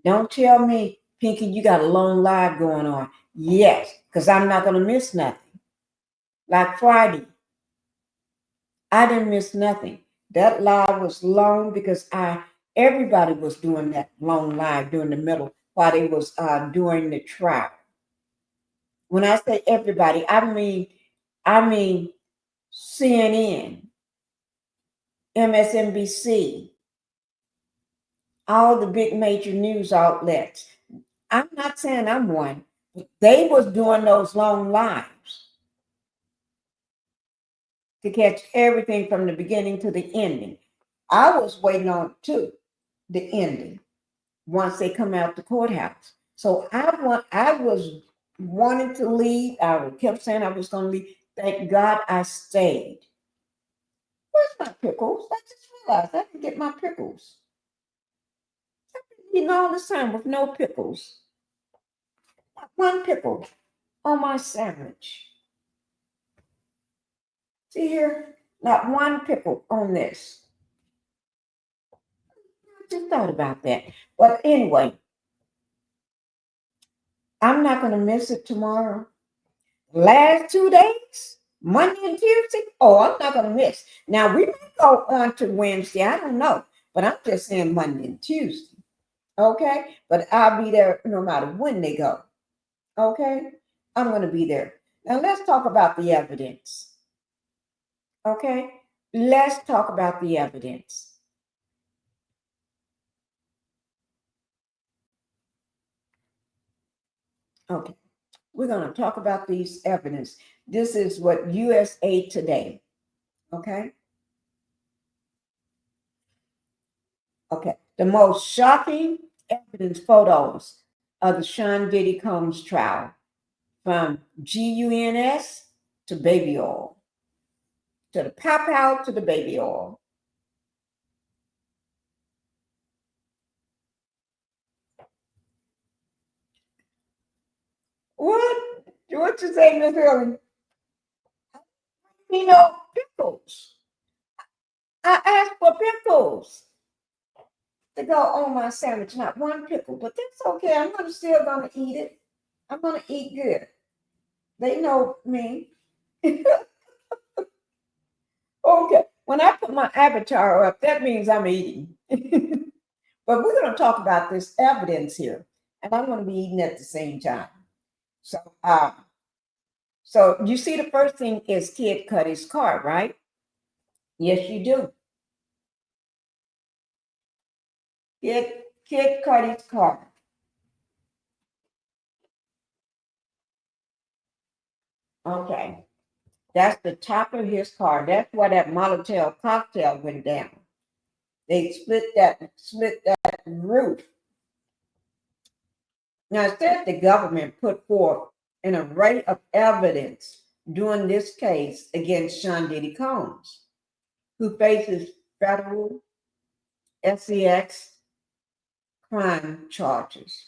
Don't tell me, Pinkie, you got a long live going on. Yes, because I'm not going to miss nothing. Like Friday, I didn't miss nothing. That live was long because everybody was doing that long live during the middle while they was doing the trial. When I say everybody, I mean CNN, MSNBC, all the big major news outlets. I'm not saying I'm one, but they was doing those long lives to catch everything from the beginning to the ending. I was waiting on the ending once they come out the courthouse. So I was wanting to leave. I kept saying I was going to leave. Thank God I stayed. Where's my pickles? I just realized I didn't get my pickles. I've been eating all this time with no pickles. Not one pickle on my sandwich. See here? Not one pickle on this. I just thought about that. But anyway, I'm not going to miss it tomorrow. Last 2 days, Monday and Tuesday, I'm not going to miss. Now, we may go on to Wednesday. I don't know. But I'm just saying Monday and Tuesday. Okay? But I'll be there no matter when they go. Okay? I'm going to be there. Now, let's talk about the evidence. Okay? Let's talk about the evidence. Okay. We're going to talk about these evidence. This is what USA Today. Okay? Okay. The most shocking evidence photos of the Sean Diddy Combs trial, from GUNS to baby oil, to the pow to the baby oil. What you say, Miss Hurley? Pickles. I asked for pickles to go on my sandwich, not one pickle, but that's okay. I'm still gonna eat it. I'm gonna eat good. They know me. Okay. When I put my avatar up, that means I'm eating. But we're going to talk about this evidence here, and I'm going to be eating at the same time. So you see, the first thing is Kid Cudi's car, right? Yes, you do. Kid Cudi's car. Okay. That's the top of his car. That's where that Molotov cocktail went down. They split that roof. Now, it said the government put forth an array of evidence during this case against Sean Diddy Combs, who faces federal sex crime charges.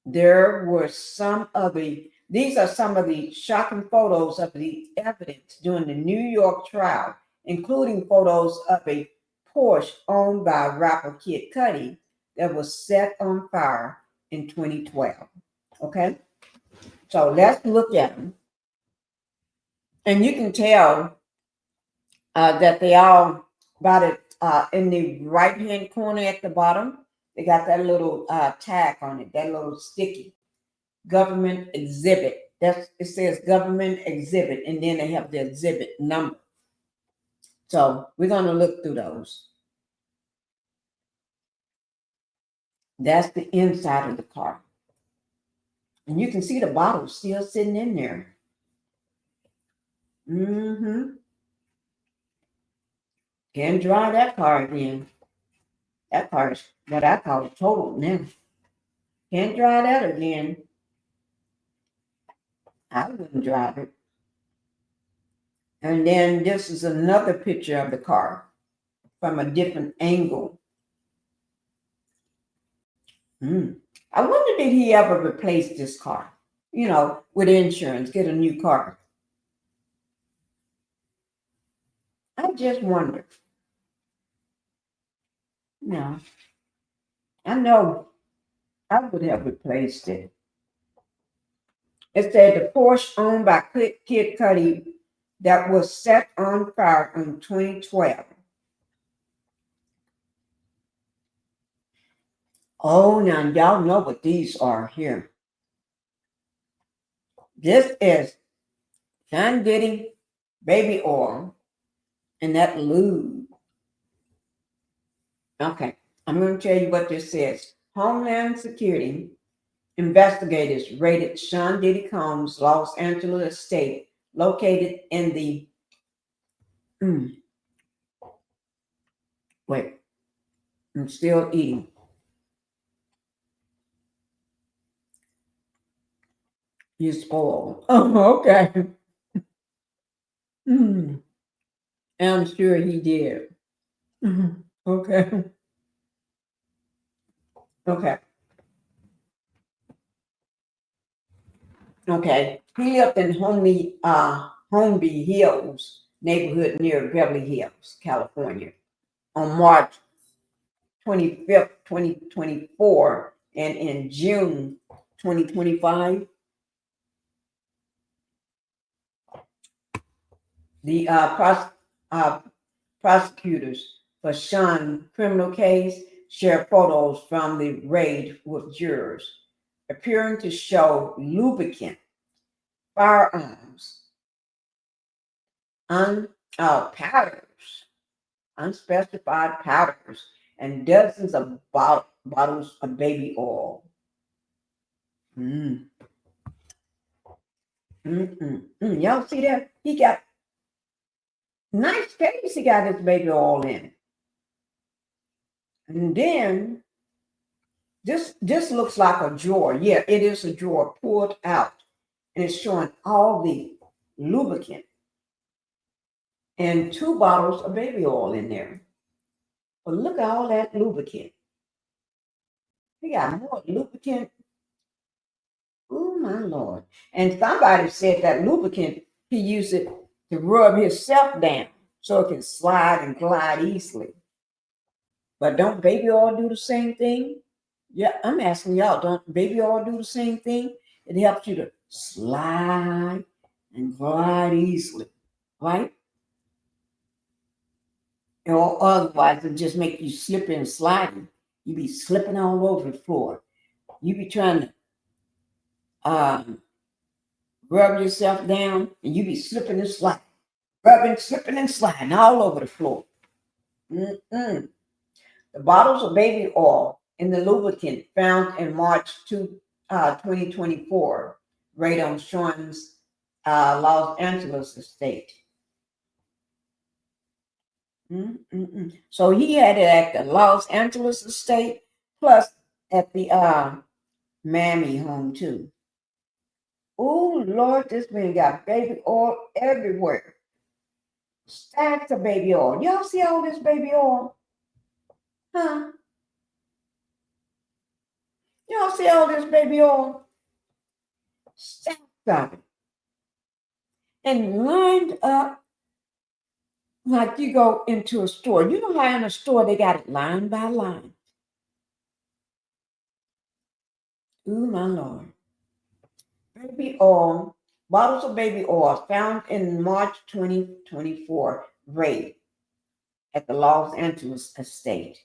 There were these are some of the shocking photos of the evidence during the New York trial, including photos of a Porsche owned by rapper Kid Cudi that was set on fire in 2012. Okay, so let's look at them. And you can tell that they all got it in the right-hand corner at the bottom. They got that little tag on it, that little sticky government exhibit. It says government exhibit, and then they have the exhibit number. So we're going to look through those. That's the inside of the car. And you can see the bottle still sitting in there. Can't drive that car again. That car is what I call a total now. Can't drive that again. I wouldn't drive it. And then this is another picture of the car from a different angle. I wonder, did he ever replace this car? You know, with insurance, get a new car. I just wonder. No, I know I would have replaced it. It said the Porsche owned by Kid Cudi that was set on fire in 2012. Oh, now y'all know what these are here. This is Sean Diddy baby oil and that lube. Okay, I'm going to tell you what this says. Homeland Security investigators raided Sean Diddy Combs' Los Angeles estate, located in the wait, I'm still eating. You spoiled. Oh, okay. I'm sure he did. Okay. Okay. Okay. He lived in Homeby Hills neighborhood near Beverly Hills, California, on March 25th, 2024, and in June 2025. The prosecutors for Sean's criminal case shared photos from the raid with jurors, appearing to show lubricant, firearms, powders, unspecified powders, and dozens of bottles of baby oil. Y'all see that? He got nice case. He got his baby oil in it. And then this looks like a drawer. Yeah, it is a drawer pulled out, and it's showing all the lubricant and 2 bottles of baby oil in there. But look at all that lubricant. He got more lubricant. Oh my Lord. And somebody said that lubricant, he used it to rub himself down so it can slide and glide easily. But don't baby oil do the same thing? Yeah, I'm asking y'all, don't baby oil do the same thing? It helps you to slide and glide easily, right? Or otherwise, it just make you slip and sliding. You be slipping all over the floor. You be trying to rub yourself down, and you be slipping and sliding, rubbing, slipping and sliding all over the floor. The bottles of baby oil and the lubricant found in March 2024 raid on Sean's Los Angeles estate. So he had it at the Los Angeles estate, plus at the Miami home too. Oh, Lord, this man got baby oil everywhere. Stacks of baby oil. Y'all see all this baby oil? Huh? Y'all see all this baby oil? Stacks of it. And lined up like you go into a store. You know how in a store they got it line by line. Ooh, my Lord. Baby oil, bottles of baby oil found in March 2024 raid at the Los Angeles estate.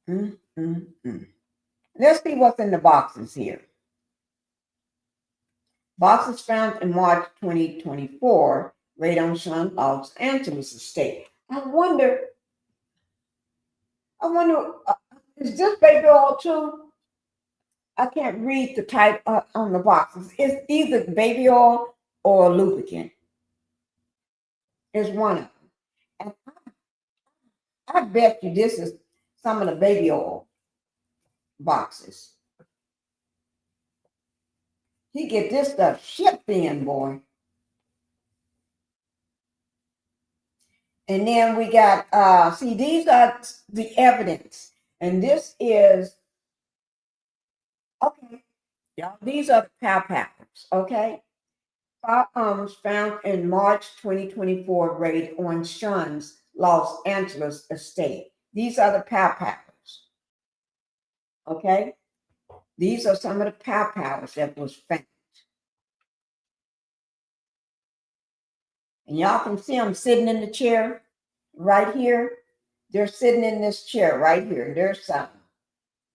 Let's see what's in the boxes here. Boxes found in March 2024 raid on Sean Los Angeles estate. I wonder, is this baby oil too? I can't read the type on the boxes. It's either baby oil or lubricant. It's one of them. And I bet you this is some of the baby oil boxes. He get this stuff shipped in, boy. And then we got, see, these are the evidence. And this is, okay, y'all, these are the pow-pows, okay? Firearms found in March 2024 raid on Sean's Los Angeles estate. These are the pow-pows, okay? These are some of the pow-pows that was found. And y'all can see them sitting in the chair right here. They're sitting in this chair right here. There's some.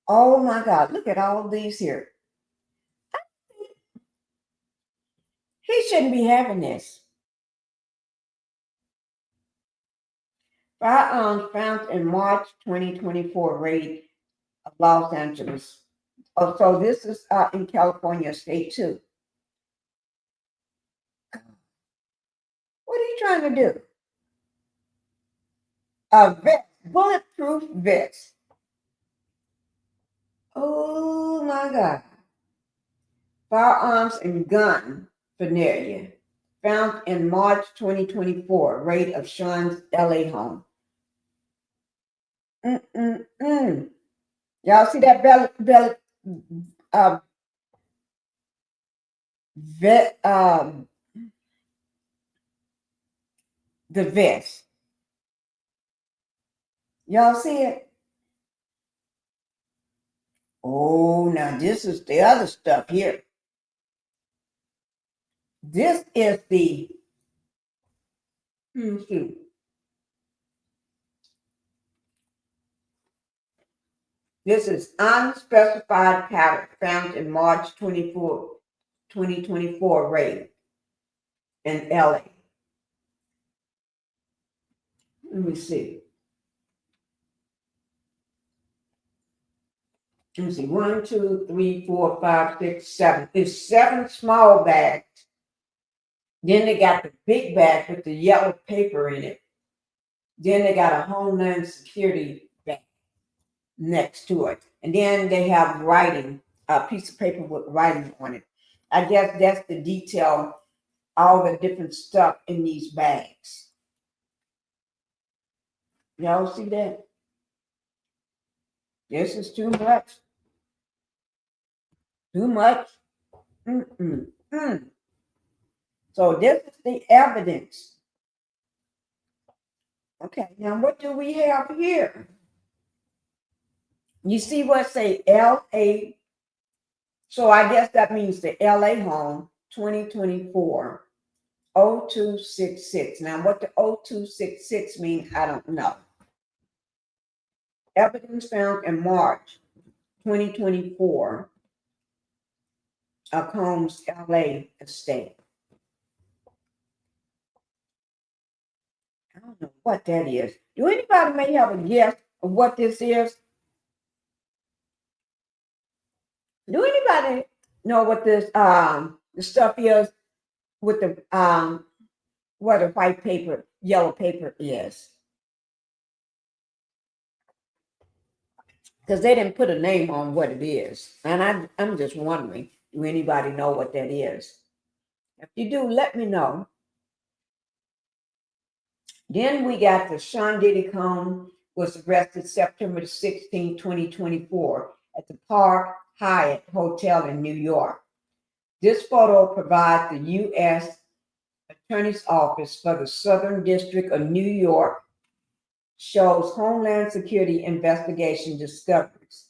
Oh my God, look at all of these here. He shouldn't be having this. Firearms found in March 2024 raid of Los Angeles. Oh, so this is in California state too. What are you trying to do? A vest, bulletproof vest. Oh my God. Firearms and gun paraphernalia found in March 2024 raid of Sean's LA home. Y'all see that the vest. Y'all see it? Oh, now this is the other stuff here. This is the this is unspecified powder found in March 2024 raid in LA. Let me see. Let me see. 1, 2, 3, 4, 5, 6, 7. It's 7 small bags. Then they got the big bag with the yellow paper in it. Then they got a Homeland Security bag next to it. And then they have writing, a piece of paper with writing on it. I guess that's the detail, all the different stuff in these bags. Y'all see that? This is too much. Too much. So this is the evidence. Okay, now what do we have here? You see what say LA? So I guess that means the LA home 2024 0266. Now what the 0266 means, I don't know. Evidence found in March 2024 of Combs LA estate. I don't know what that is. Do anybody may have a guess of what this is? Do anybody know what this the stuff is with the what a white paper, yellow paper is? Because they didn't put a name on what it is. And I'm just wondering, Do anybody know what that is? If you do, let me know. Then we got the Sean Diddy Combs was arrested September 16, 2024 at the Park Hyatt Hotel in New York. This photo provides the U.S. Attorney's Office for the Southern District of New York, shows Homeland Security investigation discoveries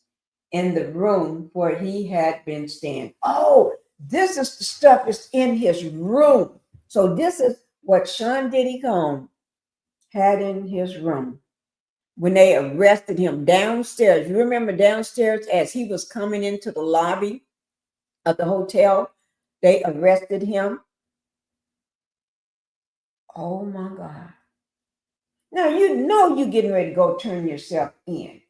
in the room where he had been staying. Oh, this is the stuff that's in his room. So this is what Sean Diddy Combs had in his room when they arrested him downstairs. You remember downstairs as he was coming into the lobby of the hotel, they arrested him. Oh my God. Now you know you're getting ready to go turn yourself in.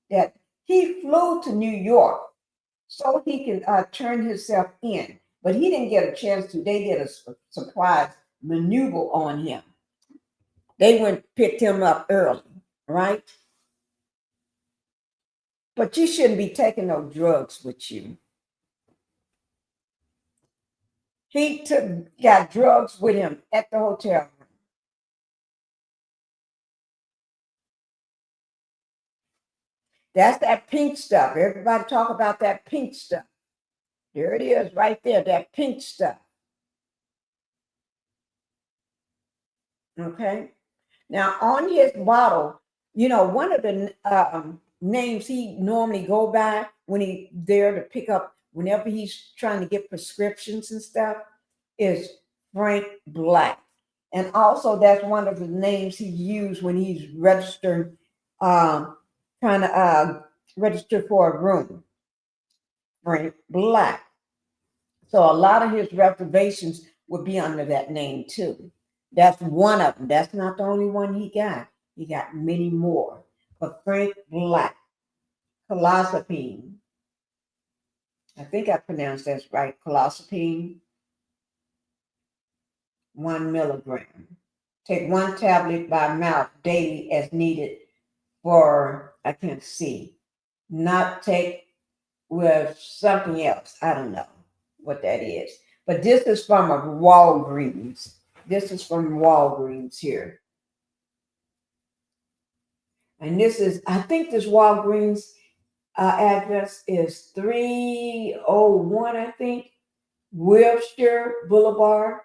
That he flew to New York so he can turn himself in, but he didn't get a chance to. They did a surprise maneuver on him. They went picked him up early, right? But you shouldn't be taking no drugs with you. He got drugs with him at the hotel room. That's that pink stuff. Everybody talk about that pink stuff. There it is right there, that pink stuff. Okay. Now on his bottle, you know, one of the names he normally go by when he there to pick up, whenever he's trying to get prescriptions and stuff, is Frank Black. And also that's one of the names he used when he's registered, trying to register for a room. Frank Black. So a lot of his reservations would be under that name too. That's one of them. That's not the only one he got. He got many more. But Frank Black, clozapine. I think I pronounced that right. Clozapine, 1 milligram. Take 1 tablet by mouth daily as needed for, I can't see. Not take with something else. I don't know what that is. But this is from a Walgreens. This is from Walgreens here. And this is, I think this Walgreens address is 301, I think, Wilshire Boulevard,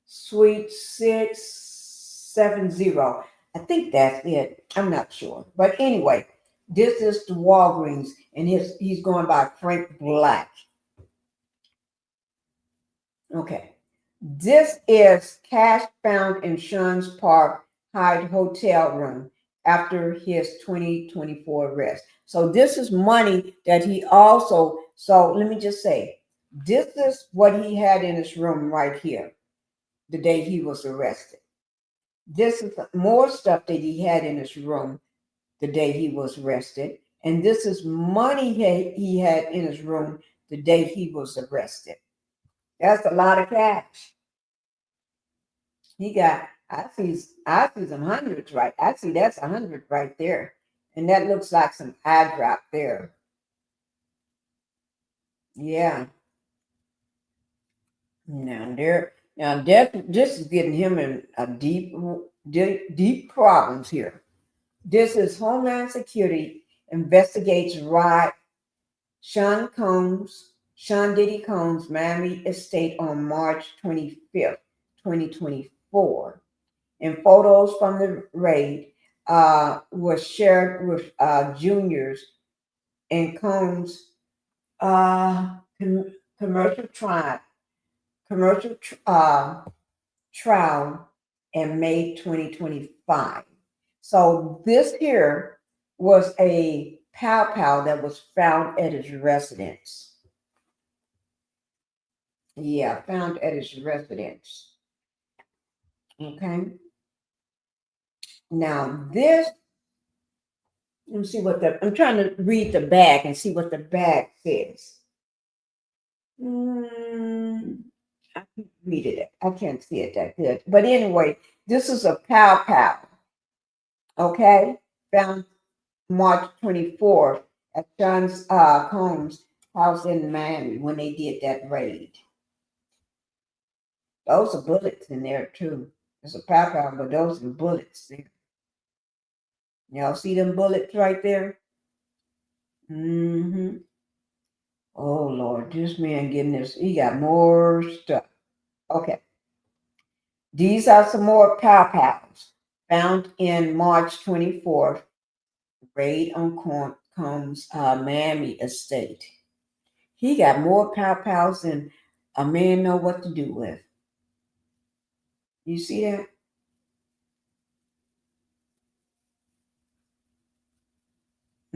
Suite 670. I think that's it. I'm not sure. But anyway, this is the Walgreens, and he's going by Frank Black. Okay. This is cash found in Sean's Park Hyatt hotel room after his 2024 arrest. So this is money that he also, so let me just say, this is what he had in his room right here the day he was arrested. This is more stuff that he had in his room the day he was arrested. And this is money he had in his room the day he was arrested. That's a lot of cash. He got, I see some hundreds, right? I see that's 100 right there. And that looks like some eye drop there. Yeah. This is getting him in a deep problems here. This is Homeland Security investigates Sean Diddy Combs' Miami estate on March 25th, 2024. And photos from the raid were shared with juniors and Combs' commercial trial in May 2025. So this here was a pow that was found at his residence. Yeah, found at his residence. Okay. Now this, let me see what I'm trying to read the bag and see what the bag says. I can't read it. I can't see it that good. But anyway, this is a pow. Okay. Found March 24th at Sean Combs' house in Miami when they did that raid. Those are bullets in there too. It's a pow, but those are bullets there. Y'all see them bullets right there? Mm-hmm. Oh Lord, this man getting this. He got more stuff. Okay. These are some more pows found in March 24th raid on Combs Miami estate. He got more pows than a man know what to do with. You see that?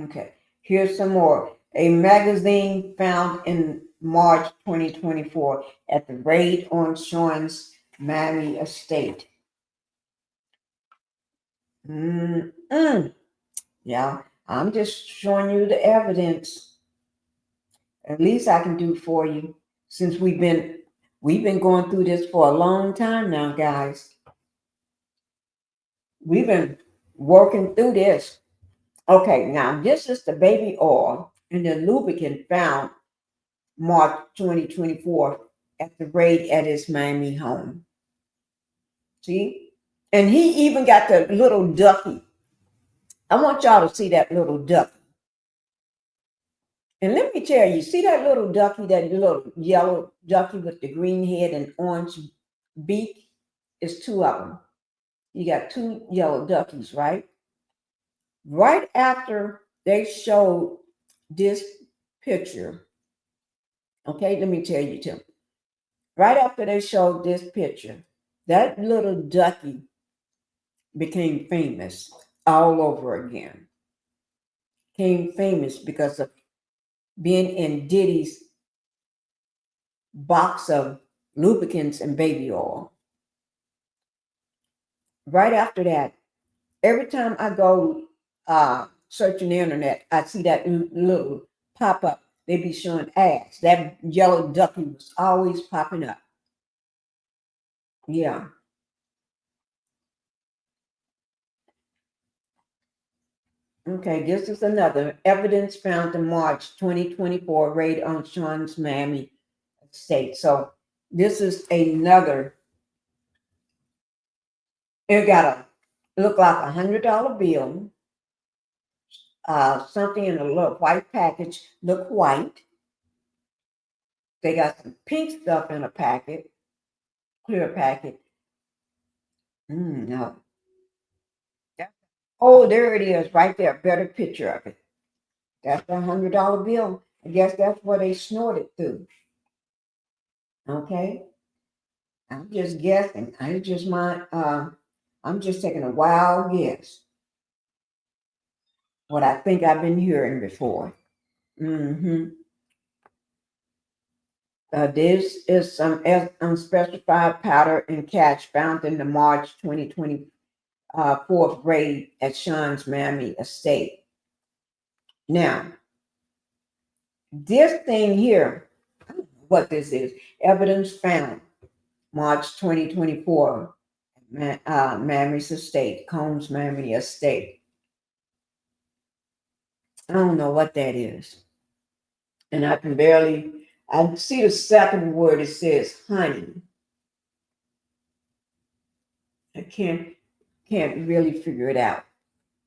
Okay. Here's some more. A magazine found in March 2024 at the raid on Sean's Miami estate. Yeah, I'm just showing you the evidence. At least I can do for you since we've been going through this for a long time now, guys. We've been working through this. Okay, now this is the baby oil and the lubricant found March 2024 at the raid at his Miami home. See? And he even got the little ducky. I want y'all to see that little ducky. And let me tell you, see that little ducky, that little yellow ducky with the green head and orange beak? It's two of them. You got two yellow duckies, right? Right after they showed this picture, okay, let me tell you, Tim. Right after they showed this picture, that little ducky became famous all over again. Became famous because of being in Diddy's box of lubricants and baby oil. Right after that, every time I go searching the internet, I see that little pop up. They be showing ads. That yellow ducky was always popping up. Yeah. Okay, this is another evidence found in March 2024 raid on Sean's Miami estate. So this is another. It got look like $100 bill. Something in a little white package. Look white. They got some pink stuff in a packet, clear packet. No. Oh, there it is, right there. Better picture of it. That's the $100 bill. I guess that's what they snorted through. Okay. I'm just guessing. I'm just taking a wild guess. What I think I've been hearing before. This is some unspecified powder and cash found in the March 2024 raid at Sean's Miami estate. Now, this thing here, I don't know what this is. Evidence found March 2024, Miami's estate, Combs Miami estate. I don't know what that is. And I see the second word, it says honey. I can't really figure it out.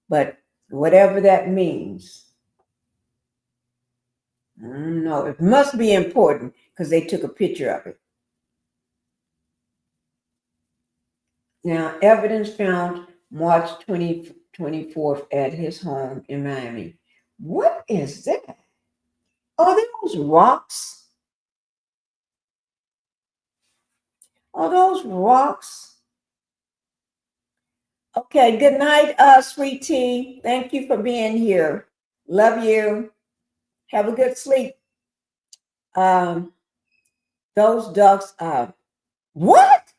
But whatever that means, I don't know. It must be important because they took a picture of it. Now, evidence found March 24th at his home in Miami. What is that? Are those rocks? Are those rocks? Okay, good night, sweet tea. Thank you for being here. Love you. Have a good sleep. Those ducks are what?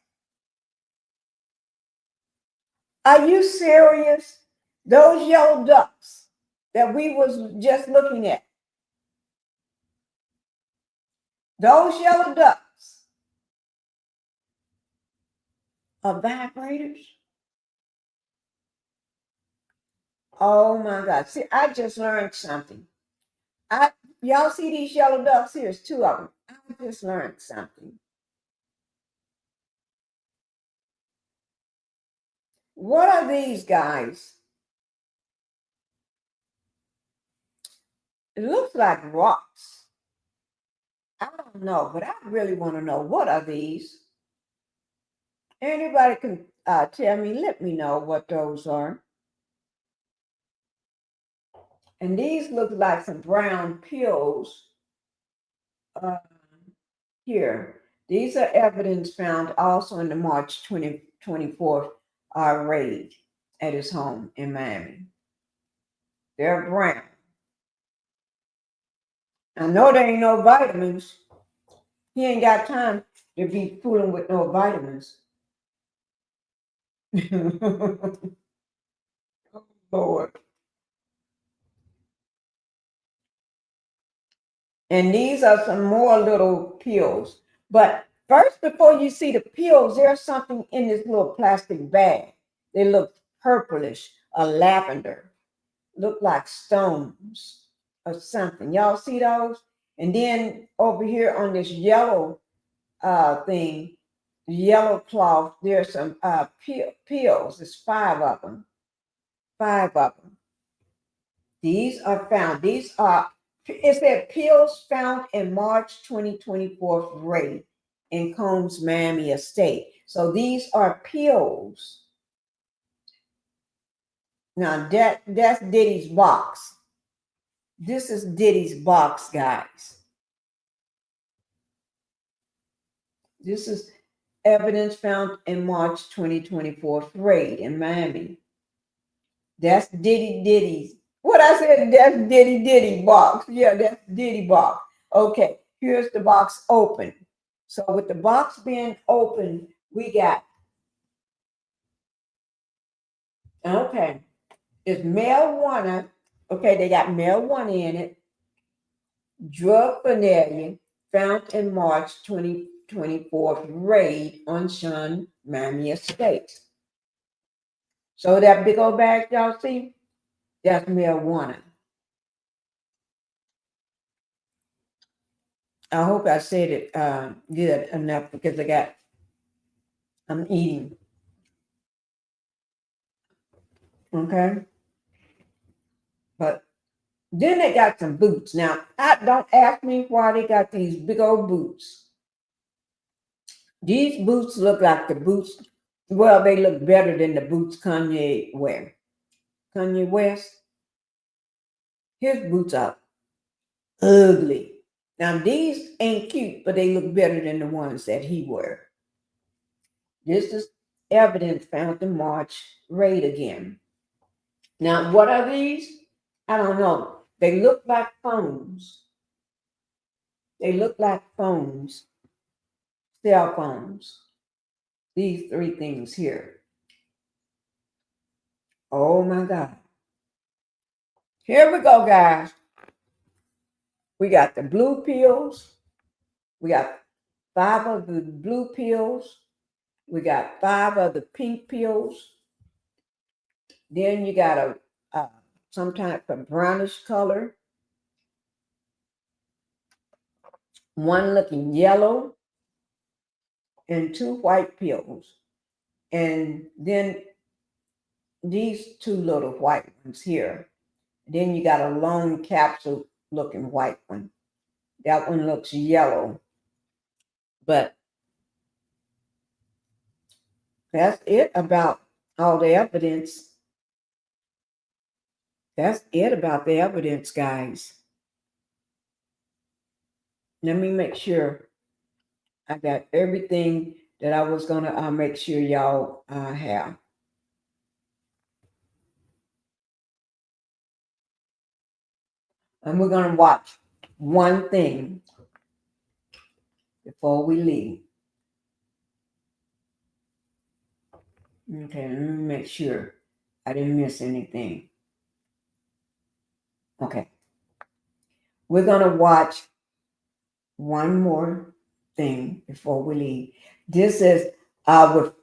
Are you serious? Those yellow ducks that we was just looking at. Those yellow ducks are vibrators. Oh my God. See, I just learned something. Y'all see these yellow ducks? Here's two of them. I just learned something. What are these guys? It looks like rocks. I don't know, but I really want to know, what are these? Anybody can tell me, let me know what those are. And these look like some brown pills here. These are evidence found also in the March 2024 raid at his home in Miami. They're brown. I know there ain't no vitamins. He ain't got time to be fooling with no vitamins. Oh, Lord. And these are some more little pills. But first, before you see the pills, there's something in this little plastic bag. They look purplish, a lavender. Look like stones or something. Y'all see those? And then over here on this yellow thing, yellow cloth, there's some pills. There's 5 of them. 5 of them. These are found. These are, it said pills found in March 2024 raid in Combs, Miami estate. So these are pills. Now that's Diddy's box. This is Diddy's box, guys. This is evidence found in March 2024 raid in Miami. That's Diddy's. What I said, that's Diddy box. Yeah, that's Diddy box. Okay, here's the box open. So with the box being open, we got, okay, it's marijuana. Okay, they got marijuana in it. Drug paraphernalia found in March 2024 raid on Sean Miami estate. So that big old bag y'all see, that's marijuana. I hope I said it good enough because I'm eating. Okay. But then they got some boots. Now, don't ask me why they got these big old boots. These boots look like the boots. Well, they look better than the boots Kanye wear. Kanye West, his boots are ugly. Now, these ain't cute, but they look better than the ones that he wear. This is evidence found in March raid again. Now, what are these? I don't know. They look like phones. They look like phones, cell phones. These 3 things here. Oh my God. Here we go, guys. We got the blue pills. We got 5 of the blue pills. We got 5 of the pink pills. Then you got some type of brownish color. One looking yellow and 2 white pills. And then these 2 little white ones here. Then you got a long capsule looking white one. That one looks yellow. But that's it about all the evidence. That's it about the evidence, guys. Let me make sure I got everything that I was going to make sure y'all have. And we're going to watch one thing before we leave. Okay, let me make sure I didn't miss anything. Okay. We're going to watch one more thing before we leave. This is with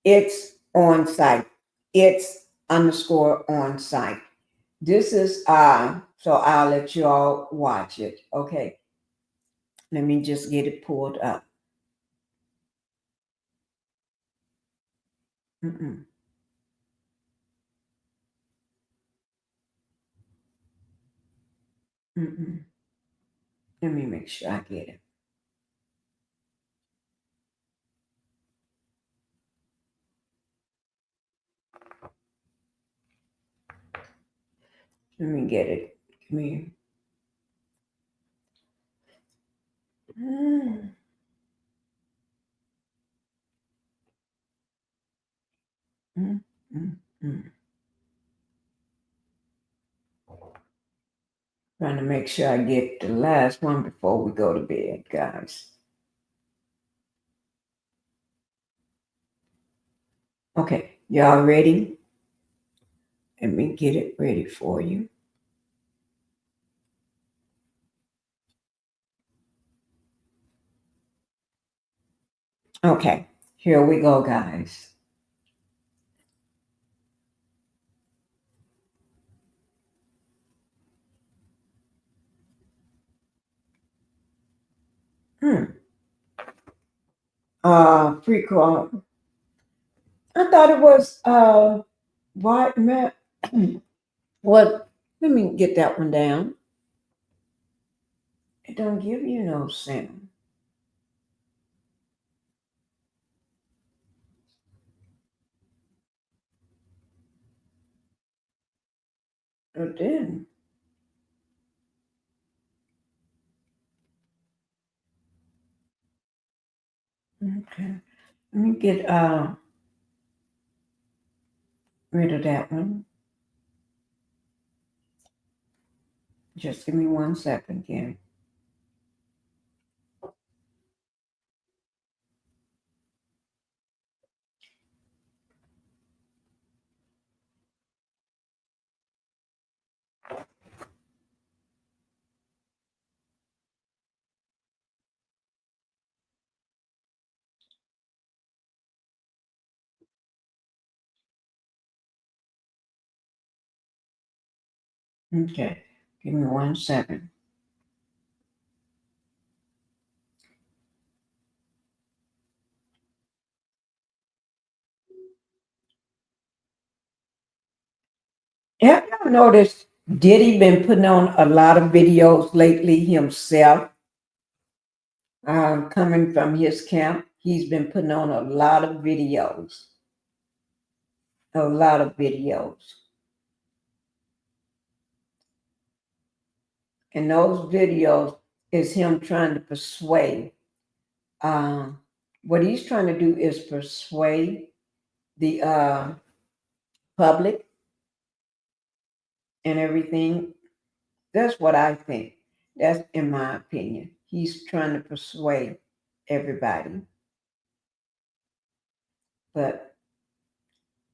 it's on site. It's _ on site. This is So I'll let you all watch it. Okay. Let me just get it pulled up. Mm-mm. Mm-mm. Let me make sure I get it. Let me get it. Come here. Mm. Mm, mm, mm. Trying to make sure I get the last one before we go to bed, guys. Okay, y'all ready? Let me get it ready for you. Okay, here we go, guys. Prequel. I thought it was white man. What? Let me get that one down. It don't give you no sound. It didn't. Okay. Let me get rid of that one. Just give me 1 second again. Okay. Give me 1 second. Have y'all noticed Diddy been putting on a lot of videos lately himself? Coming from his camp, he's been putting on a lot of videos. A lot of videos. And those videos is him trying to persuade. What he's trying to do is persuade the public and everything. That's what I think. That's in my opinion. He's trying to persuade everybody. But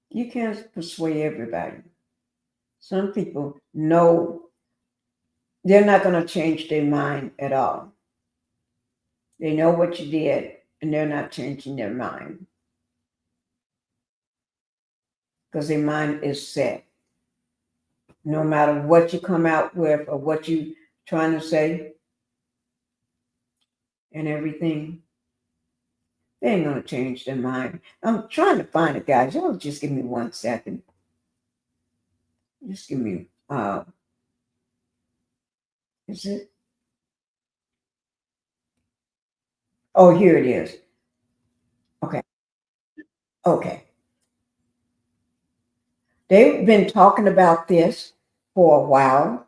you can't persuade everybody. Some people know they're not going to change their mind at all. They know what you did and they're not changing their mind because their mind is set. No matter what you come out with or what you trying to say and everything, they ain't going to change their mind. I'm trying to find it, guys. Y'all just give me 1 second. Just give me, is it? Oh, here it is. Okay. Okay. They've been talking about this for a while.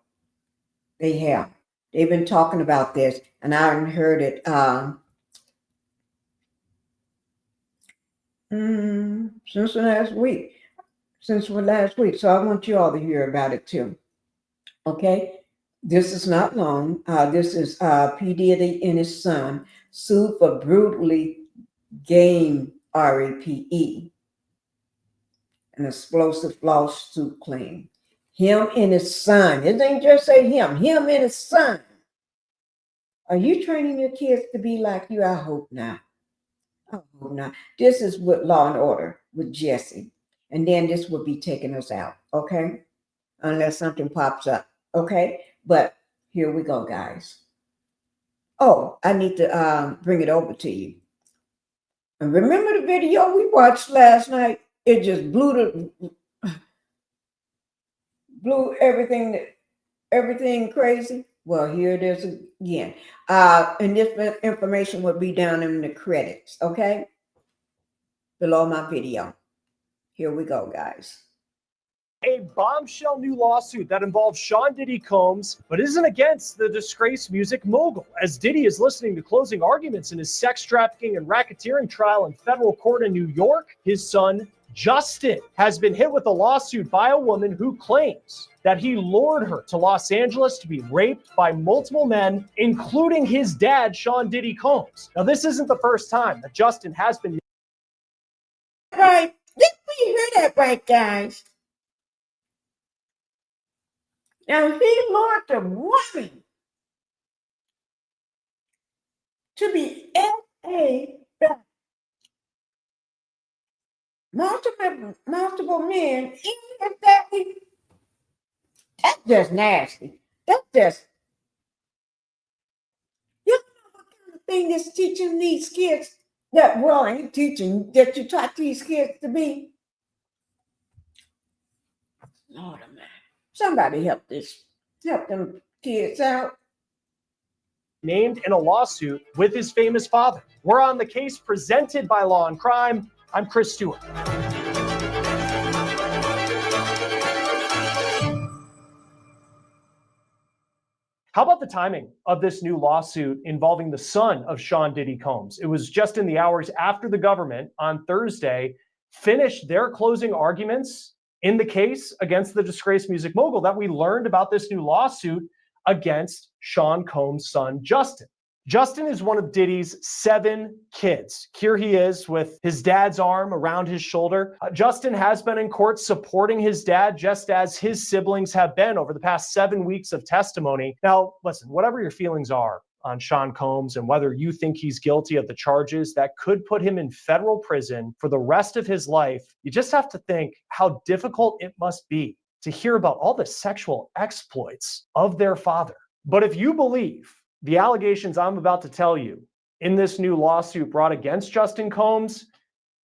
They have. They've been talking about this, and I haven't heard it since last week. Since last week. So I want you all to hear about it too. Okay? This is not long. This is P. Diddy and his son sued for brutally game RAPE, an explosive lawsuit claim. Him and his son. It ain't just say him and his son. Are you training your kids to be like you? I hope not. I hope not. This is with Law and Order with Jesse. And then this will be taking us out, okay? Unless something pops up, okay? But here we go, guys. Oh, I need to bring it over to you. And remember the video we watched last night? It just blew everything crazy. Well, here it is again. And this information will be down in the credits, okay? Below my video. Here we go, guys. A bombshell new lawsuit that involves Sean Diddy Combs, but isn't against the disgraced music mogul. As Diddy is listening to closing arguments in his sex trafficking and racketeering trial in federal court in New York, his son, Justin, has been hit with a lawsuit by a woman who claims that he lured her to Los Angeles to be raped by multiple men, including his dad, Sean Diddy Combs. Now, this isn't the first time that Justin has been... Right. Did we hear that right, guys? Now, he lured the woman to be L.A. multiple men in his daddy. That's just nasty. That's just, you know what kind of thing that's teaching these kids that, well, ain't teaching, that you taught these kids to be? Lord, man. Somebody help them kids out. Named in a lawsuit with his famous father. We're on the case presented by Law&Crime. I'm Chris Stewart. How about the timing of this new lawsuit involving the son of Sean Diddy Combs? It was just in the hours after the government on Thursday finished their closing arguments in the case against the disgraced music mogul that we learned about this new lawsuit against Sean Combs' son, Justin. Justin is one of Diddy's 7 kids. Here he is with his dad's arm around his shoulder. Justin has been in court supporting his dad, just as his siblings have been over the past 7 weeks of testimony. Now, listen, whatever your feelings are on Sean Combs and whether you think he's guilty of the charges that could put him in federal prison for the rest of his life, you just have to think how difficult it must be to hear about all the sexual exploits of their father. But if you believe the allegations I'm about to tell you in this new lawsuit brought against Justin Combs,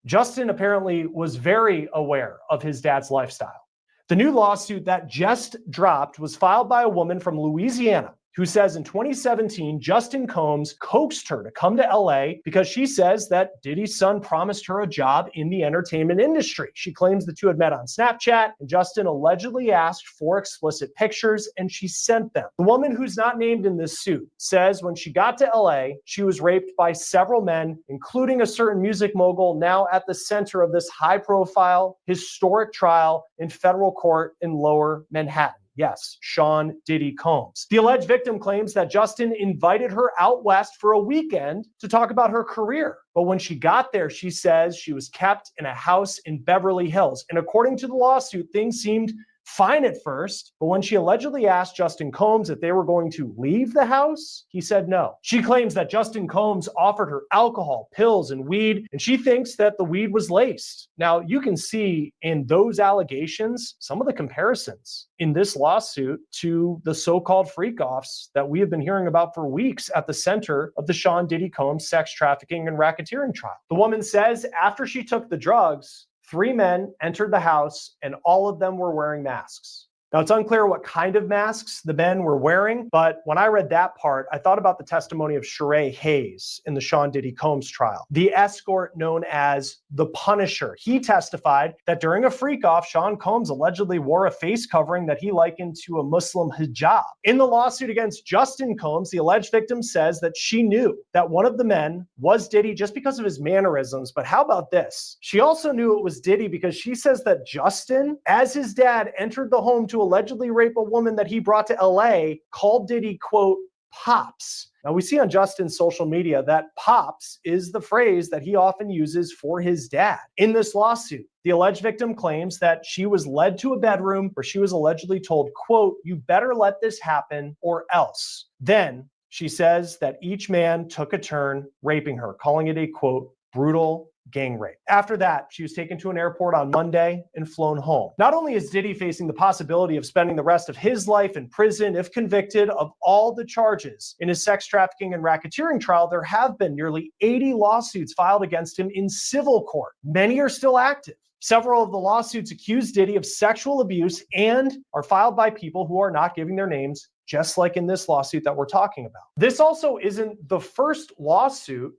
Justin apparently was very aware of his dad's lifestyle. The new lawsuit that just dropped was filed by a woman from Louisiana who says in 2017, Justin Combs coaxed her to come to LA because she says that Diddy's son promised her a job in the entertainment industry. She claims the two had met on Snapchat, and Justin allegedly asked for explicit pictures, and she sent them. The woman, who's not named in this suit, says when she got to LA, she was raped by several men, including a certain music mogul now at the center of this high-profile, historic trial in federal court in Lower Manhattan. Yes, Sean Diddy Combs. The alleged victim claims that Justin invited her out west for a weekend to talk about her career. But when she got there, she says she was kept in a house in Beverly Hills. And according to the lawsuit, things seemed fine at first, but when she allegedly asked Justin Combs if they were going to leave the house, he said no. She claims that Justin Combs offered her alcohol, pills, and weed, and she thinks that the weed was laced. Now, you can see in those allegations some of the comparisons in this lawsuit to the so-called freak-offs that we have been hearing about for weeks at the center of the Sean Diddy Combs sex trafficking and racketeering trial. The woman says after she took the drugs, 3 men entered the house and all of them were wearing masks. Now, it's unclear what kind of masks the men were wearing, but when I read that part, I thought about the testimony of Sheree Hayes in the Sean Diddy Combs trial, the escort known as the Punisher. He testified that during a freak-off, Sean Combs allegedly wore a face covering that he likened to a Muslim hijab. In the lawsuit against Justin Combs, the alleged victim says that she knew that one of the men was Diddy just because of his mannerisms, but how about this? She also knew it was Diddy because she says that Justin, as his dad, entered the home to allegedly rape a woman that he brought to LA, called Diddy, quote, Pops. Now, we see on Justin's social media that Pops is the phrase that he often uses for his dad. In this lawsuit, the alleged victim claims that she was led to a bedroom where she was allegedly told, quote, you better let this happen or else. Then she says that each man took a turn raping her, calling it a, quote, brutal gang rape. After that, she was taken to an airport on Monday and flown home. Not only is Diddy facing the possibility of spending the rest of his life in prison if convicted of all the charges in his sex trafficking and racketeering trial, there have been nearly 80 lawsuits filed against him in civil court. Many are still active. Several of the lawsuits accuse Diddy of sexual abuse and are filed by people who are not giving their names, just like in this lawsuit that we're talking about. This also isn't the first lawsuit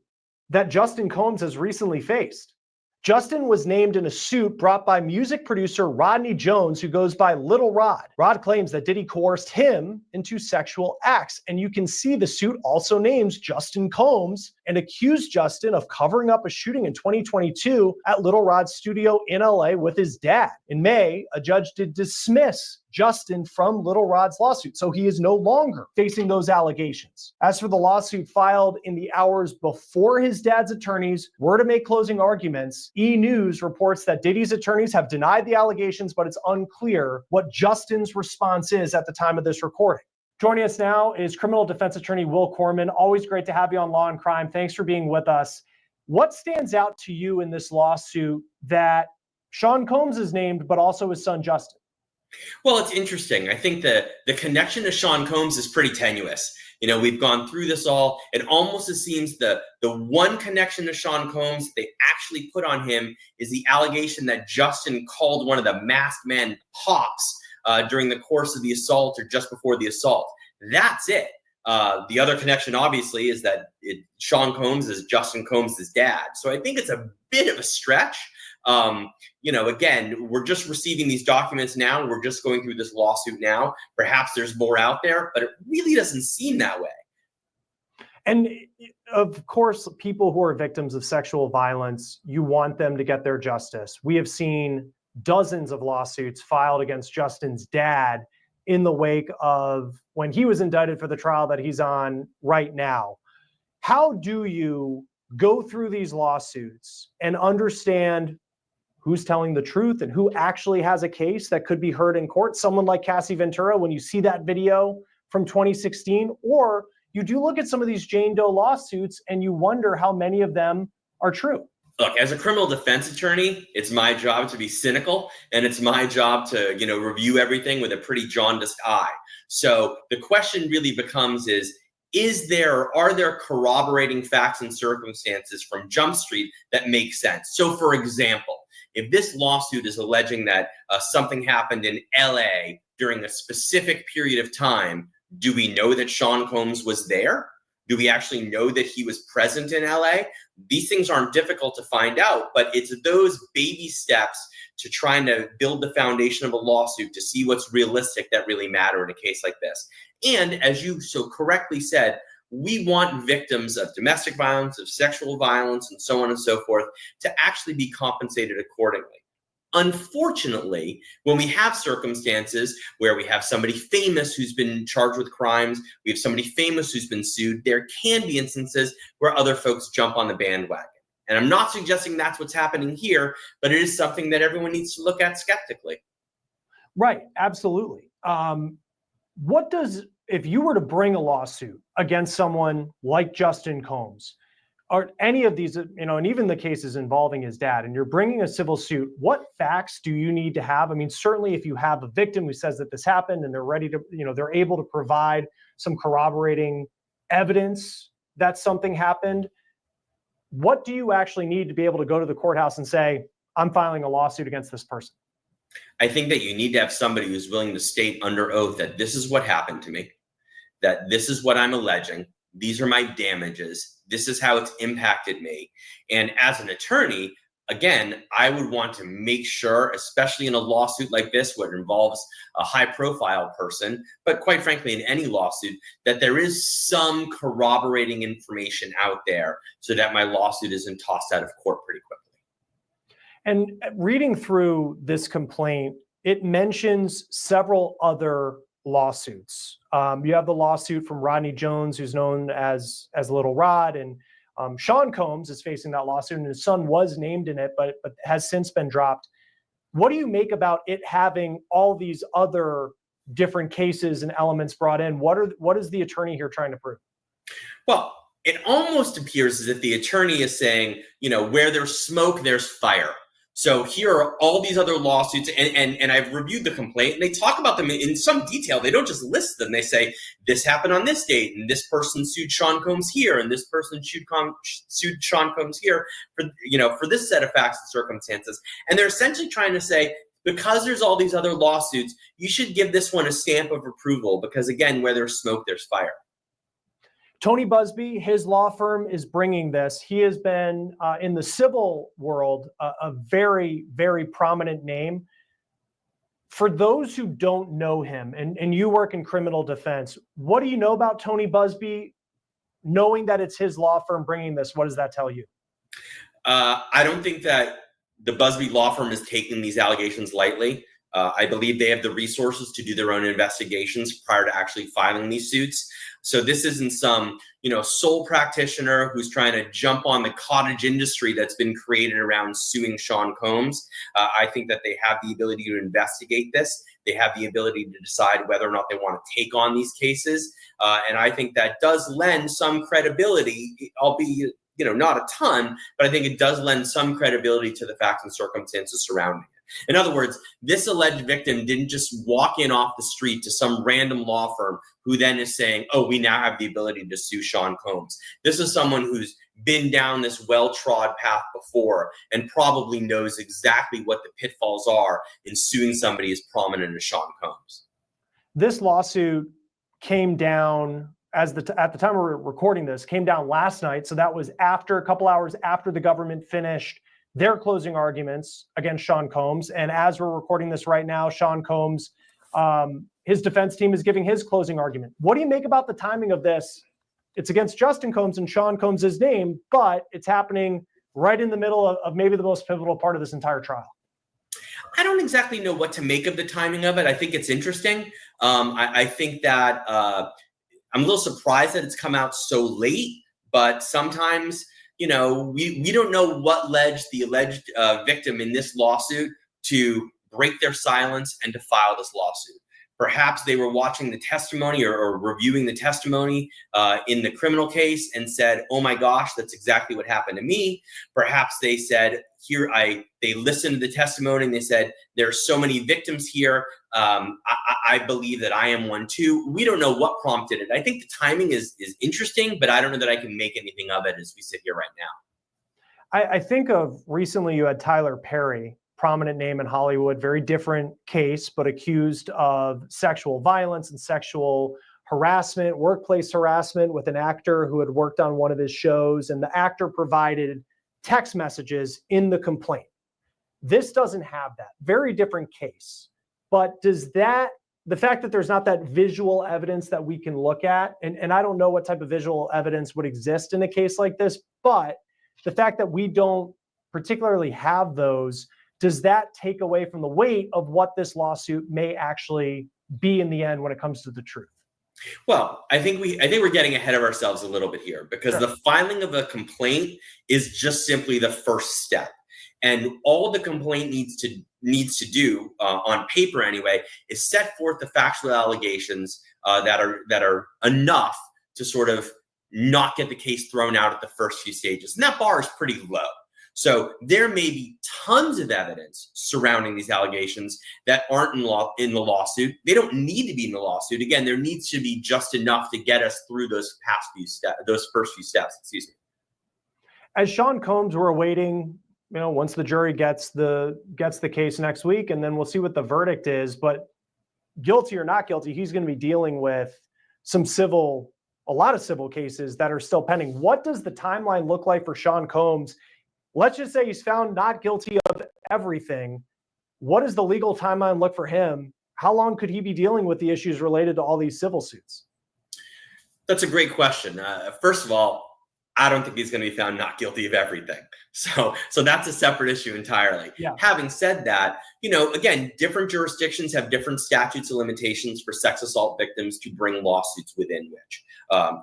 that Justin Combs has recently faced. Justin was named in a suit brought by music producer Rodney Jones, who goes by Little Rod. Rod claims that Diddy coerced him into sexual acts. And you can see the suit also names Justin Combs and accused Justin of covering up a shooting in 2022 at Little Rod's studio in LA with his dad. In May, a judge did dismiss Justin from Little Rod's lawsuit, so he is no longer facing those allegations. As for the lawsuit filed in the hours before his dad's attorneys were to make closing arguments, E! News reports that Diddy's attorneys have denied the allegations, but it's unclear what Justin's response is at the time of this recording. Joining us now is criminal defense attorney Will Corman. Always great to have you on Law and Crime. Thanks for being with us. What stands out to you in this lawsuit that Sean Combs is named, but also his son Justin? Well, it's interesting. I think the connection to Sean Combs is pretty tenuous. You know, we've gone through this all. It almost seems the one connection to Sean Combs they actually put on him is the allegation that Justin called one of the masked men hops during the course of the assault or just before the assault. That's it. The other connection, obviously, is that Sean Combs is Justin Combs' dad. So I think it's a bit of a stretch. You know, again, we're just receiving these documents now. We're just going through this lawsuit now. Perhaps there's more out there, but it really doesn't seem that way. And of course, people who are victims of sexual violence, you want them to get their justice. We have seen dozens of lawsuits filed against Justin's dad in the wake of when he was indicted for the trial that he's on right now. How do you go through these lawsuits and understand who's telling the truth and who actually has a case that could be heard in court? Someone like Cassie Ventura, when you see that video from 2016, or you do look at some of these Jane Doe lawsuits and you wonder how many of them are true. Look, as a criminal defense attorney, it's my job to be cynical, and it's my job to, you know, review everything with a pretty jaundiced eye. So the question really becomes are there corroborating facts and circumstances from Jump Street that make sense? So for example, if this lawsuit is alleging that something happened in LA during a specific period of time, do we know that Sean Combs was there? Do we actually know that he was present in LA? These things aren't difficult to find out, but it's those baby steps to trying to build the foundation of a lawsuit to see what's realistic that really matter in a case like this. And as you so correctly said, we want victims of domestic violence, of sexual violence, and so on and so forth to actually be compensated accordingly. Unfortunately, when we have circumstances where we have somebody famous who's been charged with crimes, we have somebody famous who's been sued, there can be instances where other folks jump on the bandwagon. And I'm not suggesting that's what's happening here, but it is something that everyone needs to look at skeptically. Right, absolutely. If you were to bring a lawsuit against someone like Justin Combs, or any of these, you know, and even the cases involving his dad, and you're bringing a civil suit, what facts do you need to have? I mean, certainly if you have a victim who says that this happened and they're ready to, you know, they're able to provide some corroborating evidence that something happened, what do you actually need to be able to go to the courthouse and say, I'm filing a lawsuit against this person? I think that you need to have somebody who's willing to state under oath that this is what happened to me, that this is what I'm alleging, these are my damages, this is how it's impacted me. And as an attorney, again, I would want to make sure, especially in a lawsuit like this, where it involves a high-profile person, but quite frankly, in any lawsuit, that there is some corroborating information out there so that my lawsuit isn't tossed out of court pretty quickly. And reading through this complaint, it mentions several other lawsuits. You have the lawsuit from Rodney Jones, who's known as Little Rod, and Sean Combs is facing that lawsuit, and his son was named in it, but has since been dropped. What do you make about it having all these other different cases and elements brought in? What is the attorney here trying to prove? Well, it almost appears as if the attorney is saying, where there's smoke, there's fire. So here are all these other lawsuits, and I've reviewed the complaint, and they talk about them in some detail. They don't just list them. They say, this happened on this date, and this person sued Sean Combs here, and this person sued Sean Combs here for this set of facts and circumstances. And they're essentially trying to say, because there's all these other lawsuits, you should give this one a stamp of approval, because again, where there's smoke, there's fire. Tony Busby, his law firm is bringing this. He has been in the civil world a very, very prominent name. For those who don't know him, and you work in criminal defense, what do you know about Tony Busby? Knowing that it's his law firm bringing this, what does that tell you? I don't think that the Busby law firm is taking these allegations lightly. I believe they have the resources to do their own investigations prior to actually filing these suits. So this isn't some, sole practitioner who's trying to jump on the cottage industry that's been created around suing Sean Combs. I think that they have the ability to investigate this. They have the ability to decide whether or not they want to take on these cases. And I think that does lend some credibility, albeit, not a ton, but I think it does lend some credibility to the facts and circumstances surrounding it. In other words, this alleged victim didn't just walk in off the street to some random law firm who then is saying, oh, we now have the ability to sue Sean Combs. This is someone who's been down this well-trod path before and probably knows exactly what the pitfalls are in suing somebody as prominent as Sean Combs. This lawsuit came down at the time we're recording this, came down last night. So that was a couple hours after the government finished their closing arguments against Sean Combs. And as we're recording this right now, Sean Combs, his defense team is giving his closing argument. What do you make about the timing of this? It's against Justin Combs and Sean Combs' name, but it's happening right in the middle of maybe the most pivotal part of this entire trial. I don't exactly know what to make of the timing of it. I think it's interesting. I think that I'm a little surprised that it's come out so late, but sometimes, we don't know what led the alleged victim in this lawsuit to break their silence and to file this lawsuit. Perhaps they were watching the testimony or reviewing the testimony in the criminal case and said, oh my gosh, that's exactly what happened to me. Perhaps they said, they listened to the testimony and they said, there are so many victims here. I believe that I am one too. We don't know what prompted it. I think the timing is interesting, but I don't know that I can make anything of it as we sit here right now. I think of recently you had Tyler Perry, prominent name in Hollywood, very different case, but accused of sexual violence and sexual harassment, workplace harassment with an actor who had worked on one of his shows, and the actor provided text messages in the complaint. This doesn't have that. Very different case. But the fact that there's not that visual evidence that we can look at, and I don't know what type of visual evidence would exist in a case like this, but the fact that we don't particularly have those, does that take away from the weight of what this lawsuit may actually be in the end when it comes to the truth? Well, I think we're getting ahead of ourselves a little bit here, because Sure. The filing of a complaint is just simply the first step. And all the complaint needs to do on paper anyway is set forth the factual allegations that are enough to sort of not get the case thrown out at the first few stages. And that bar is pretty low. So there may be tons of evidence surrounding these allegations that aren't in the lawsuit. They don't need to be in the lawsuit. Again, there needs to be just enough to get us through those first few steps. Excuse me. As Sean Combs, we're awaiting, once the jury gets the case next week, and then we'll see what the verdict is. But guilty or not guilty, he's going to be dealing with a lot of civil cases that are still pending. What does the timeline look like for Sean Combs? Let's just say he's found not guilty of everything. What does the legal timeline look for him? How long could he be dealing with the issues related to all these civil suits? That's a great question. First of all, I don't think he's going to be found not guilty of everything. So that's a separate issue entirely. Yeah. Having said that, again, different jurisdictions have different statutes of limitations for sex assault victims to bring lawsuits within which,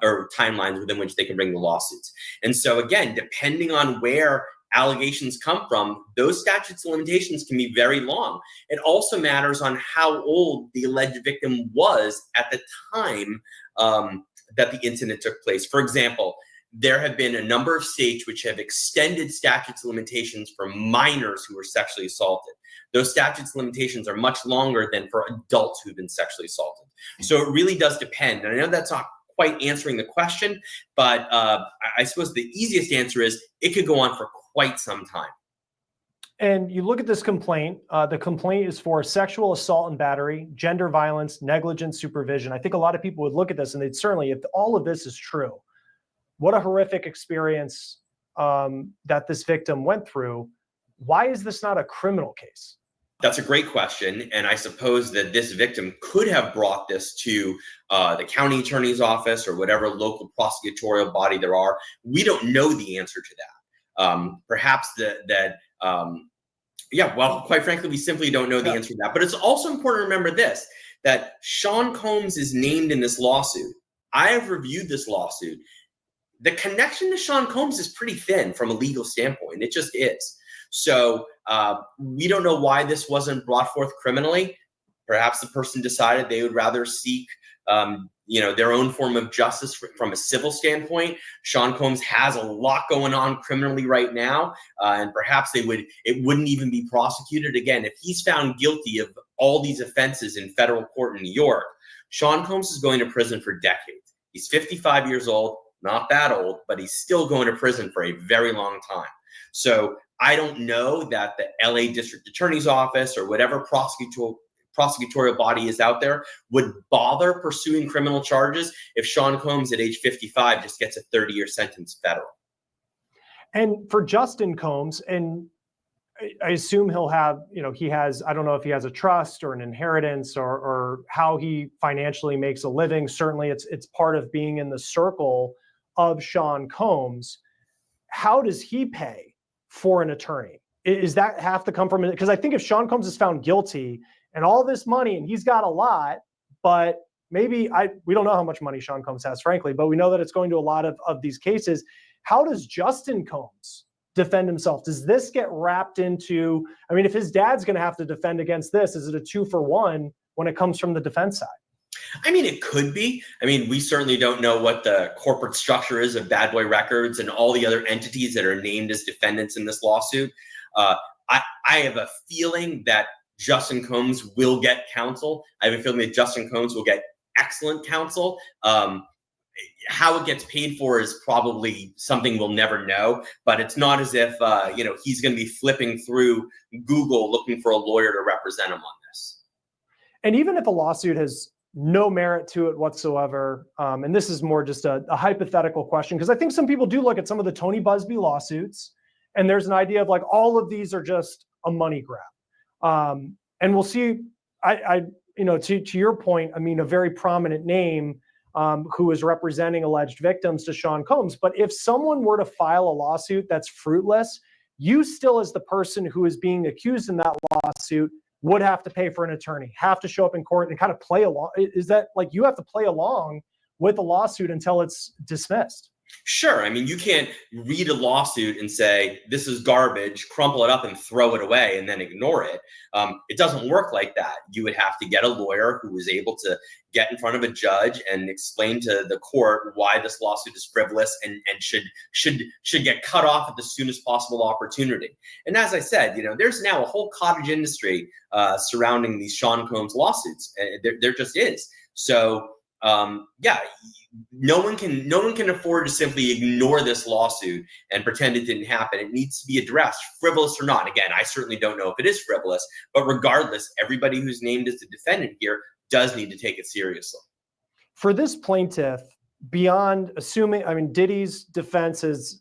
or timelines within which they can bring the lawsuits. And so again, depending on where allegations come from, those statutes of limitations can be very long. It also matters on how old the alleged victim was at the time that the incident took place. For example, there have been a number of states which have extended statutes of limitations for minors who were sexually assaulted. Those statutes of limitations are much longer than for adults who've been sexually assaulted. So it really does depend. And I know that's not quite answering the question, but I suppose the easiest answer is it could go on for quite some time. And you look at this complaint, the complaint is for sexual assault and battery, gender violence, negligent supervision. I think a lot of people would look at this and they'd certainly, if all of this is true, what a horrific experience that this victim went through. Why is this not a criminal case? That's a great question. And I suppose that this victim could have brought this to the county attorney's office or whatever local prosecutorial body there are. We don't know the answer to that. Perhaps quite frankly, we simply don't know the answer to that. But it's also important to remember this, that Sean Combs is named in this lawsuit. I have reviewed this lawsuit. The connection to Sean Combs is pretty thin from a legal standpoint. It just is. So we don't know why this wasn't brought forth criminally. Perhaps the person decided they would rather seek their own form of justice from a civil standpoint. Sean Combs has a lot going on criminally right now, and perhaps it wouldn't even be prosecuted. Again, if he's found guilty of all these offenses in federal court in New York, Sean Combs is going to prison for decades. He's 55 years old, not that old, but he's still going to prison for a very long time. So I don't know that the LA District Attorney's Office or whatever prosecutorial body is out there would bother pursuing criminal charges if Sean Combs at age 55 just gets a 30-year sentence federal. And for Justin Combs, and I assume he'll have, I don't know if he has a trust or an inheritance or how he financially makes a living. Certainly it's part of being in the circle of Sean Combs. How does he pay for an attorney? Is that have to come from it? Because I think if Sean Combs is found guilty and all this money, and he's got a lot, but maybe we don't know how much money Sean Combs has, frankly, but we know that it's going to a lot of these cases. How does Justin Combs defend himself? Does this get wrapped into, if his dad's going to have to defend against this, is it a 2-for-1 when it comes from the defense side? It could be. We certainly don't know what the corporate structure is of Bad Boy Records and all the other entities that are named as defendants in this lawsuit. I have a feeling that Justin Combs will get counsel. I have a feeling that Justin Combs will get excellent counsel. How it gets paid for is probably something we'll never know, but it's not as if, he's going to be flipping through Google looking for a lawyer to represent him on this. And even if a lawsuit has no merit to it whatsoever, and this is more just a hypothetical question, because I think some people do look at some of the Tony Busby lawsuits, and there's an idea of all of these are just a money grab. And we'll see, to your point, a very prominent name who is representing alleged victims to Sean Combs. But if someone were to file a lawsuit that's fruitless, you still, as the person who is being accused in that lawsuit, would have to pay for an attorney, have to show up in court and kind of play along. Is that you have to play along with the lawsuit until it's dismissed? Sure. You can't read a lawsuit and say, this is garbage, crumple it up and throw it away and then ignore it. It doesn't work like that. You would have to get a lawyer who is able to get in front of a judge and explain to the court why this lawsuit is frivolous and should get cut off at the soonest possible opportunity. And as I said, there's now a whole cottage industry surrounding these Sean Combs lawsuits. There just is. So no one can afford to simply ignore this lawsuit and pretend it didn't happen. It needs to be addressed, frivolous or not. Again, I certainly don't know if it is frivolous, but regardless, everybody who's named as the defendant here does need to take it seriously. For this plaintiff, beyond assuming, Diddy's defense has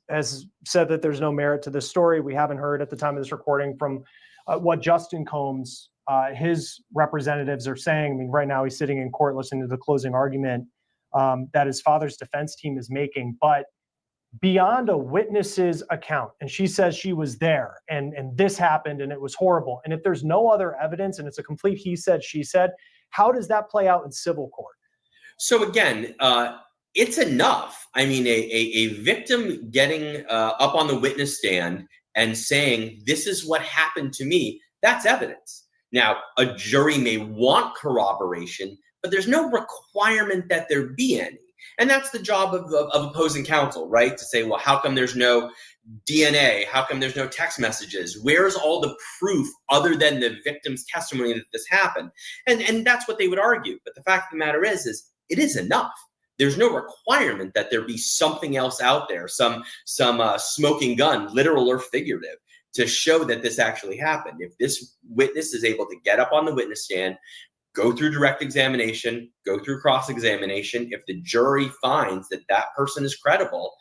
said that there's no merit to this story. We haven't heard at the time of this recording from what Justin Combs, his representatives are saying. Right now he's sitting in court listening to the closing argument that his father's defense team is making. But beyond a witness's account, and she says she was there and this happened and it was horrible. And if there's no other evidence and it's a complete he said, she said, how does that play out in civil court? So again, it's enough. A victim getting up on the witness stand and saying, this is what happened to me, that's evidence. Now, a jury may want corroboration, but there's no requirement that there be any. And that's the job of opposing counsel, right? To say, well, how come there's no DNA? How come there's no text messages? Where's all the proof other than the victim's testimony that this happened? And that's what they would argue. But the fact of the matter is it is enough. There's no requirement that there be something else out there, some smoking gun, literal or figurative, to show that this actually happened. If this witness is able to get up on the witness stand, go through direct examination, go through cross-examination, if the jury finds that that person is credible,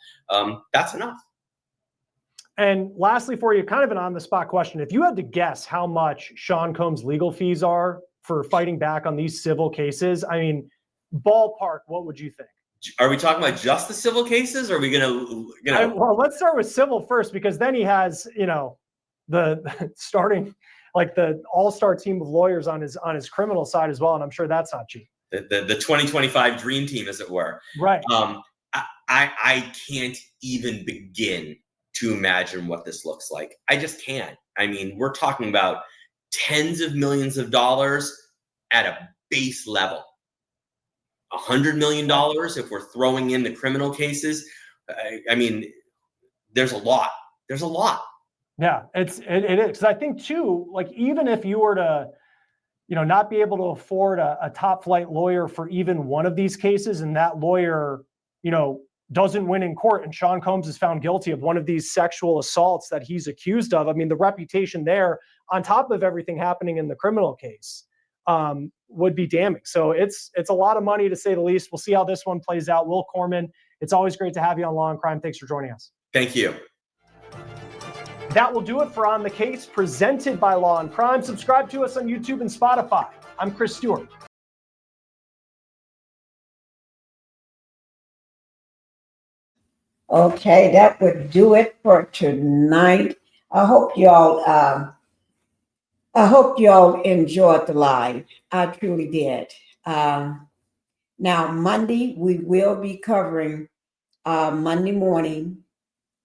that's enough. And lastly for you, kind of an on-the-spot question. If you had to guess how much Sean Combs' legal fees are for fighting back on these civil cases, I mean, ballpark, what would you think? Are we talking about just the civil cases? Or are we gonna Well, let's start with civil first, because then he has, you know, the starting, like the all-star team of lawyers on his criminal side as well, and I'm sure that's not cheap. The 2025 dream team, as it were. Right. I can't even begin to imagine what this looks like. I just can't. I mean, we're talking about tens of millions of dollars at a base level. $100 million if we're throwing in the criminal cases. I mean, there's a lot. There's a lot. Yeah, it is. Because I think too, like, even if you were to, you know, not be able to afford a top flight lawyer for even one of these cases, and that lawyer, you know, doesn't win in court, and Sean Combs is found guilty of one of these sexual assaults that he's accused of, I mean, the reputation there, on top of everything happening in the criminal case, would be damning. So it's a lot of money, to say the least. We'll see how this one plays out. Will Corman, it's always great to have you on Law and Crime. Thanks for joining us. Thank you. That will do it for On the Case, presented by Law and Crime. Subscribe to us on YouTube and Spotify. I'm Chris Stewart. Okay, that would do it for tonight. I hope y'all enjoyed the live. I truly did. Now Monday we will be covering Monday morning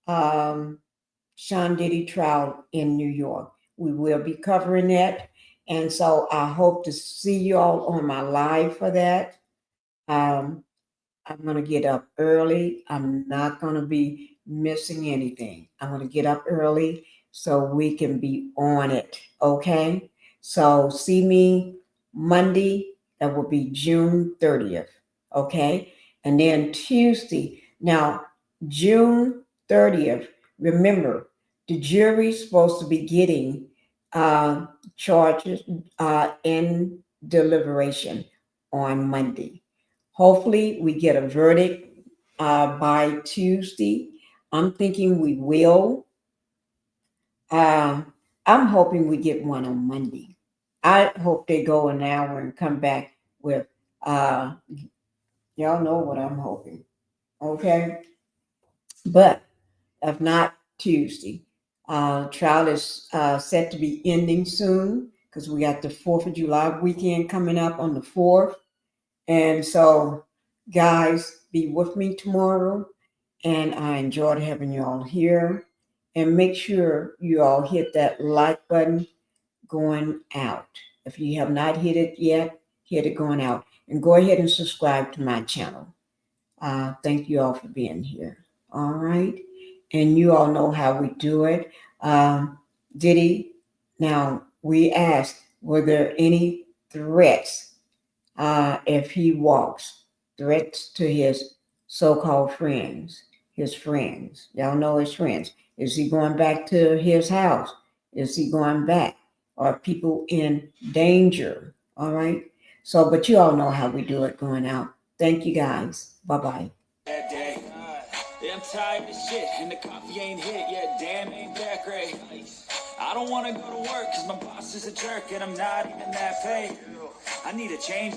Sean Diddy trial in New York. We will be covering that, and so I hope to see you all on my live for that. I'm going to get up early. I'm not going to be missing anything. I'm going to get up early so we can be on it, okay? So see me Monday. That will be June 30th, okay? And then Tuesday. Now, June 30th, remember, the jury's supposed to be getting charges in deliberation on Monday. Hopefully we get a verdict by Tuesday. I'm thinking we will. I'm hoping we get one on Monday. I hope they go an hour and come back with, y'all know what I'm hoping, okay? But if not, Tuesday. Trial is set to be ending soon, because we got the 4th of July weekend coming up on the 4th. And so, guys, be with me tomorrow. And I enjoyed having you all here. And make sure you all hit that like button going out. If you have not hit it yet, hit it going out. And go ahead and subscribe to my channel. Thank you all for being here. All right. And you all know how we do it. Diddy, now we asked, were there any threats if he walks? Threats to his so-called friends, his friends. Y'all know his friends. Is he going back to his house? Is he going back? Are people in danger? All right. So, but you all know how we do it going out. Thank you guys. Bye-bye. Yeah, I'm tired of shit, and the coffee ain't hit yet. Damn, ain't that great. I don't want to go to work, cause my boss is a jerk, and I'm not even that paid. I need a change.